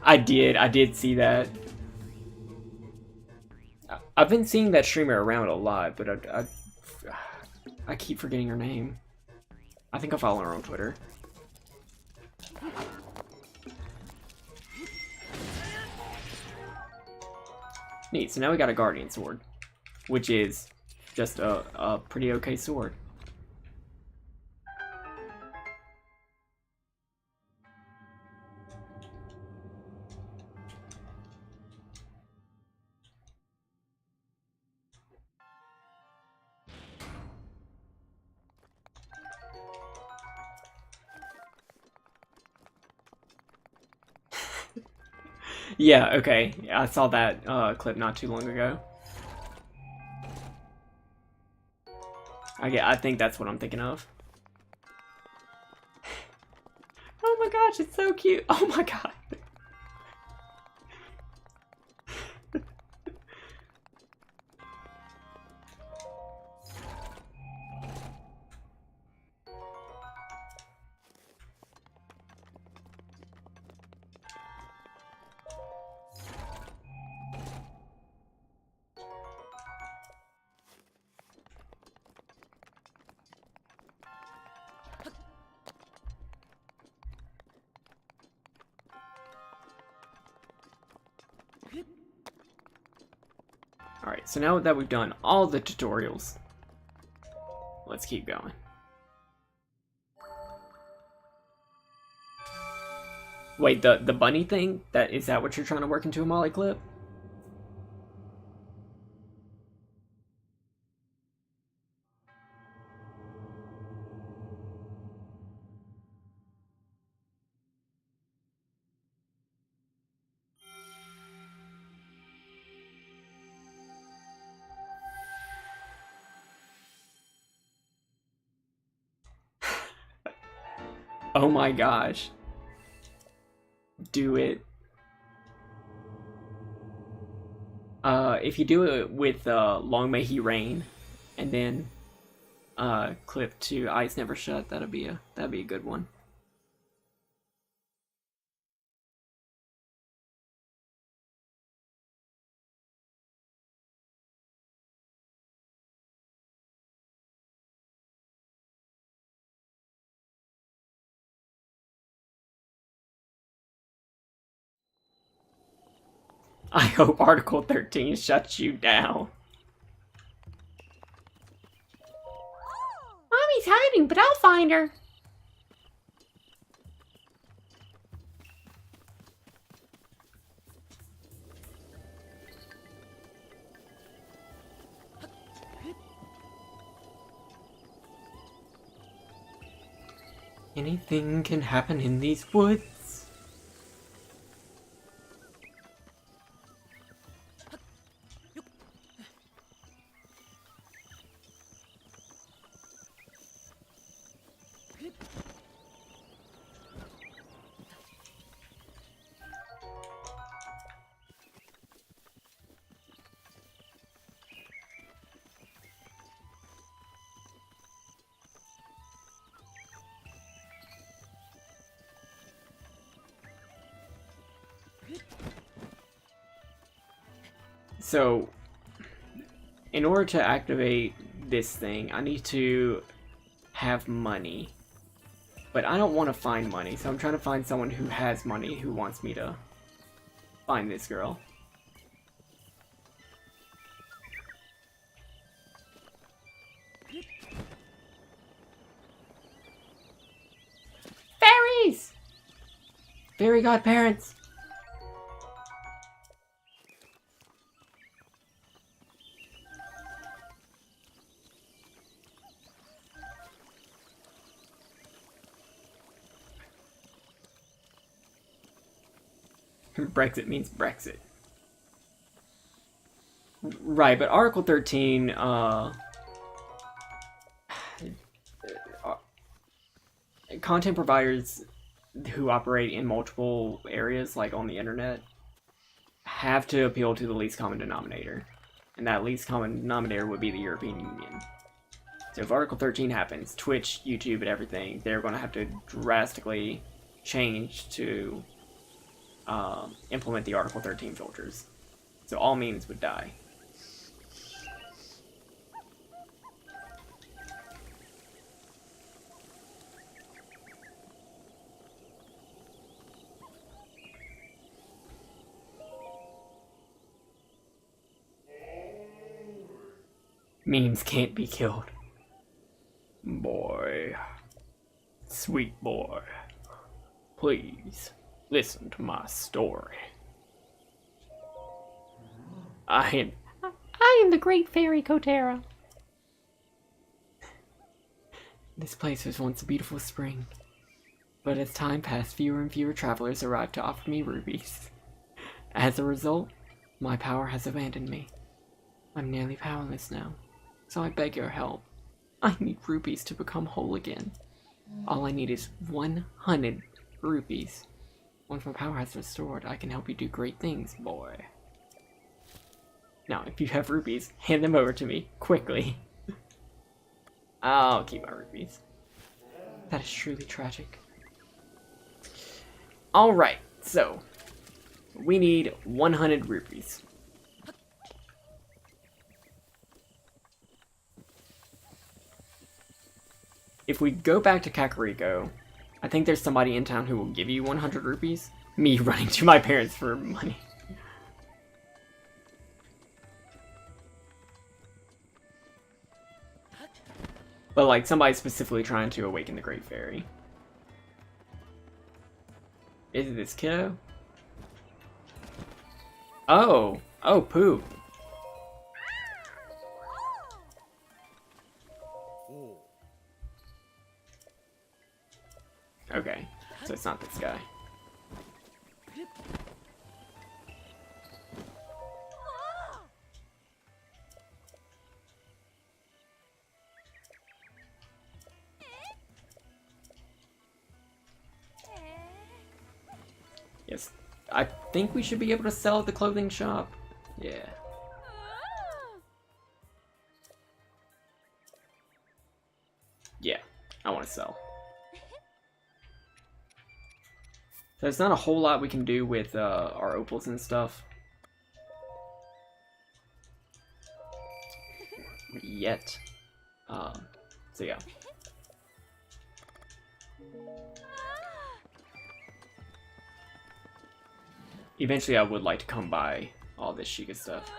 I did see that. I've been seeing that streamer around a lot, but I keep forgetting her name. I think I follow her on Twitter. Neat, so now we got a Guardian Sword, which is just a pretty okay sword. Yeah, okay. I saw that clip not too long ago. I think that's what I'm thinking of. Oh my gosh, it's so cute. Oh my god. Alright, so now that we've done all the tutorials, let's keep going. Wait, the bunny thing? Is that what you're trying to work into a Molly clip? Oh my gosh. Do it. If you do it with Long May He Reign, and then clip to Eyes Never Shut, that'd be a good one. I hope Article 13 shuts you down. Mommy's hiding, but I'll find her. Anything can happen in these woods. So, in order to activate this thing, I need to have money. But I don't want to find money, so I'm trying to find someone who has money who wants me to find this girl. Fairies! Fairy godparents! Brexit means Brexit. Right, but Article 13, content providers who operate in multiple areas, like on the internet, have to appeal to the least common denominator. And that least common denominator would be the European Union. So if Article 13 happens, Twitch, YouTube, and everything, they're going to have to drastically change to implement the Article 13 filters. So all memes would die. Memes can't be killed. Boy. Sweet boy. Please, listen to my story. I am the great fairy Kotera. This place was once a beautiful spring, but as time passed, fewer and fewer travelers arrived to offer me rubies. As a result, my power has abandoned me. I'm nearly powerless now, so I beg your help. I need rupees to become whole again. All I need is 100 rupees. Once my power has restored, I can help you do great things, boy. Now, if you have rupees, hand them over to me, quickly. I'll keep my rupees. That is truly tragic. Alright, so, we need 100 rupees. If we go back to Kakariko, I think there's somebody in town who will give you 100 rupees. Me running to my parents for money. But like somebody specifically trying to awaken the Great Fairy. Is it this kiddo? Oh! Oh, poop. Okay, so it's not this guy. Yes, I think we should be able to sell at the clothing shop. Yeah. Yeah, I want to sell. So there's not a whole lot we can do with our opals and stuff. Yet. So yeah. Eventually I would like to come by all this Sheikah stuff.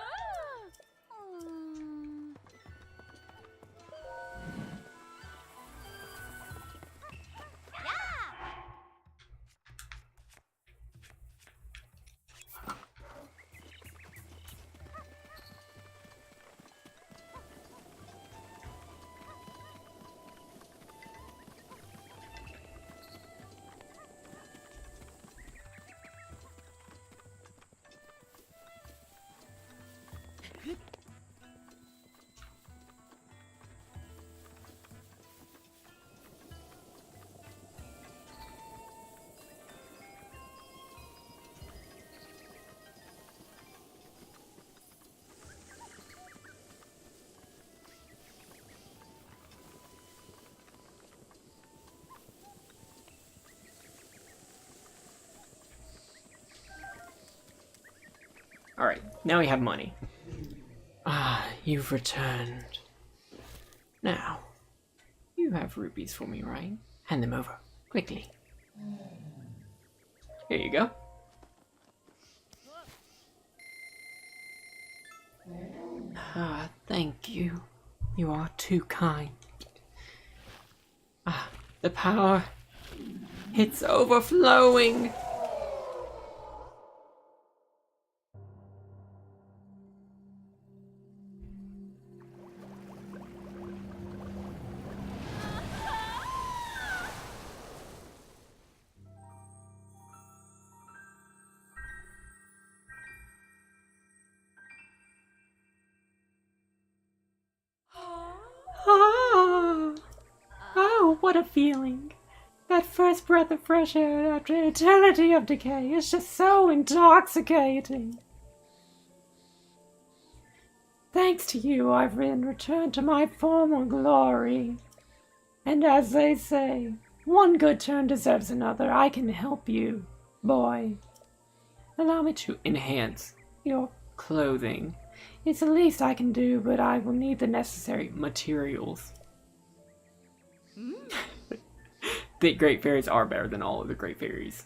Alright, now we have money. Ah, you've returned. Now, you have rupees for me, right? Hand them over, quickly. Here you go. Ah, thank you. You are too kind. Ah, the power. It's overflowing. Ah, oh, what a feeling. That first breath of fresh air after an eternity of decay is just so intoxicating. Thanks to you, I've been returned to my former glory. And as they say, one good turn deserves another. I can help you, boy. Allow me to enhance your clothing. It's the least I can do, but I will need the necessary materials. The great fairies are better than all of the great fairies.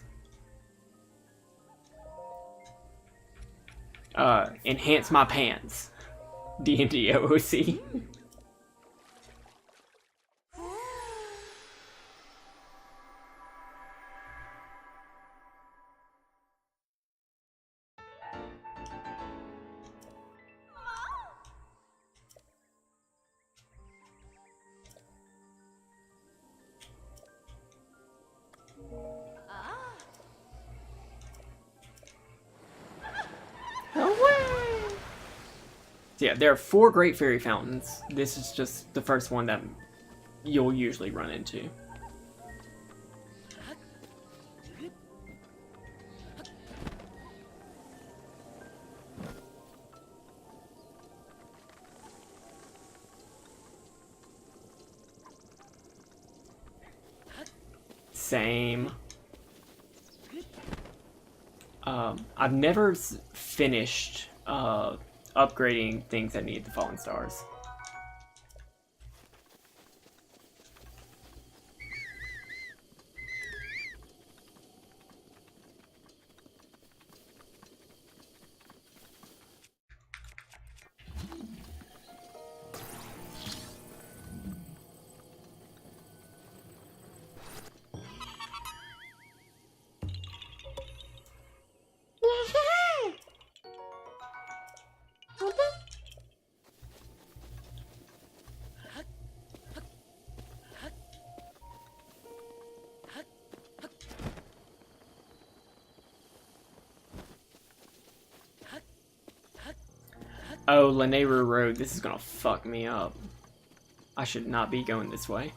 Enhance my pants. D&D OOC. So yeah, there are 4 Great Fairy Fountains. This is just the first one that you'll usually run into. Same. I've never finished upgrading things that need the Fallen Stars. Oh, Lanayru Road. This is gonna fuck me up. I should not be going this way.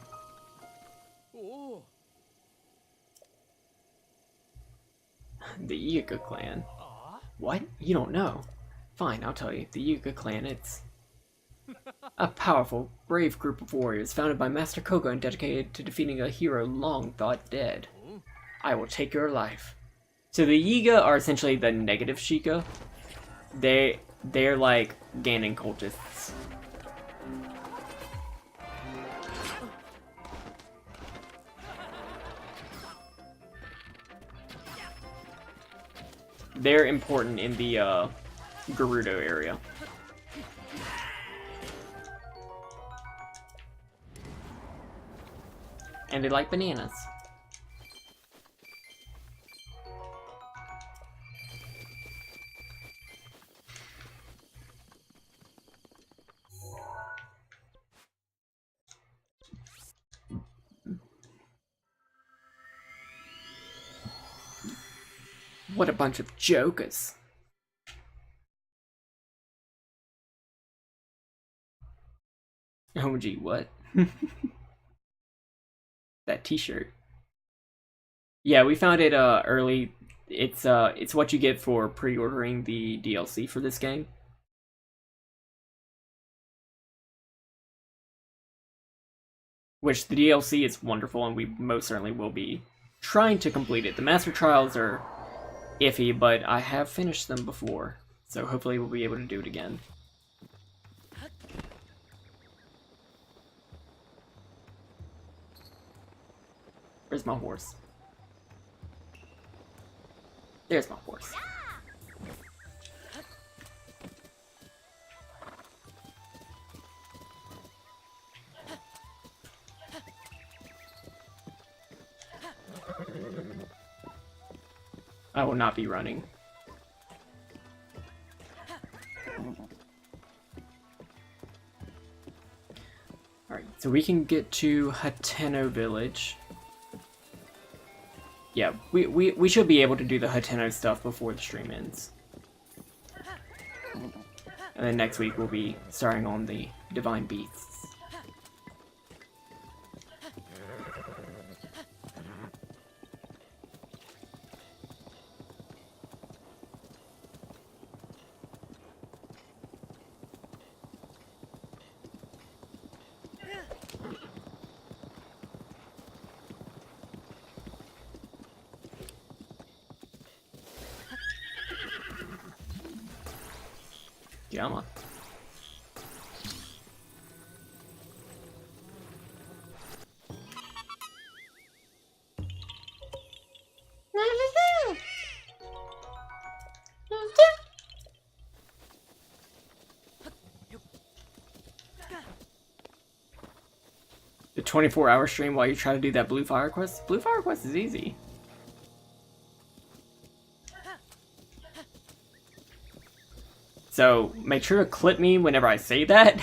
The Iuka clan. What? You don't know? Fine, I'll tell you. The Iuka clan, it's a powerful, brave group of warriors founded by Master Koga and dedicated to defeating a hero long thought dead. I will take your life. So the Yiga are essentially the negative Sheikah. They're like Ganon cultists. They're important in the Gerudo area. And they like bananas. What a bunch of jokers. Oh gee, what? That t-shirt. Yeah, we found it early. It's what you get for pre-ordering the DLC for this game. Which the DLC is wonderful and we most certainly will be trying to complete it. The Master Trials are iffy, but I have finished them before, so hopefully we'll be able to do it again. Where's my horse? There's my horse. I will not be running. Alright, so we can get to Hateno Village. Yeah, we should be able to do the Hateno stuff before the stream ends. And then next week we'll be starting on the Divine Beasts. Yama. The 24-hour stream while you try to do that Blue Fire quest? Blue Fire quest is easy. So make sure to clip me whenever I say that.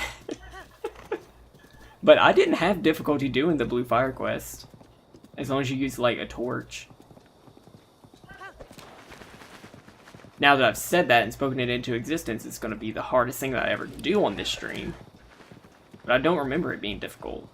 But I didn't have difficulty doing the Blue Fire quest. As long as you use like a torch. Now that I've said that and spoken it into existence, it's going to be the hardest thing that I ever do on this stream. But I don't remember it being difficult.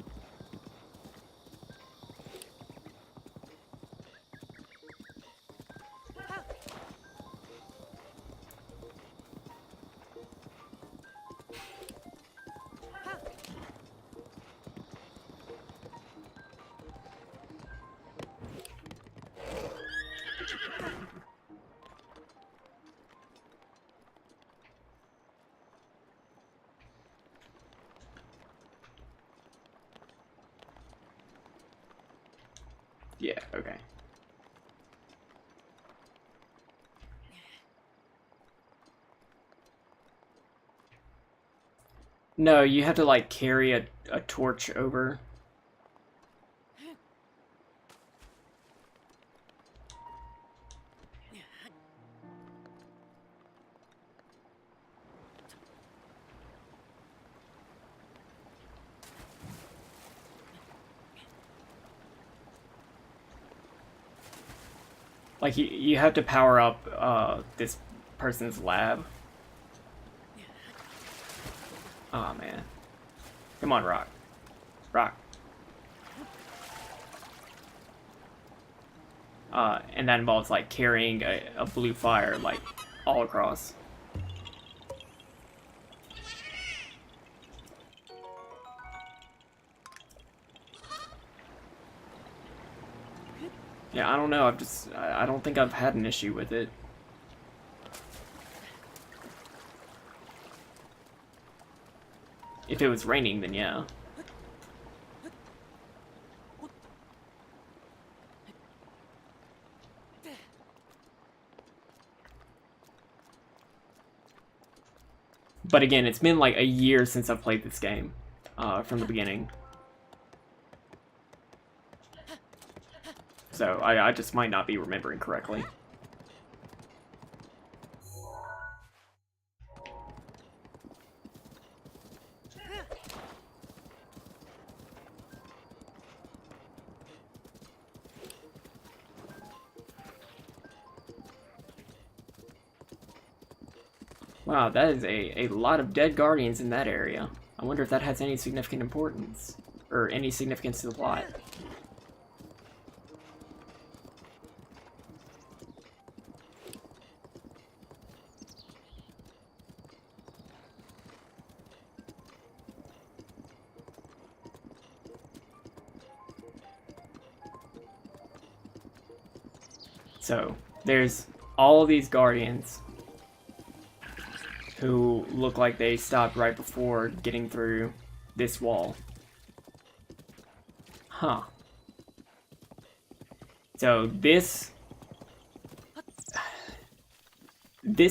Yeah, okay. No, you have to like carry a torch over. Like, you have to power up this person's lab. Oh man. Come on, Rock. Rock. And that involves like carrying a blue fire like all across. Yeah, I don't know. I don't think I've had an issue with it. If it was raining, then yeah. But again, it's been like a year since I've played this game, from the beginning. So I just might not be remembering correctly. Wow, that is a lot of dead guardians in that area. I wonder if that has any significant importance, or any significance to the plot. So, there's all these guardians who look like they stopped right before getting through this wall. Huh. So this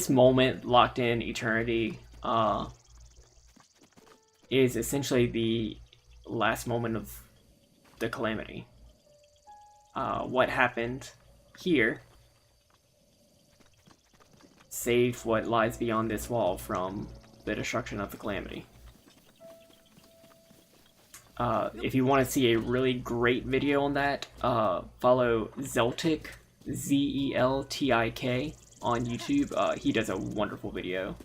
moment locked in eternity is essentially the last moment of the calamity. What happened here saved what lies beyond this wall from the destruction of the calamity. If you want to see a really great video on that, follow Zeltik, Zeltik, on YouTube. He does a wonderful video.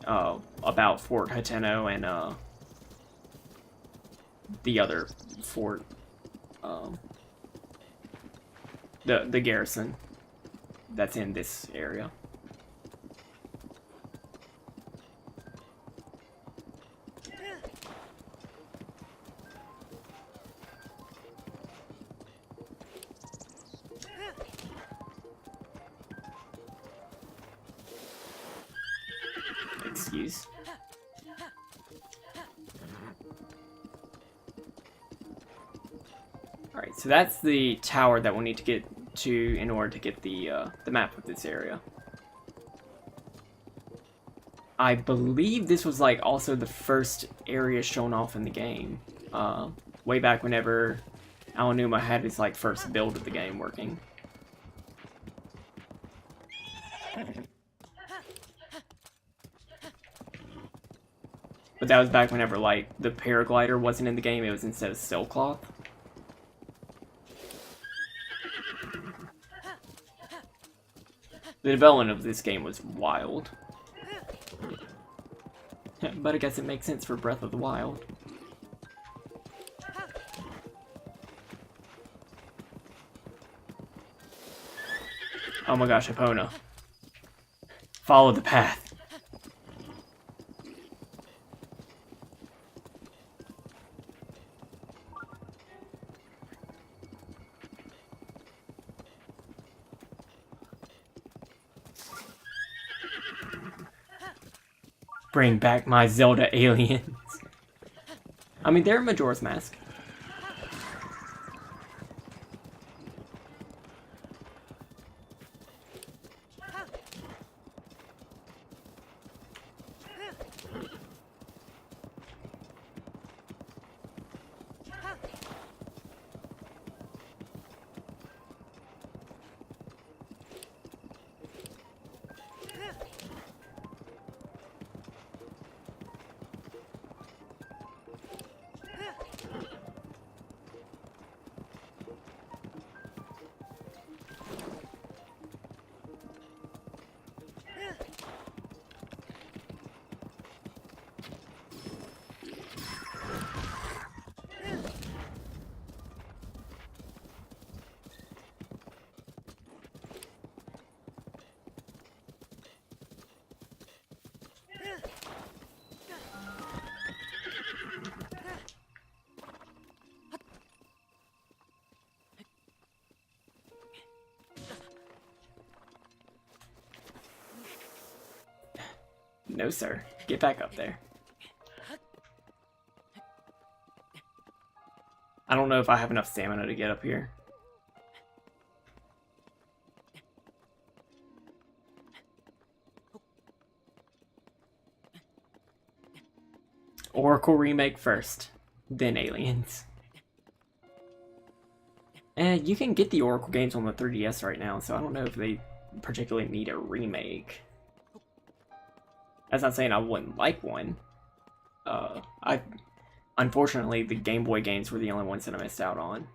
About Fort Hateno and the other fort, the garrison that's in this area. Excuse. Alright, so that's the tower that we'll need to get to in order to get the map of this area. I believe this was like also the first area shown off in the game. Way back whenever Aonuma had his like first build of the game working. But that was back whenever like the paraglider wasn't in the game, it was instead of sailcloth. The development of this game was wild. But I guess it makes sense for Breath of the Wild. Oh my gosh, Epona. Follow the path. Bring back my Zelda aliens. I mean, they're Majora's Mask. No, sir. Get back up there. I don't know if I have enough stamina to get up here. Oracle remake first, then Aliens. And you can get the Oracle games on the 3DS right now, so I don't know if they particularly need a remake. That's not saying I wouldn't like one. Unfortunately, the Game Boy games were the only ones that I missed out on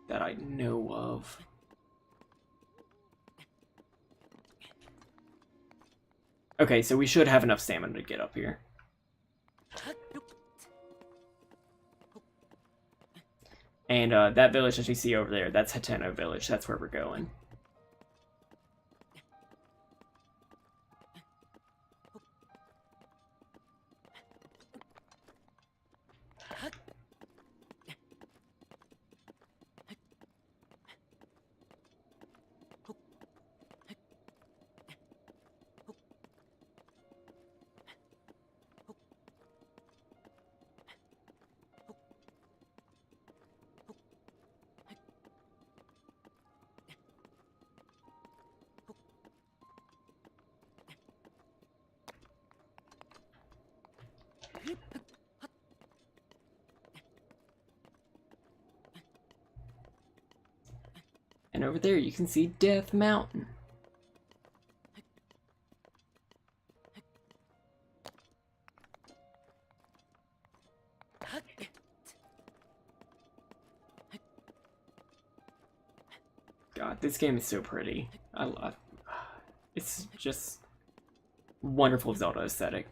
that I know of. Okay, so we should have enough stamina to get up here. And that village that you see over there, that's Hateno Village. That's where we're going. And over there you can see Death Mountain. God, this game is so pretty. I love. It's just wonderful Zelda aesthetic.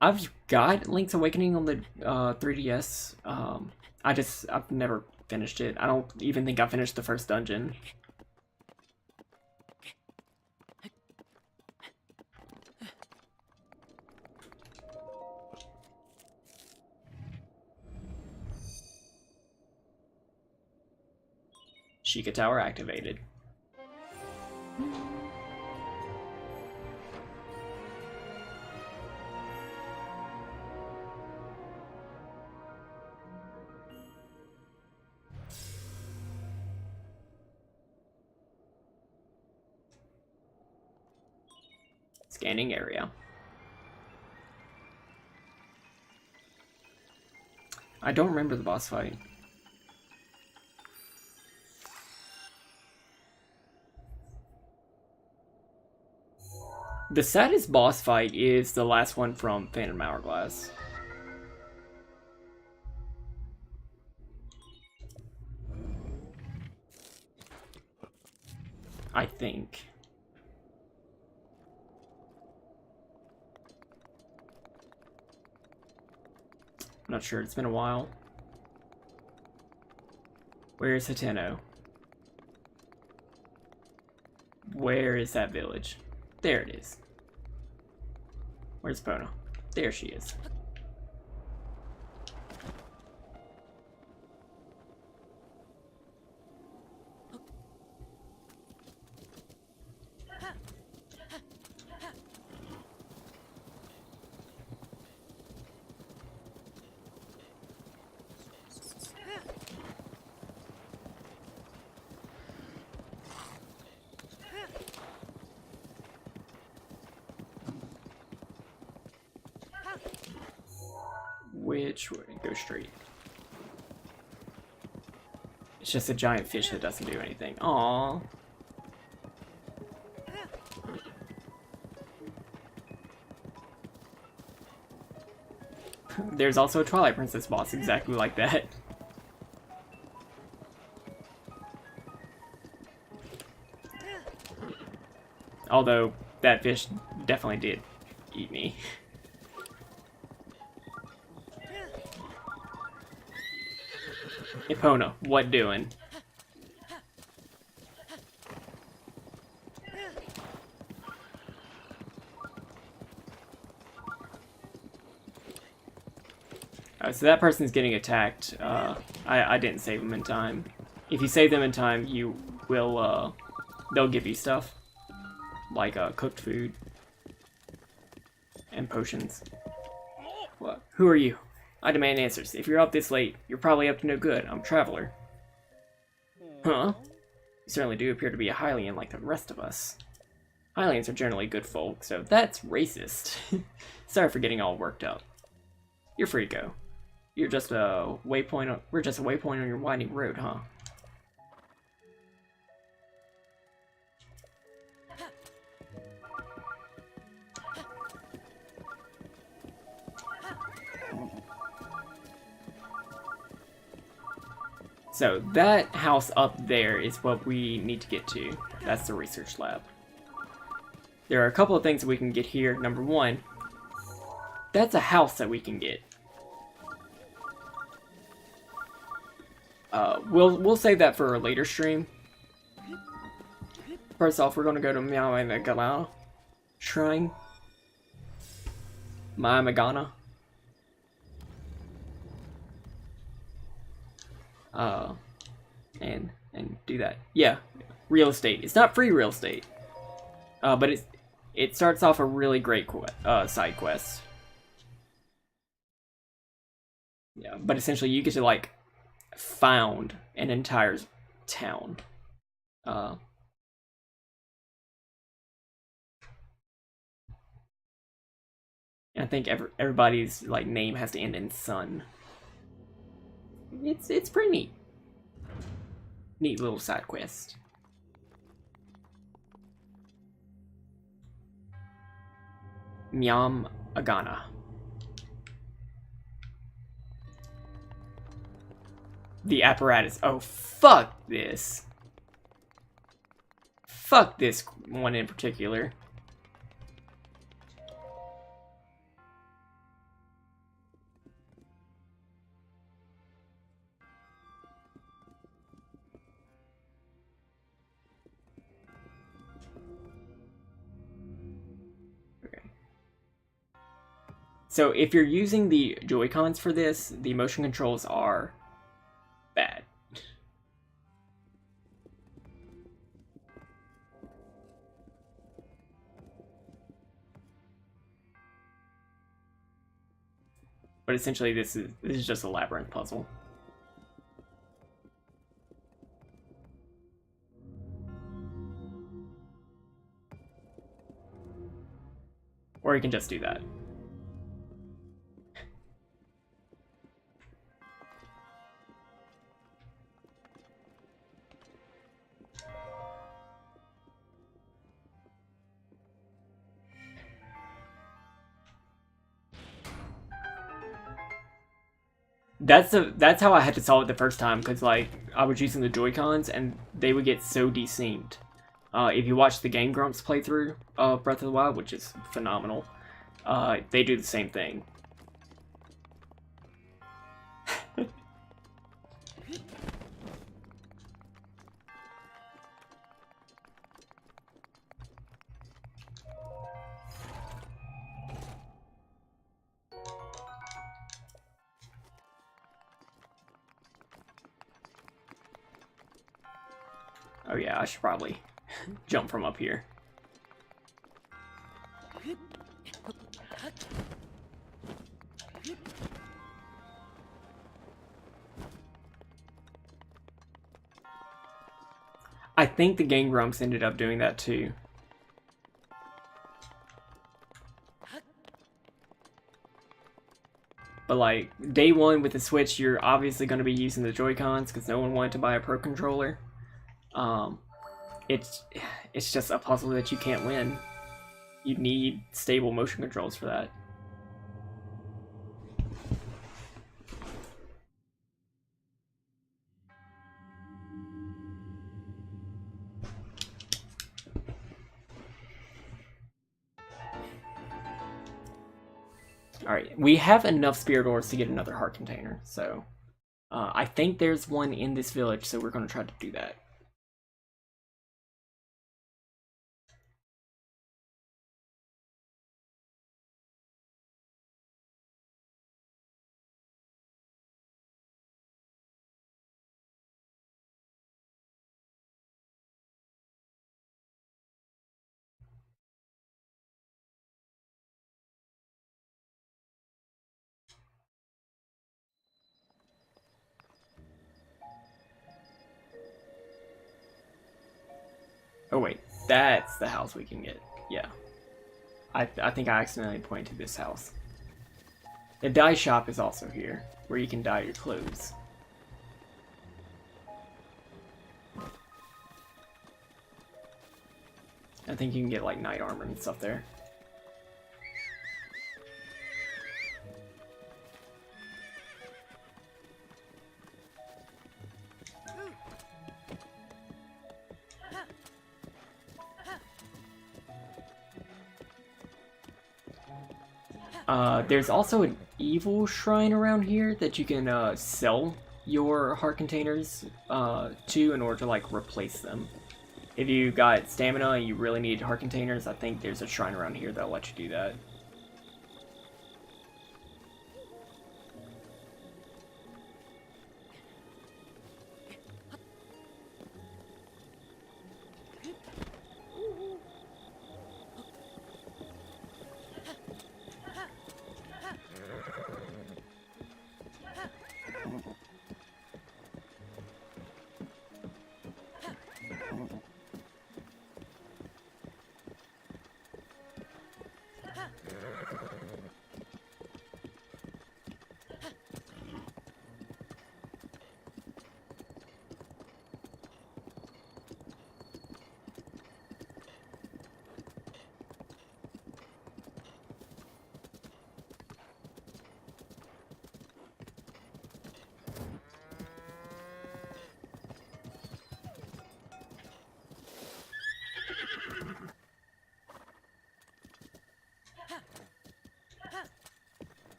I've got Link's Awakening on the 3DS. I've never finished it. I don't even think I finished the first dungeon. Sheikah Tower activated. Scanning area. I don't remember the boss fight. The saddest boss fight is the last one from Phantom Hourglass. I think. I'm not sure, it's been a while. Where's Hateno? Where is that village? There it is. Where's Bona? There she is. Which way? Go straight. It's just a giant fish that doesn't do anything. Aww. There's also a Twilight Princess boss exactly like that. Although, that fish definitely did eat me. Epona, what doing? So that person's getting attacked. I didn't save them in time. If you save them in time, you will, they'll give you stuff. Like, cooked food. and potions. What? Who are you? I demand answers. If you're up this late, you're probably up to no good. I'm a traveler. Huh? You certainly do appear to be a Hylian like the rest of us. Hylians are generally good folk, so that's racist. Sorry for getting all worked up. You're free to go. You're just a waypoint. We're just a waypoint on your winding road, huh? So that house up there is what we need to get to. That's the research lab. There are a couple of things that we can get here. Number one, that's a house that we can get. We'll save that for a later stream. First off, we're gonna go to Meow Shrine. Magana. And do that. Yeah, real estate. It's not free real estate, but it starts off a really great side quest. Yeah, but essentially you get to like found an entire town. And I think everybody's like name has to end in son. It's pretty neat. Neat little side quest. Myam Agana. The apparatus. Oh, fuck this. Fuck this one in particular. So if you're using the Joy-Cons for this, the motion controls are bad. But essentially this is just a labyrinth puzzle. Or you can just do that. That's how I had to solve it the first time, because like I was using the Joy-Cons and they would get so desynced. If you watch the Game Grumps playthrough of Breath of the Wild, which is phenomenal, they do the same thing. Oh yeah, I should probably jump from up here. I think the Game Grumps ended up doing that too. But like, day one with the Switch, you're obviously going to be using the Joy-Cons because no one wanted to buy a Pro Controller. It's just a puzzle that you can't win. You need stable motion controls for that. Alright, we have enough spirit ores to get another heart container, so I think there's one in this village, so we're going to try to do that. Oh wait, that's the house we can get. Yeah. I think I accidentally pointed to this house. The dye shop is also here, where you can dye your clothes. I think you can get like knight armor and stuff there. There's also an evil shrine around here that you can sell your heart containers to in order to like replace them. If you got stamina and you really need heart containers, I think there's a shrine around here that'll let you do that.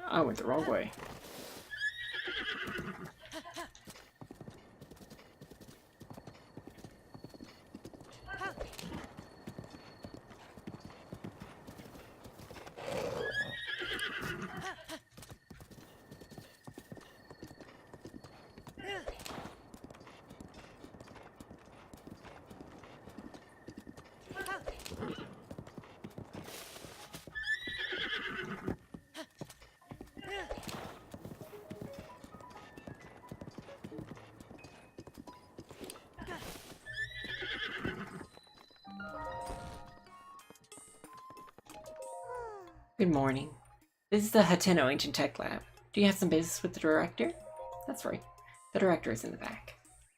I went the wrong way. Good morning. This is the Hateno Ancient Tech Lab. Do you have some business with the director? That's right. The director is in the back.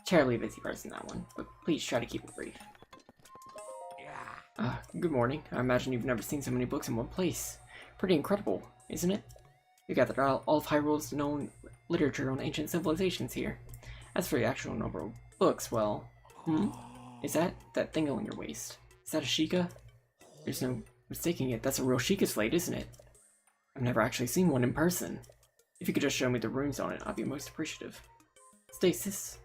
Terribly busy person, that one, but please try to keep it brief. Good morning. I imagine you've never seen so many books in one place. Pretty incredible, isn't it? You gathered all of Hyrule's known literature on ancient civilizations here. As for the actual number of books, well... Is that thing on your waist? Is that a Sheikah? There's no mistaking it. That's a real Sheikah slate, isn't it? I've never actually seen one in person. If you could just show me the runes on it, I'd be most appreciative. Stasis.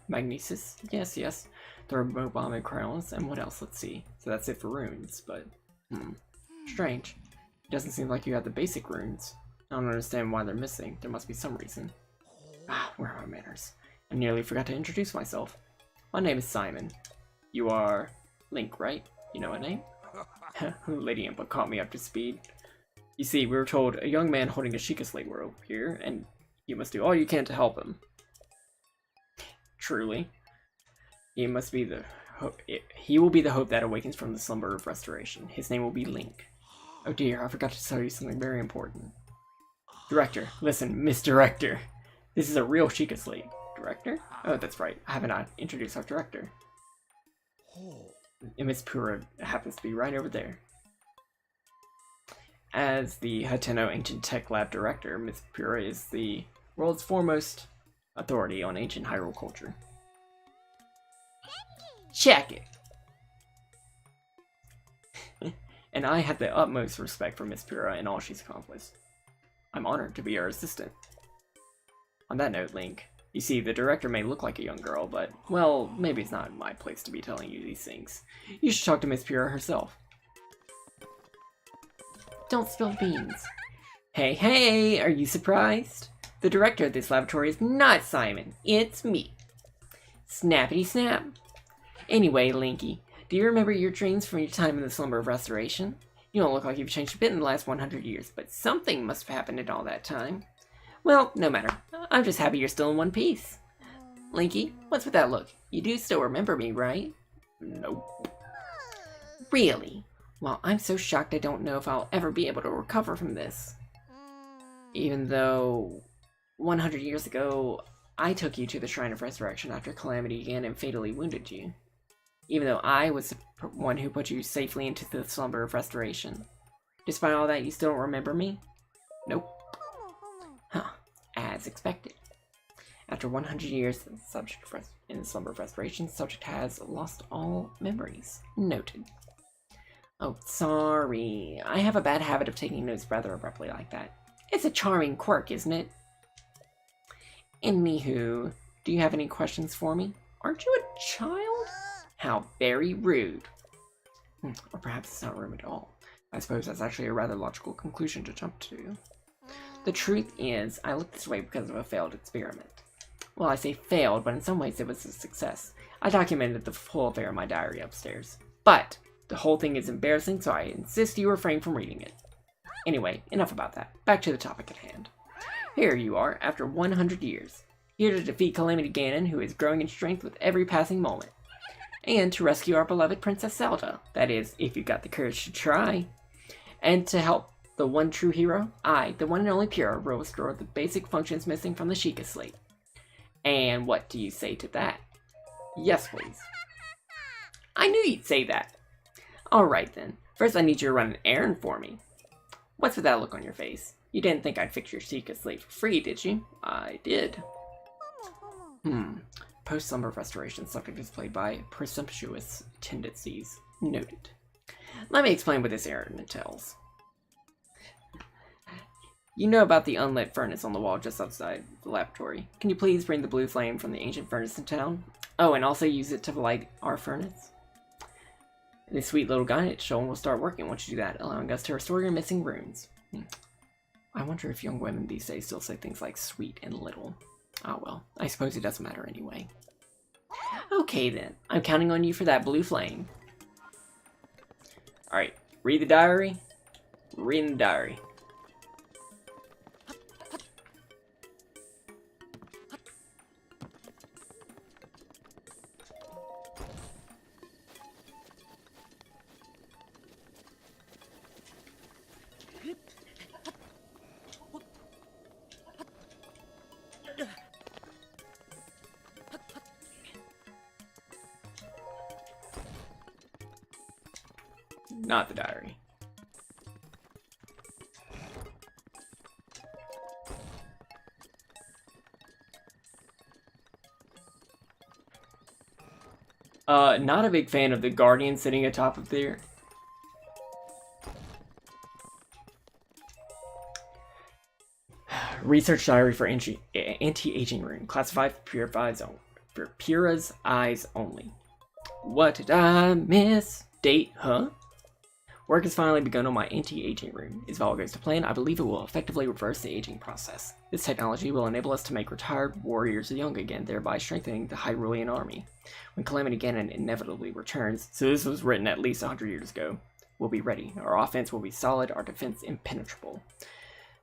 Magnesis. Yes. The remote bombing crowns. And what else? Let's see. So that's it for runes, but... Strange. It doesn't seem like you have the basic runes. I don't understand why they're missing. There must be some reason. Where are my manners? I nearly forgot to introduce myself. My name is Simon. You are... Link, right? You know my name? Lady Impa caught me up to speed. You see, we were told a young man holding a Sheikah slate were over here, and you must do all you can to help him. Truly. He must be the hope. He will be the hope that awakens from the slumber of restoration. His name will be Link. Oh dear, I forgot to tell you something very important. Director, listen, Miss Director. This is a real Sheikah slate. Director? Oh, that's right. I haven't introduced our director. And Miss Pura happens to be right over there. As the Hateno Ancient Tech Lab director, Miss Pura is the world's foremost authority on ancient Hyrule culture. Check it! And I have the utmost respect for Miss Pura and all she's accomplished. I'm honored to be her assistant. On that note, Link, you see, the director may look like a young girl, but, well, maybe it's not my place to be telling you these things. You should talk to Miss Pura herself. Don't spill beans. Hey, are you surprised? The director of this laboratory is not Simon, it's me. Snappity snap. Anyway, Linky, do you remember your dreams from your time in the slumber of restoration? You don't look like you've changed a bit in the last 100 years, but something must have happened in all that time. Well, no matter. I'm just happy you're still in one piece. Linky, what's with that look? You do still remember me, right? Nope. Really? Well, I'm so shocked I don't know if I'll ever be able to recover from this. Even though 100 years ago, I took you to the Shrine of Resurrection after Calamity again and fatally wounded you. Even though I was the one who put you safely into the Slumber of Restoration. Despite all that, you still don't remember me? Nope. Huh. As expected. After 100 years, the subject in the Slumber of Restoration, the subject has lost all memories. Noted. Oh, sorry. I have a bad habit of taking notes rather abruptly like that. It's a charming quirk, isn't it? Anywho, do you have any questions for me? Aren't you a child? How very rude. Or perhaps it's not rude at all. I suppose that's actually a rather logical conclusion to jump to. The truth is, I look this way because of a failed experiment. Well, I say failed, but in some ways it was a success. I documented the whole affair in my diary upstairs. But the whole thing is embarrassing, so I insist you refrain from reading it. Anyway, enough about that. Back to the topic at hand. Here you are, after 100 years. Here to defeat Calamity Ganon, who is growing in strength with every passing moment. And to rescue our beloved Princess Zelda. That is, if you got the courage to try. And to help the one true hero, I, the one and only Pura, will restore the basic functions missing from the Sheikah Slate. And what do you say to that? Yes, please. I knew you'd say that. Alright then. First I need you to run an errand for me. What's with that look on your face? You didn't think I'd fix your Sheikah Slate for free, did you? I did. Post-Slumber Restoration subject is played by presumptuous tendencies. Noted. Let me explain what this errand entails. You know about the unlit furnace on the wall just outside the laboratory. Can you please bring the blue flame from the ancient furnace in town? Oh, and also use it to light our furnace? This sweet little guidance show will start working once you do that, allowing us to restore your missing runes. I wonder if young women these days still say things like sweet and little. Oh well, I suppose it doesn't matter anyway. Okay then, I'm counting on you for that blue flame. Alright, read the diary. Read the diary. Not the diary. Not a big fan of the Guardian sitting atop of there. Research diary for anti-aging rune. Classified for Pura's eyes only. What did I miss? Date, huh? Work has finally begun on my anti-aging rune. If all goes to plan, I believe it will effectively reverse the aging process. This technology will enable us to make retired warriors young again, thereby strengthening the Hyrulean army. When Calamity Ganon inevitably returns, so this was written at least 100 years ago, we'll be ready. Our offense will be solid, our defense impenetrable.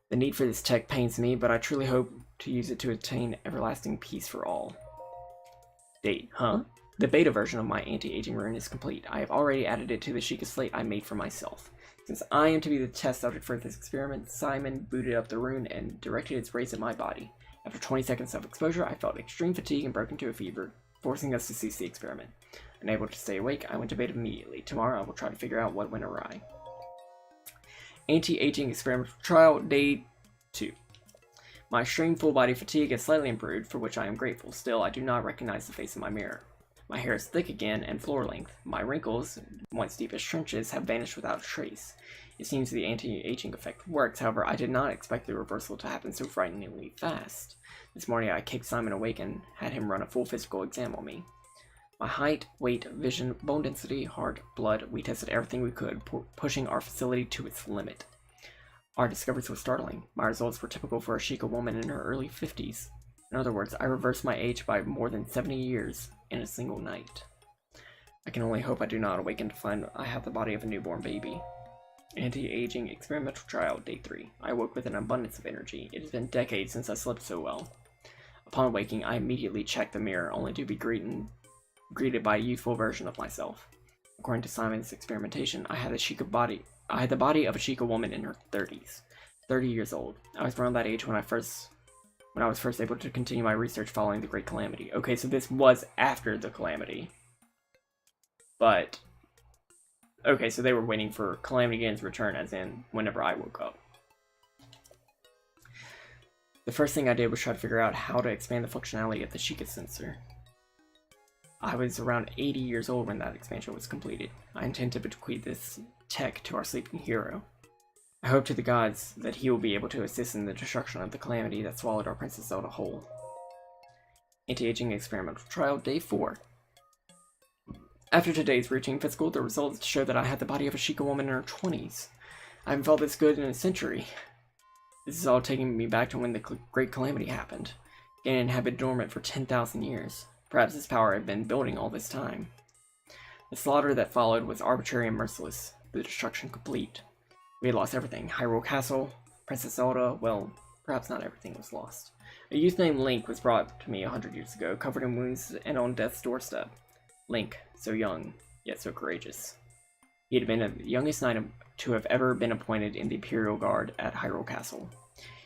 The need for this tech pains me, but I truly hope to use it to attain everlasting peace for all. Date, huh? The beta version of my anti-aging rune is complete. I have already added it to the Sheikah Slate I made for myself. Since I am to be the test subject for this experiment, Simon booted up the rune and directed its rays at my body. After 20 seconds of exposure, I felt extreme fatigue and broke into a fever, forcing us to cease the experiment. Unable to stay awake, I went to bed immediately. Tomorrow I will try to figure out what went awry. Anti-aging experimental trial, day 2. My extreme full-body fatigue has slightly improved, for which I am grateful. Still, I do not recognize the face in my mirror. My hair is thick again and floor length. My wrinkles, once deep as trenches, have vanished without a trace. It seems the anti-aging effect works, however, I did not expect the reversal to happen so frighteningly fast. This morning I kicked Simon awake and had him run a full physical exam on me. My height, weight, vision, bone density, heart, blood, we tested everything we could, pushing our facility to its limit. Our discoveries were startling. My results were typical for a Sheikah woman in her early 50s. In other words, I reversed my age by more than 70 years in a single night. I can only hope I do not awaken to find I have the body of a newborn baby. Anti-aging experimental trial, day 3. I woke with an abundance of energy. It has been decades since I slept so well. Upon waking, I immediately checked the mirror, only to be greeted greeted by a youthful version of myself. According to Simon's experimentation, I had the body of a Sheikah woman in her 30s. 30 years old. I was around that age when I was first able to continue my research following the Great Calamity. Okay, so this was after the Calamity. But okay, so they were waiting for Calamity Gane's return, as in whenever I woke up. The first thing I did was try to figure out how to expand the functionality of the Sheikah sensor. I was around 80 years old when that expansion was completed. I intend to bequeath this tech to our sleeping hero. I hope to the gods that he will be able to assist in the destruction of the calamity that swallowed our Princess Zelda whole. Anti-aging experimental trial, day 4. After today's routine physical, the results show that I had the body of a Sheikah woman in her 20s. I haven't felt this good in a century. This is all taking me back to when the Great Calamity happened. Ganon had been dormant for 10,000 years. Perhaps his power had been building all this time. The slaughter that followed was arbitrary and merciless, the destruction complete. We had lost everything. Hyrule Castle, Princess Zelda, well, perhaps not everything was lost. A youth named Link was brought to me 100 years ago, covered in wounds and on death's doorstep. Link, so young, yet so courageous. He had been the youngest knight to have ever been appointed in the Imperial Guard at Hyrule Castle.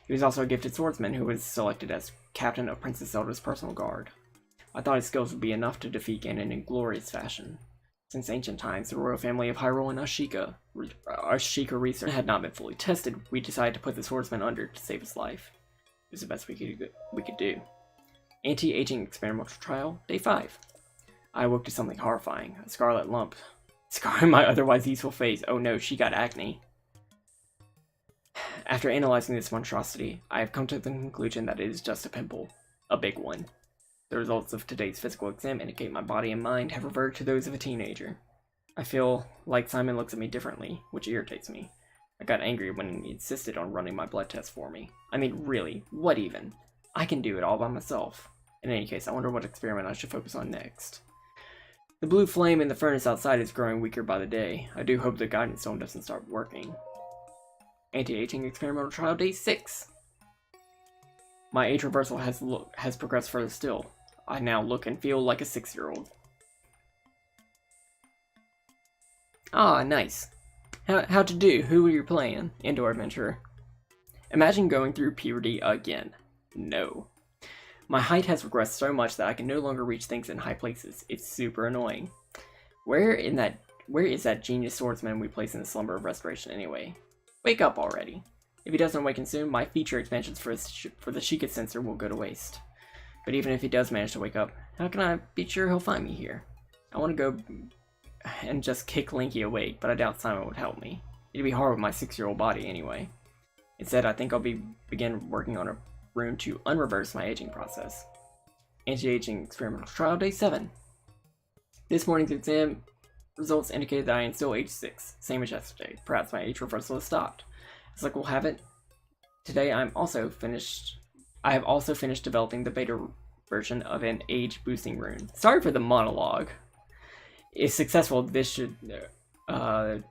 He was also a gifted swordsman who was selected as captain of Princess Zelda's personal guard. I thought his skills would be enough to defeat Ganon in glorious fashion. Since ancient times, the royal family of Hyrule and Ashika research had not been fully tested. We decided to put the swordsman under to save his life. It was the best we could do. Anti-aging experimental trial, day 5. I awoke to something horrifying, a scarlet lump scarring my otherwise easeful face. Oh no, she got acne. After analyzing this monstrosity, I have come to the conclusion that it is just a pimple. A big one. The results of today's physical exam indicate my body and mind have reverted to those of a teenager. I feel like Simon looks at me differently, which irritates me. I got angry when he insisted on running my blood test for me. I mean, really, what even? I can do it all by myself. In any case, I wonder what experiment I should focus on next. The blue flame in the furnace outside is growing weaker by the day. I do hope the guidance stone doesn't start working. Anti-aging experimental trial, day 6. My age reversal has progressed further still. I now look and feel like a 6-year-old. Ah, nice. How to do? Who are you playing? Indoor adventurer. Imagine going through puberty again. No. My height has regressed so much that I can no longer reach things in high places. It's super annoying. Where is that genius swordsman we place in the slumber of restoration anyway? Wake up already. If he doesn't awaken soon, my feature expansions for the Sheikah sensor will go to waste. But even if he does manage to wake up, how can I be sure he'll find me here? I want to go and just kick Linky awake, but I doubt Simon would help me. It'd be hard with my 6-year-old body anyway. Instead, I think I'll begin working on a rune to unreverse my aging process. Anti-aging experimental trial, day 7. This morning's exam results indicated that I am still age 6, same as yesterday. Perhaps my age reversal has stopped. As luck will have it, today I have also finished developing the beta version of an age boosting rune. Sorry for the monologue. If successful, this should I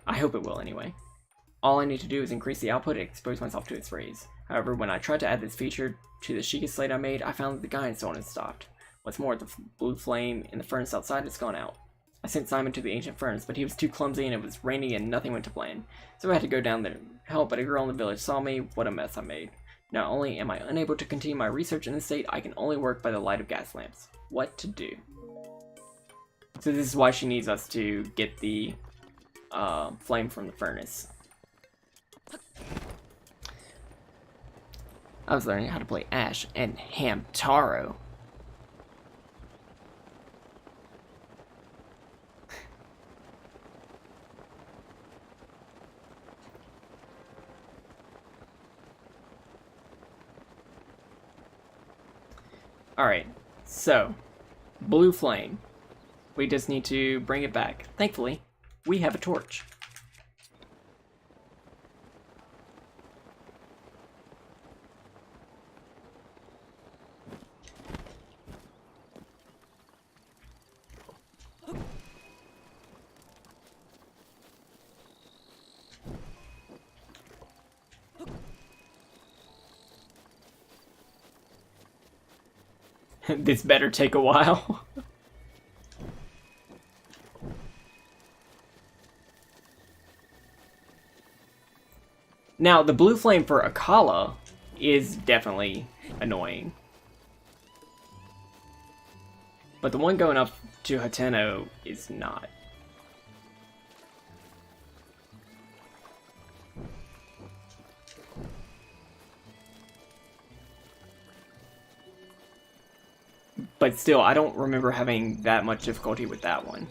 hope it will anyway. All I need to do is increase the output and expose myself to its rays. However, when I tried to add this feature to the Sheikah slate I made, I found that the guidance stone had stopped. What's more, the blue flame in the furnace outside has gone out. I sent Simon to the ancient furnace, but he was too clumsy and it was raining and nothing went to plan. So I had to go down there to help, but a girl in the village saw me. What a mess I made. Not only am I unable to continue my research in this state, I can only work by the light of gas lamps. What to do? So this is why she needs us to get the flame from the furnace. I was learning how to play Ash and Hamtaro. Alright, so, blue flame. We just need to bring it back. Thankfully, we have a torch. This better take a while. Now, the blue flame for Akala is definitely annoying. But the one going up to Hateno is not. But still, I don't remember having that much difficulty with that one.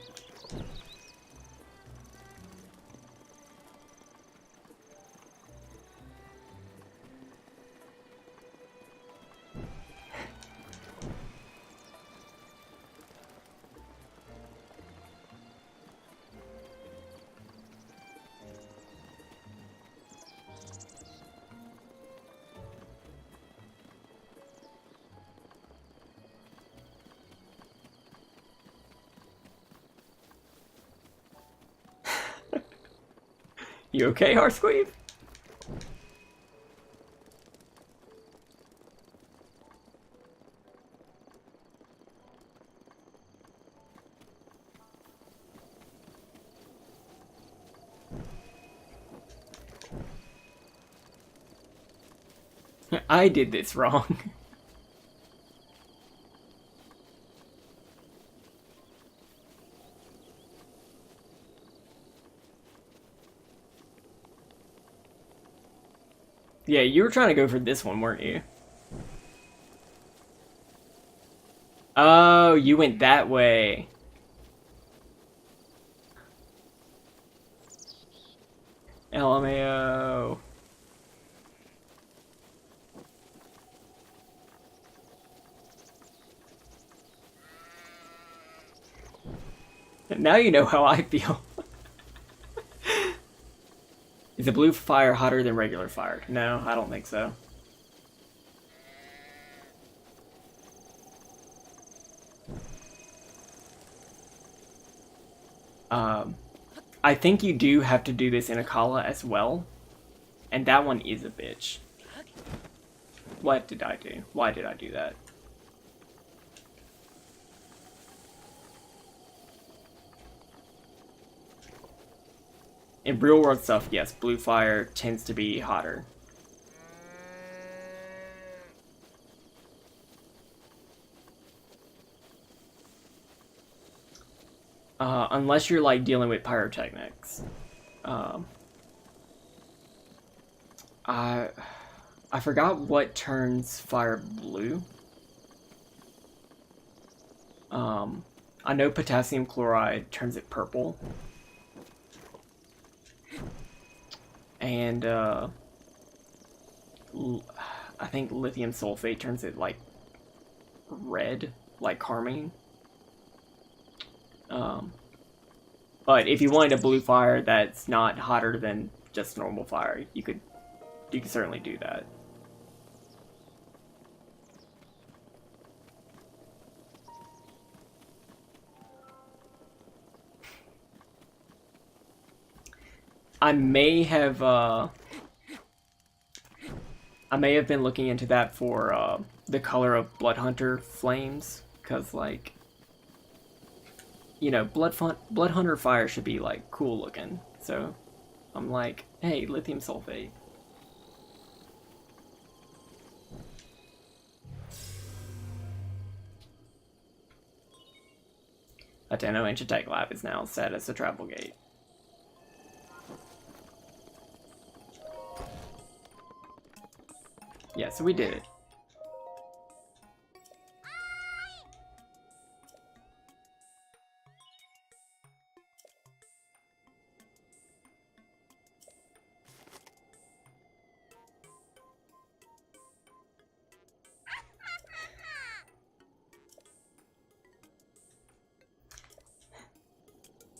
You okay, Harsqueeve? I did this wrong. Yeah, you were trying to go for this one, weren't you? Oh, you went that way. LMAO. Now you know how I feel. Is a blue fire hotter than regular fire? No, I don't think so. I think you do have to do this in Akala as well. And that one is a bitch. What did I do? Why did I do that? In real world stuff, yes, blue fire tends to be hotter. Unless you're like dealing with pyrotechnics. I forgot what turns fire blue. I know potassium chloride turns it purple. And I think lithium sulfate turns it like red, like carmine. But if you wanted a blue fire that's not hotter than just normal fire, you could certainly do that. I may have been looking into that for the color of Blood Hunter flames, because like, you know, Blood Hunter fire should be like cool looking. So I'm like, hey, lithium sulfate. Ateno Ancient Tech Lab is now set as a travel gate. Yeah, so we did it.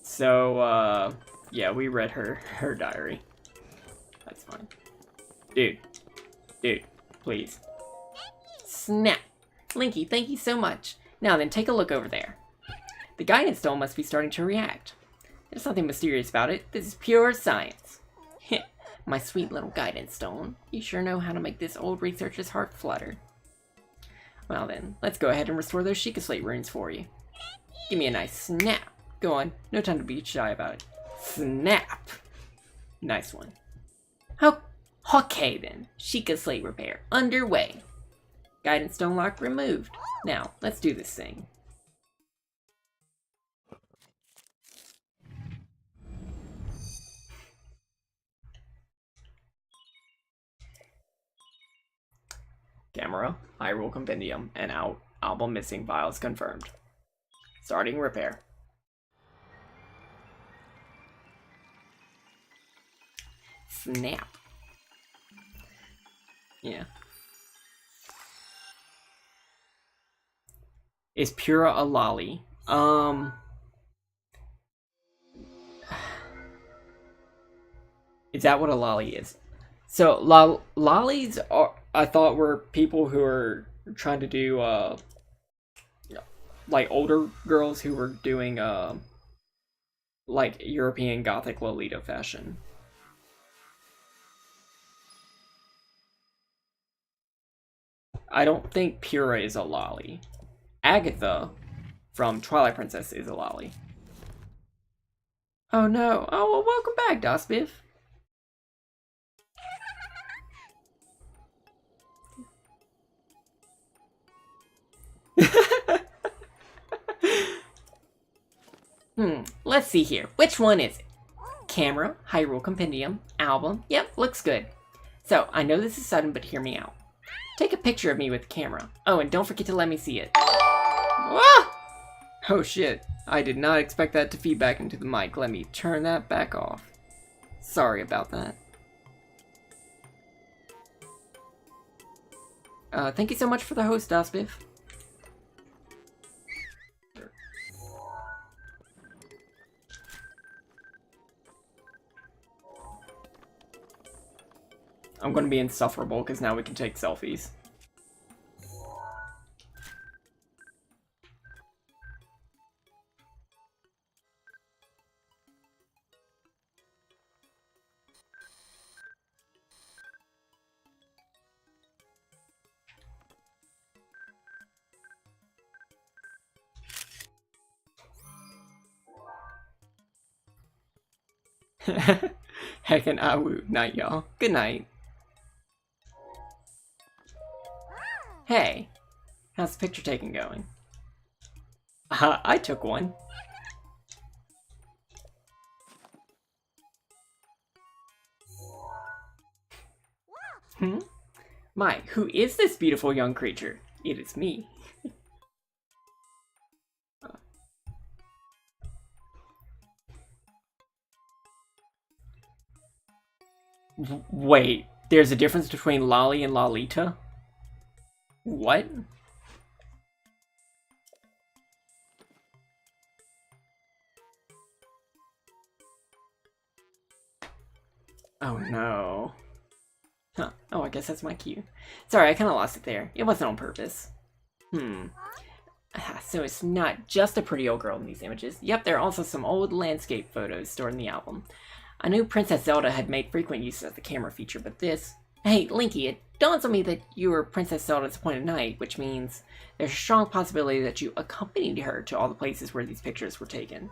So, yeah, we read her diary. That's fine. Dude, please. Snap. Linky, thank you so much. Now then, take a look over there. The guidance stone must be starting to react. There's nothing mysterious about it. This is pure science. Heh, my sweet little guidance stone. You sure know how to make this old researcher's heart flutter. Well then, let's go ahead and restore those Sheikah Slate runes for you. Give me a nice snap. Go on, no time to be shy about it. Snap! Nice one. Oh, Okay then, Sheikah Slate repair underway. Guidance stone lock removed. Now, let's do this thing. Camera, Hyrule Compendium, and album missing files confirmed. Starting repair. Snap. Yeah. Is Pura a lolly? Is that what a lolly is? So lollies are, I thought, were people who are trying to do like older girls who were doing like European Gothic Lolita fashion. I don't think Pura is a lolly. Agatha from Twilight Princess is a lolly. Oh no. Oh well, welcome back, Dosbiff. Let's see here. Which one is it? Camera, Hyrule Compendium, album. Yep, looks good. So, I know this is sudden, but hear me out. Take a picture of me with the camera. Oh, and don't forget to let me see it. Ah! Oh shit. I did not expect that to feed back into the mic. Let me turn that back off. Sorry about that. Thank you so much for the host, Dosbiff. I'm gonna be insufferable because now we can take selfies. Heck and awu. Night, y'all. Good night. Hey, how's the picture taking going? I took one. My, who is this beautiful young creature? It is me. Wait, there's a difference between Lolly and Lolita? What? Oh no. Huh. Oh, I guess that's my cue. Sorry, I kind of lost it there. It wasn't on purpose. So it's not just a pretty old girl in these images. Yep, there are also some old landscape photos stored in the album. I knew Princess Zelda had made frequent use of the camera feature, but this... Hey, Linky, it dawns on me that you were Princess Zelda's appointed knight, which means there's a strong possibility that you accompanied her to all the places where these pictures were taken.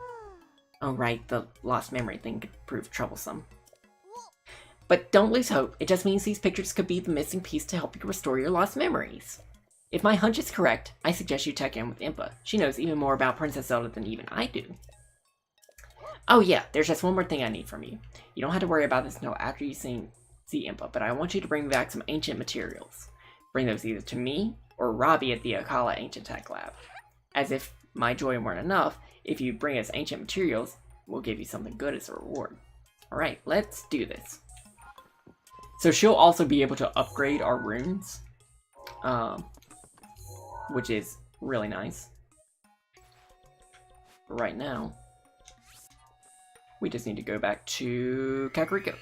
Oh right, the lost memory thing could prove troublesome. But don't lose hope, it just means these pictures could be the missing piece to help you restore your lost memories. If my hunch is correct, I suggest you check in with Impa. She knows even more about Princess Zelda than even I do. Oh yeah, there's just one more thing I need from you. You don't have to worry about this until after you see Impa, but I want you to bring back some ancient materials. Bring those either to me or Robbie at the Akala Ancient Tech Lab. As if my joy weren't enough, if you bring us ancient materials, we'll give you something good as a reward. Alright, let's do this. So she'll also be able to upgrade our runes, which is really nice. But right now, we just need to go back to Kakariko.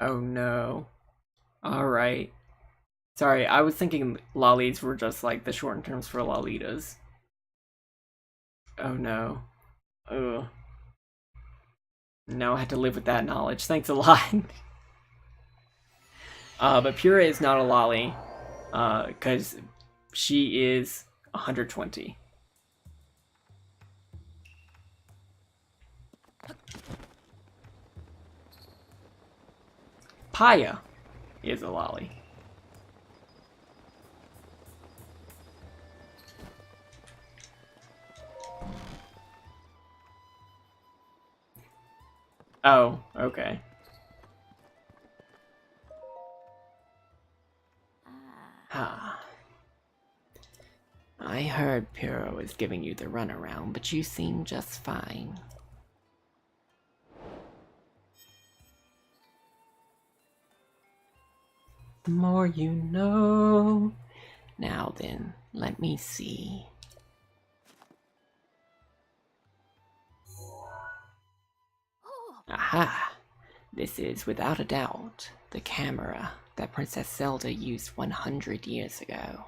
Oh no. Alright. Sorry, I was thinking lollies were just like the shortened terms for lolitas. Oh no. Ugh. Now I have to live with that knowledge. Thanks a lot. But Pura is not a lolly, because she is 120. Paya is a lolly. Oh, okay. Ah. I heard Pyrrha was giving you the runaround, but you seem just fine. The more you know. Now then, let me see. Aha! This is, without a doubt, the camera that Princess Zelda used 100 years ago.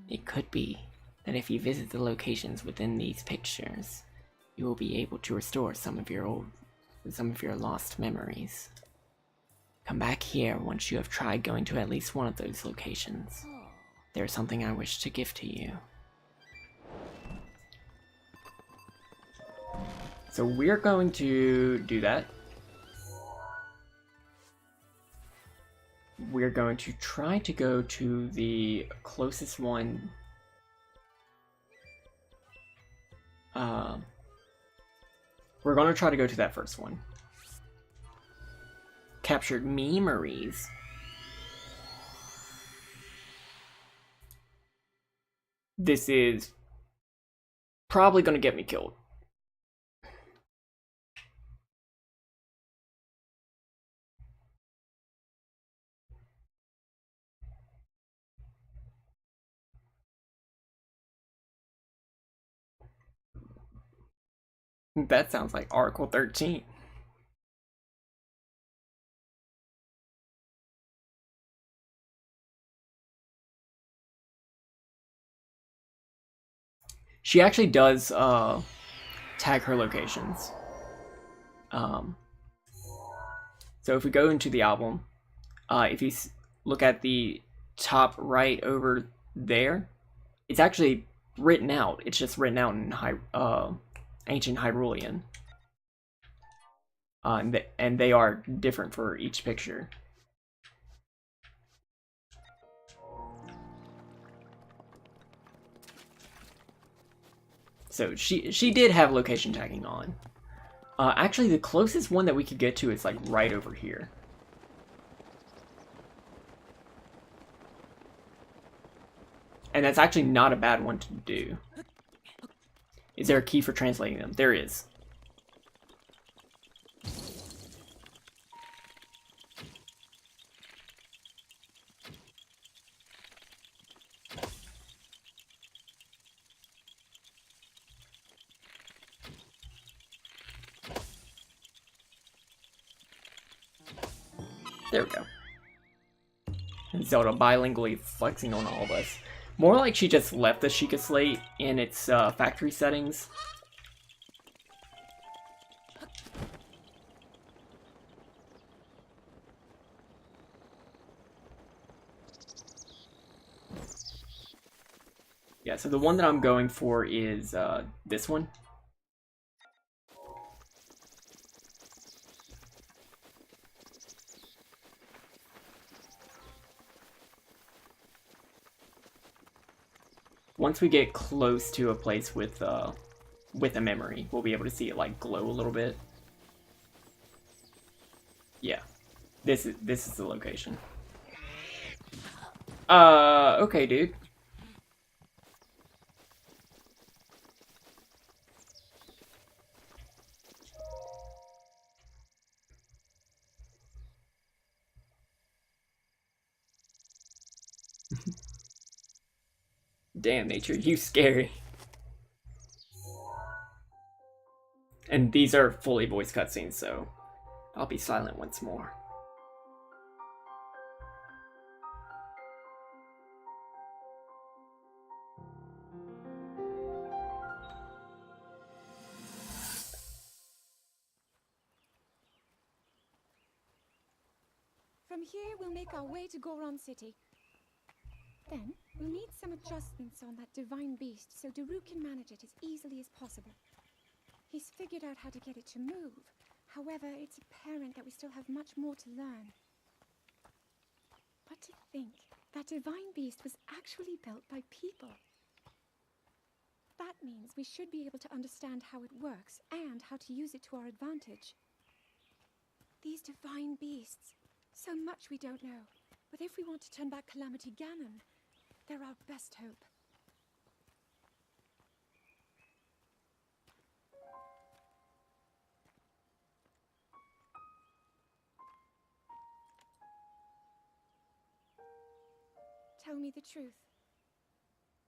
It could be that if you visit the locations within these pictures, you will be able to restore some of your lost memories. Come back here once you have tried going to at least one of those locations. There is something I wish to give to you. So we're going to do that. We're going to try to go to the closest one. We're going to try to go to that first one. Captured memories. This is probably going to get me killed. That sounds like Article 13. She actually does tag her locations. So if we go into the album, if you look at the top right over there, it's actually written out. It's just written out in ancient Hyrulean. And they are different for each picture. So she did have location tagging on. Actually, the closest one that we could get to is like right over here. And that's actually not a bad one to do. Is there a key for translating them? There is. There we go. And Zelda bilingually flexing on all of us. More like she just left the Sheikah Slate in its factory settings. Yeah, so the one that I'm going for is this one. Once we get close to a place with a memory, we'll be able to see it like glow a little bit. Yeah, this is the location. Okay, dude. Damn, nature, you scary. And these are fully voice cutscenes, so I'll be silent once more. From here, we'll make our way to Goron City. Then, we'll need some adjustments on that divine beast so Daru can manage it as easily as possible. He's figured out how to get it to move. However, it's apparent that we still have much more to learn. But to think, that divine beast was actually built by people. That means we should be able to understand how it works and how to use it to our advantage. These divine beasts, so much we don't know. But if we want to turn back Calamity Ganon, they're our best hope. Tell me the truth.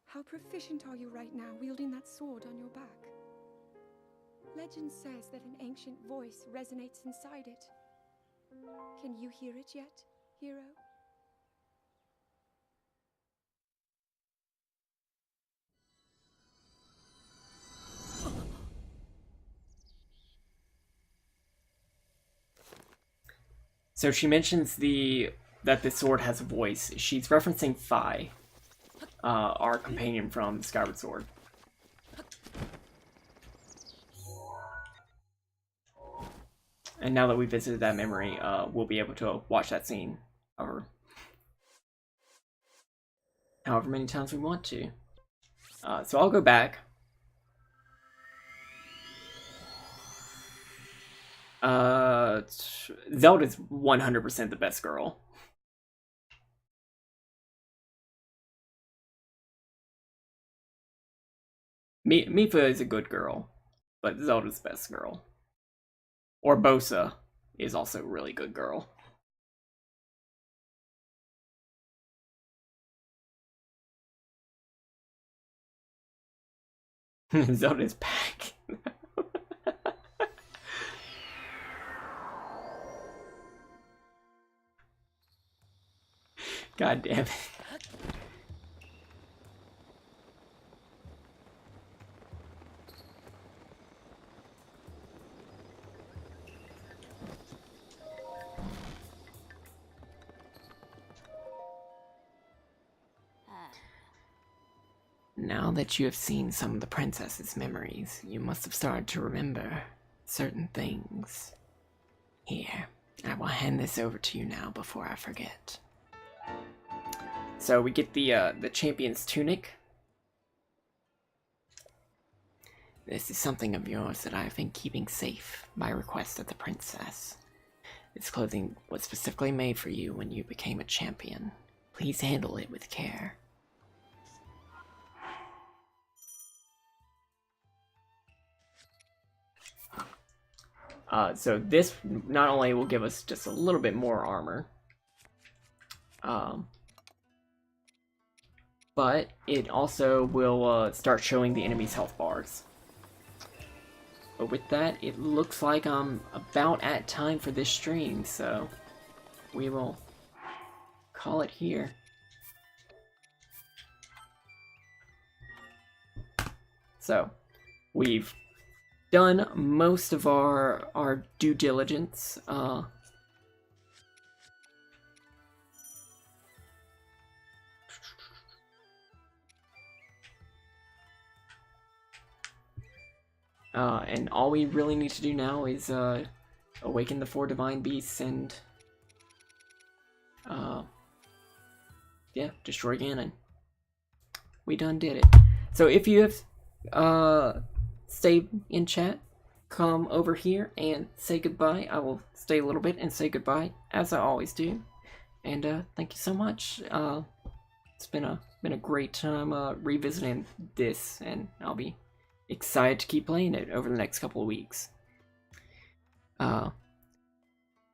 How proficient are you right now wielding that sword on your back? Legend says that an ancient voice resonates inside it. Can you hear it yet, hero? So she mentions that the sword has a voice. She's referencing Fi, our companion from Skyward Sword. And now that we visited that memory, we'll be able to watch that scene however many times we want to. So I'll go back. Zelda's 100% the best girl. Mifa is a good girl, but Zelda's the best girl. Or Bosa is also a really good girl. Zelda's back. God damn it. Now that you have seen some of the princess's memories, you must have started to remember certain things. Here, I will hand this over to you now before I forget. So we get the champion's tunic. This is something of yours that I have been keeping safe by request of the princess. This clothing was specifically made for you when you became a champion. Please handle it with care. So this not only will give us just a little bit more armor, but it also will start showing the enemy's health bars. But with that, it looks like I'm about at time for this stream, so we will call it here. So, we've done most of our due diligence. And all we really need to do now is awaken the 4 divine beasts and yeah, destroy Ganon. We done did it. So if you have stay in chat, come over here and say goodbye. I will stay a little bit and say goodbye, as I always do. And thank you so much. It's been a great time revisiting this, and I'll be excited to keep playing it over the next couple of weeks. So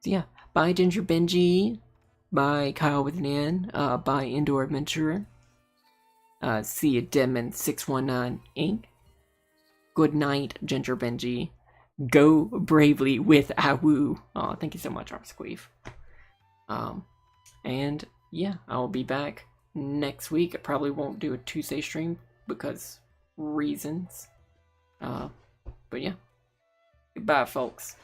yeah, bye Ginger Benji, bye Kyle with an N, bye Indoor Adventurer. See you Deadman619 Inc. Good night, Ginger Benji. Go bravely with Awu. Oh, thank you so much, Arsqueef. And yeah, I'll be back next week. I probably won't do a Tuesday stream because reasons. But yeah, goodbye, folks.